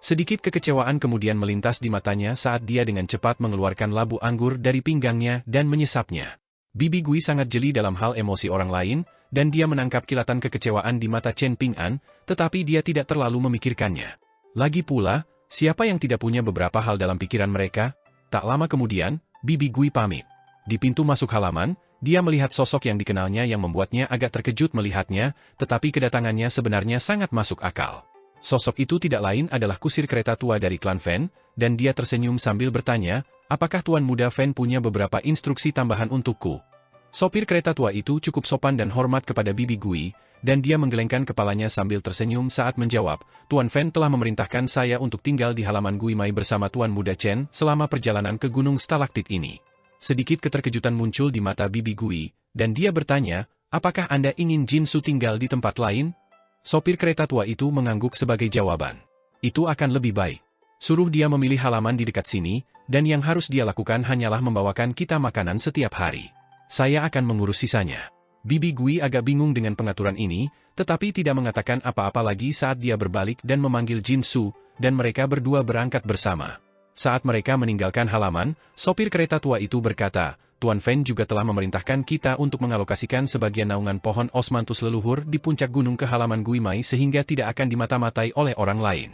Speaker 1: Sedikit kekecewaan kemudian melintas di matanya saat dia dengan cepat mengeluarkan labu anggur dari pinggangnya dan menyesapnya. Bibi Gui sangat jeli dalam hal emosi orang lain, dan dia menangkap kilatan kekecewaan di mata Chen Ping'an, tetapi dia tidak terlalu memikirkannya. Lagi pula, siapa yang tidak punya beberapa hal dalam pikiran mereka? Tak lama kemudian, Bibi Gui pamit. Di pintu masuk halaman, dia melihat sosok yang dikenalnya yang membuatnya agak terkejut melihatnya, tetapi kedatangannya sebenarnya sangat masuk akal. Sosok itu tidak lain adalah kusir kereta tua dari klan Fan, dan dia tersenyum sambil bertanya, "Apakah Tuan Muda Fan punya beberapa instruksi tambahan untukku?" Sopir kereta tua itu cukup sopan dan hormat kepada Bibi Gui, dan dia menggelengkan kepalanya sambil tersenyum saat menjawab, "Tuan Fan telah memerintahkan saya untuk tinggal di halaman Gui Mai bersama Tuan Muda Chen selama perjalanan ke Gunung Stalaktit ini." Sedikit keterkejutan muncul di mata Bibi Gui, dan dia bertanya, "Apakah Anda ingin Jin Su tinggal di tempat lain?" Sopir kereta tua itu mengangguk sebagai jawaban. "Itu akan lebih baik. Suruh dia memilih halaman di dekat sini, dan yang harus dia lakukan hanyalah membawakan kita makanan setiap hari. Saya akan mengurus sisanya." Bibi Gui agak bingung dengan pengaturan ini, tetapi tidak mengatakan apa-apa lagi saat dia berbalik dan memanggil Jin Su, dan mereka berdua berangkat bersama. Saat mereka meninggalkan halaman, sopir kereta tua itu berkata, "Tuan Fan juga telah memerintahkan kita untuk mengalokasikan sebagian naungan pohon Osmanthus leluhur di puncak gunung ke halaman Gui Mai sehingga tidak akan dimata-matai oleh orang lain."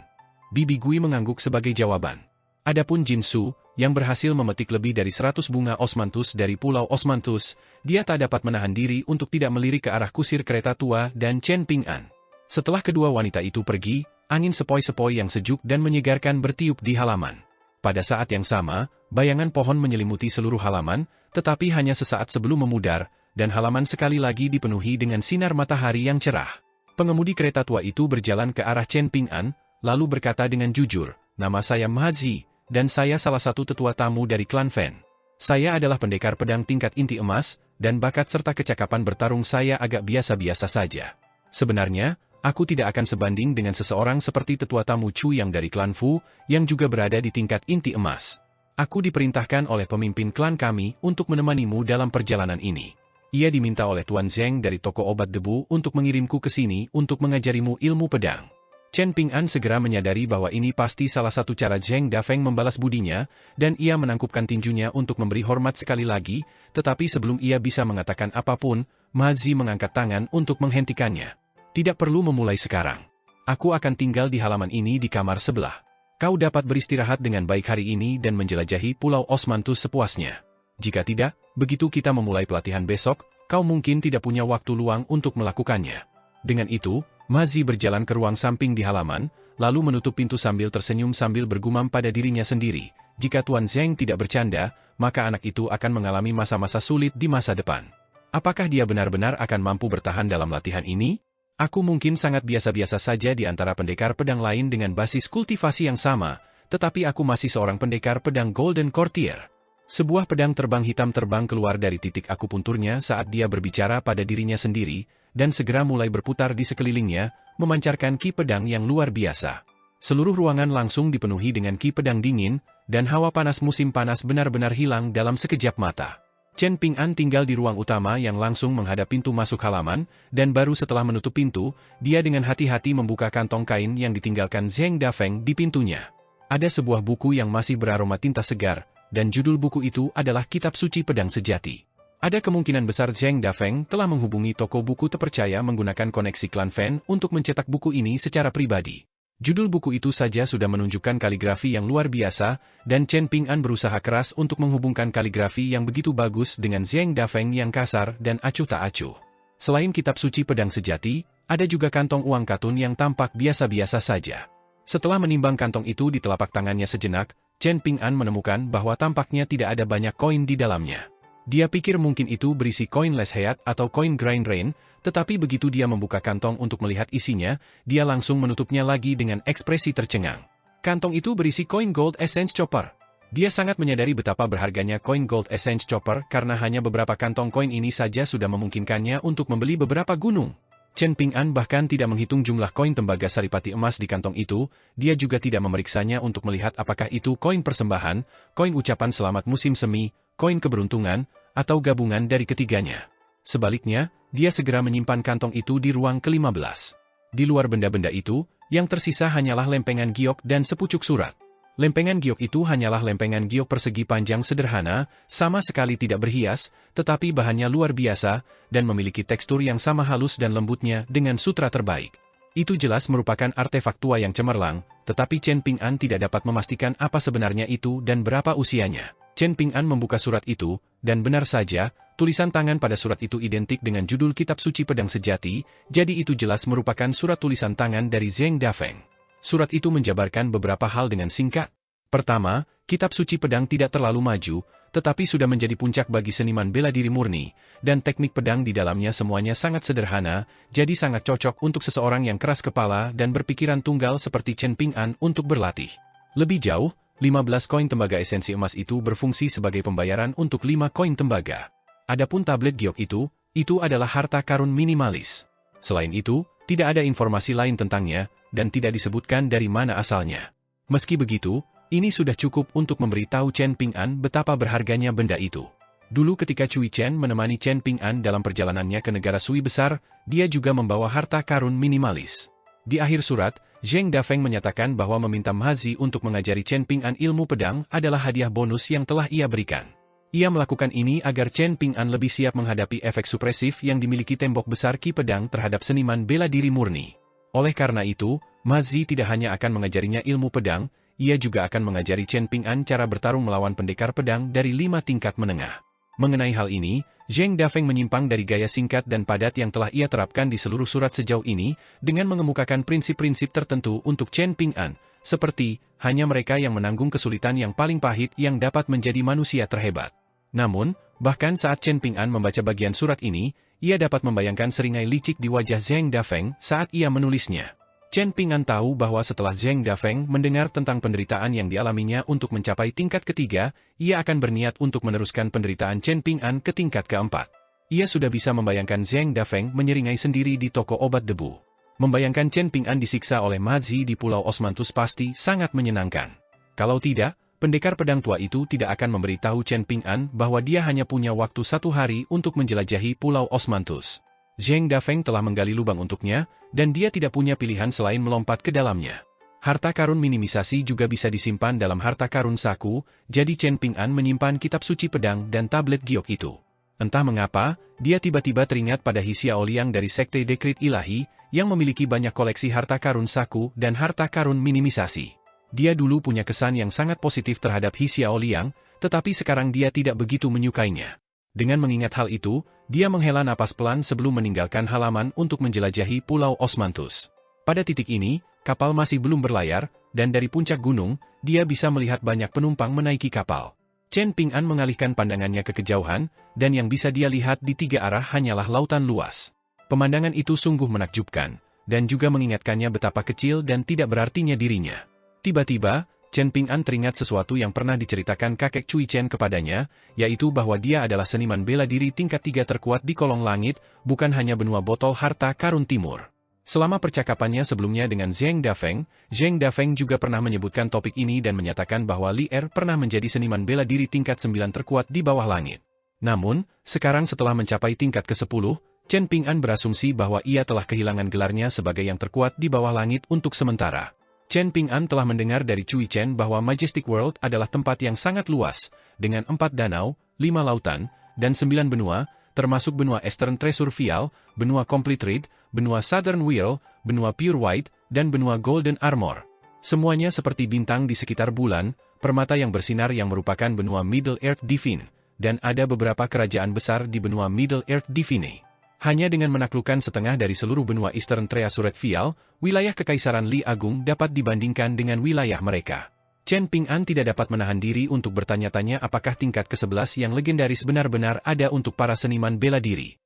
Speaker 1: Bibi Gui mengangguk sebagai jawaban. Adapun Jin Su, yang berhasil memetik lebih dari 100 bunga osmanthus dari Pulau Osmanthus, dia tak dapat menahan diri untuk tidak melirik ke arah kusir kereta tua dan Chen Ping'an. Setelah kedua wanita itu pergi, angin sepoi-sepoi yang sejuk dan menyegarkan bertiup di halaman. Pada saat yang sama, bayangan pohon menyelimuti seluruh halaman, tetapi hanya sesaat sebelum memudar, dan halaman sekali lagi dipenuhi dengan sinar matahari yang cerah. Pengemudi kereta tua itu berjalan ke arah Chen Ping'an, lalu berkata dengan jujur, "Nama saya Mazi, dan saya salah satu tetua tamu dari klan Fan. Saya adalah pendekar pedang tingkat inti emas, dan bakat serta kecakapan bertarung saya agak biasa-biasa saja. Sebenarnya, aku tidak akan sebanding dengan seseorang seperti tetua tamu Chu yang dari klan Fu, yang juga berada di tingkat inti emas. Aku diperintahkan oleh pemimpin klan kami untuk menemanimu dalam perjalanan ini. Ia diminta oleh Tuan Zheng dari toko obat debu untuk mengirimku ke sini untuk mengajarimu ilmu pedang." Chen Ping'an segera menyadari bahwa ini pasti salah satu cara Zheng Dafeng membalas budinya, dan ia menangkupkan tinjunya untuk memberi hormat sekali lagi, tetapi sebelum ia bisa mengatakan apapun, Mazi mengangkat tangan untuk menghentikannya. "Tidak perlu memulai sekarang. Aku akan tinggal di halaman ini di kamar sebelah. Kau dapat beristirahat dengan baik hari ini dan menjelajahi Pulau Osmanthus sepuasnya. Jika tidak, begitu kita memulai pelatihan besok, kau mungkin tidak punya waktu luang untuk melakukannya." Dengan itu, Mazi berjalan ke ruang samping di halaman, lalu menutup pintu sambil tersenyum sambil bergumam pada dirinya sendiri, "Jika Tuan Zheng tidak bercanda, maka anak itu akan mengalami masa-masa sulit di masa depan. Apakah dia benar-benar akan mampu bertahan dalam latihan ini? Aku mungkin sangat biasa-biasa saja di antara pendekar pedang lain dengan basis kultivasi yang sama, tetapi aku masih seorang pendekar pedang Golden Courtier." Sebuah pedang terbang hitam terbang keluar dari titik akupunturnya saat dia berbicara pada dirinya sendiri, dan segera mulai berputar di sekelilingnya, memancarkan ki pedang yang luar biasa. Seluruh ruangan langsung dipenuhi dengan ki pedang dingin, dan hawa panas musim panas benar-benar hilang dalam sekejap mata. Chen Ping'an tinggal di ruang utama yang langsung menghadap pintu masuk halaman, dan baru setelah menutup pintu, dia dengan hati-hati membuka kantong kain yang ditinggalkan Zheng Dafeng di pintunya. Ada sebuah buku yang masih beraroma tinta segar, dan judul buku itu adalah Kitab Suci Pedang Sejati. Ada kemungkinan besar Zheng Dafeng telah menghubungi toko buku terpercaya menggunakan koneksi klan Fan untuk mencetak buku ini secara pribadi. Judul buku itu saja sudah menunjukkan kaligrafi yang luar biasa, dan Chen Ping'an berusaha keras untuk menghubungkan kaligrafi yang begitu bagus dengan Zheng Dafeng yang kasar dan acuh tak acuh. Selain Kitab Suci Pedang Sejati, ada juga kantong uang katun yang tampak biasa-biasa saja. Setelah menimbang kantong itu di telapak tangannya sejenak, Chen Ping'an menemukan bahwa tampaknya tidak ada banyak koin di dalamnya. Dia pikir mungkin itu berisi koin Les Heat atau koin Grind Rain, tetapi begitu dia membuka kantong untuk melihat isinya, dia langsung menutupnya lagi dengan ekspresi tercengang. Kantong itu berisi koin Gold Essence Chopper. Dia sangat menyadari betapa berharganya koin Gold Essence Chopper karena hanya beberapa kantong koin ini saja sudah memungkinkannya untuk membeli beberapa gunung. Chen Ping'an bahkan tidak menghitung jumlah koin tembaga saripati emas di kantong itu, dia juga tidak memeriksanya untuk melihat apakah itu koin persembahan, koin ucapan selamat musim semi, koin keberuntungan, atau gabungan dari ketiganya. Sebaliknya, dia segera menyimpan kantong itu di ruang ke-15. Di luar benda-benda itu, yang tersisa hanyalah lempengan giok dan sepucuk surat. Lempengan giok itu hanyalah lempengan giok persegi panjang sederhana, sama sekali tidak berhias, tetapi bahannya luar biasa, dan memiliki tekstur yang sama halus dan lembutnya dengan sutra terbaik. Itu jelas merupakan artefak tua yang cemerlang, tetapi Chen Ping'an tidak dapat memastikan apa sebenarnya itu dan berapa usianya. Chen Ping'an membuka surat itu, dan benar saja, tulisan tangan pada surat itu identik dengan judul Kitab Suci Pedang Sejati, jadi itu jelas merupakan surat tulisan tangan dari Zheng Dafeng. Surat itu menjabarkan beberapa hal dengan singkat. Pertama, Kitab Suci Pedang tidak terlalu maju, tetapi sudah menjadi puncak bagi seniman bela diri murni, dan teknik pedang di dalamnya semuanya sangat sederhana, jadi sangat cocok untuk seseorang yang keras kepala dan berpikiran tunggal seperti Chen Ping'an untuk berlatih. Lebih jauh, 15 koin tembaga esensi emas itu berfungsi sebagai pembayaran untuk 5 koin tembaga. Adapun tablet giok itu adalah harta karun minimalis. Selain itu, tidak ada informasi lain tentangnya, dan tidak disebutkan dari mana asalnya. Meski begitu, ini sudah cukup untuk memberitahu Chen Ping'an betapa berharganya benda itu. Dulu ketika Cui Chen menemani Chen Ping'an dalam perjalanannya ke negara Sui besar, dia juga membawa harta karun minimalis. Di akhir surat, Zheng Dafeng menyatakan bahwa meminta Mazi untuk mengajari Chen Ping'an ilmu pedang adalah hadiah bonus yang telah ia berikan. Ia melakukan ini agar Chen Ping'an lebih siap menghadapi efek supresif yang dimiliki tembok besar ki pedang terhadap seniman bela diri murni. Oleh karena itu, Mazi tidak hanya akan mengajarinya ilmu pedang, ia juga akan mengajari Chen Ping'an cara bertarung melawan pendekar pedang dari 5 tingkat menengah. Mengenai hal ini, Zheng Dafeng menyimpang dari gaya singkat dan padat yang telah ia terapkan di seluruh surat sejauh ini, dengan mengemukakan prinsip-prinsip tertentu untuk Chen Ping'an, seperti, hanya mereka yang menanggung kesulitan yang paling pahit yang dapat menjadi manusia terhebat. Namun, bahkan saat Chen Ping'an membaca bagian surat ini, ia dapat membayangkan seringai licik di wajah Zheng Dafeng saat ia menulisnya. Chen Ping'an tahu bahwa setelah Zheng Dafeng mendengar tentang penderitaan yang dialaminya untuk mencapai tingkat ketiga, ia akan berniat untuk meneruskan penderitaan Chen Ping'an ke tingkat keempat. Ia sudah bisa membayangkan Zheng Dafeng menyeringai sendiri di toko obat debu. Membayangkan Chen Ping'an disiksa oleh Ma Zi di Pulau Osmanthus pasti sangat menyenangkan. Kalau tidak, pendekar pedang tua itu tidak akan memberitahu Chen Ping'an bahwa dia hanya punya waktu 1 hari untuk menjelajahi Pulau Osmanthus. Zheng Dafeng telah menggali lubang untuknya, dan dia tidak punya pilihan selain melompat ke dalamnya. Harta karun minimisasi juga bisa disimpan dalam harta karun saku, jadi Chen Ping'an menyimpan kitab suci pedang dan tablet giok itu. Entah mengapa, dia tiba-tiba teringat pada Hsia Oliang dari Sekte Dekrit Ilahi, yang memiliki banyak koleksi harta karun saku dan harta karun minimisasi. Dia dulu punya kesan yang sangat positif terhadap Hsia Oliang, tetapi sekarang dia tidak begitu menyukainya. Dengan mengingat hal itu, dia menghela napas pelan sebelum meninggalkan halaman untuk menjelajahi Pulau Osmanthus. Pada titik ini, kapal masih belum berlayar, dan dari puncak gunung, dia bisa melihat banyak penumpang menaiki kapal. Chen Ping'an mengalihkan pandangannya ke kejauhan, dan yang bisa dia lihat di 3 arah hanyalah lautan luas. Pemandangan itu sungguh menakjubkan, dan juga mengingatkannya betapa kecil dan tidak berartinya dirinya. Tiba-tiba, Chen Ping'an teringat sesuatu yang pernah diceritakan kakek Cui Chen kepadanya, yaitu bahwa dia adalah seniman bela diri tingkat 3 terkuat di kolong langit, bukan hanya benua botol harta karun timur. Selama percakapannya sebelumnya dengan Zheng Dafeng juga pernah menyebutkan topik ini dan menyatakan bahwa Li Er pernah menjadi seniman bela diri tingkat 9 terkuat di bawah langit. Namun, sekarang setelah mencapai tingkat ke-10, Chen Ping'an berasumsi bahwa ia telah kehilangan gelarnya sebagai yang terkuat di bawah langit untuk sementara. Chen Ping'an telah mendengar dari Cui Chen bahwa Majestic World adalah tempat yang sangat luas, dengan 4 danau, 5 lautan, dan 9 benua, termasuk benua Eastern Treasure Vial, benua Complete Reed, benua Southern Wheel, benua Pure White, dan benua Golden Armor. Semuanya seperti bintang di sekitar bulan, permata yang bersinar yang merupakan benua Middle Earth Divine, dan ada beberapa kerajaan besar di benua Middle Earth Divine. Hanya dengan menaklukkan setengah dari seluruh benua Eastern Treasure Vial, wilayah Kekaisaran Li Agung dapat dibandingkan dengan wilayah mereka. Chen Ping'an tidak dapat menahan diri untuk bertanya-tanya apakah tingkat ke-11 yang legendaris benar-benar ada untuk para seniman bela diri.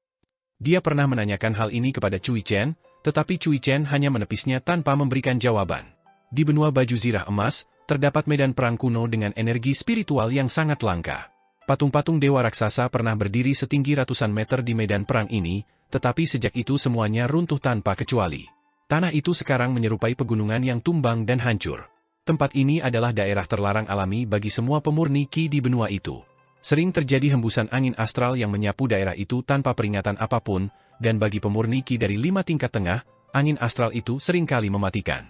Speaker 1: Dia pernah menanyakan hal ini kepada Cui Chen, tetapi Cui Chen hanya menepisnya tanpa memberikan jawaban. Di benua Baju Zirah Emas, terdapat medan perang kuno dengan energi spiritual yang sangat langka. Patung-patung dewa raksasa pernah berdiri setinggi ratusan meter di medan perang ini, tetapi sejak itu semuanya runtuh tanpa kecuali. Tanah itu sekarang menyerupai pegunungan yang tumbang dan hancur. Tempat ini adalah daerah terlarang alami bagi semua pemurni Qi di benua itu. Sering terjadi hembusan angin astral yang menyapu daerah itu tanpa peringatan apapun, dan bagi pemurni Qi dari 5 tingkat tengah, angin astral itu seringkali mematikan.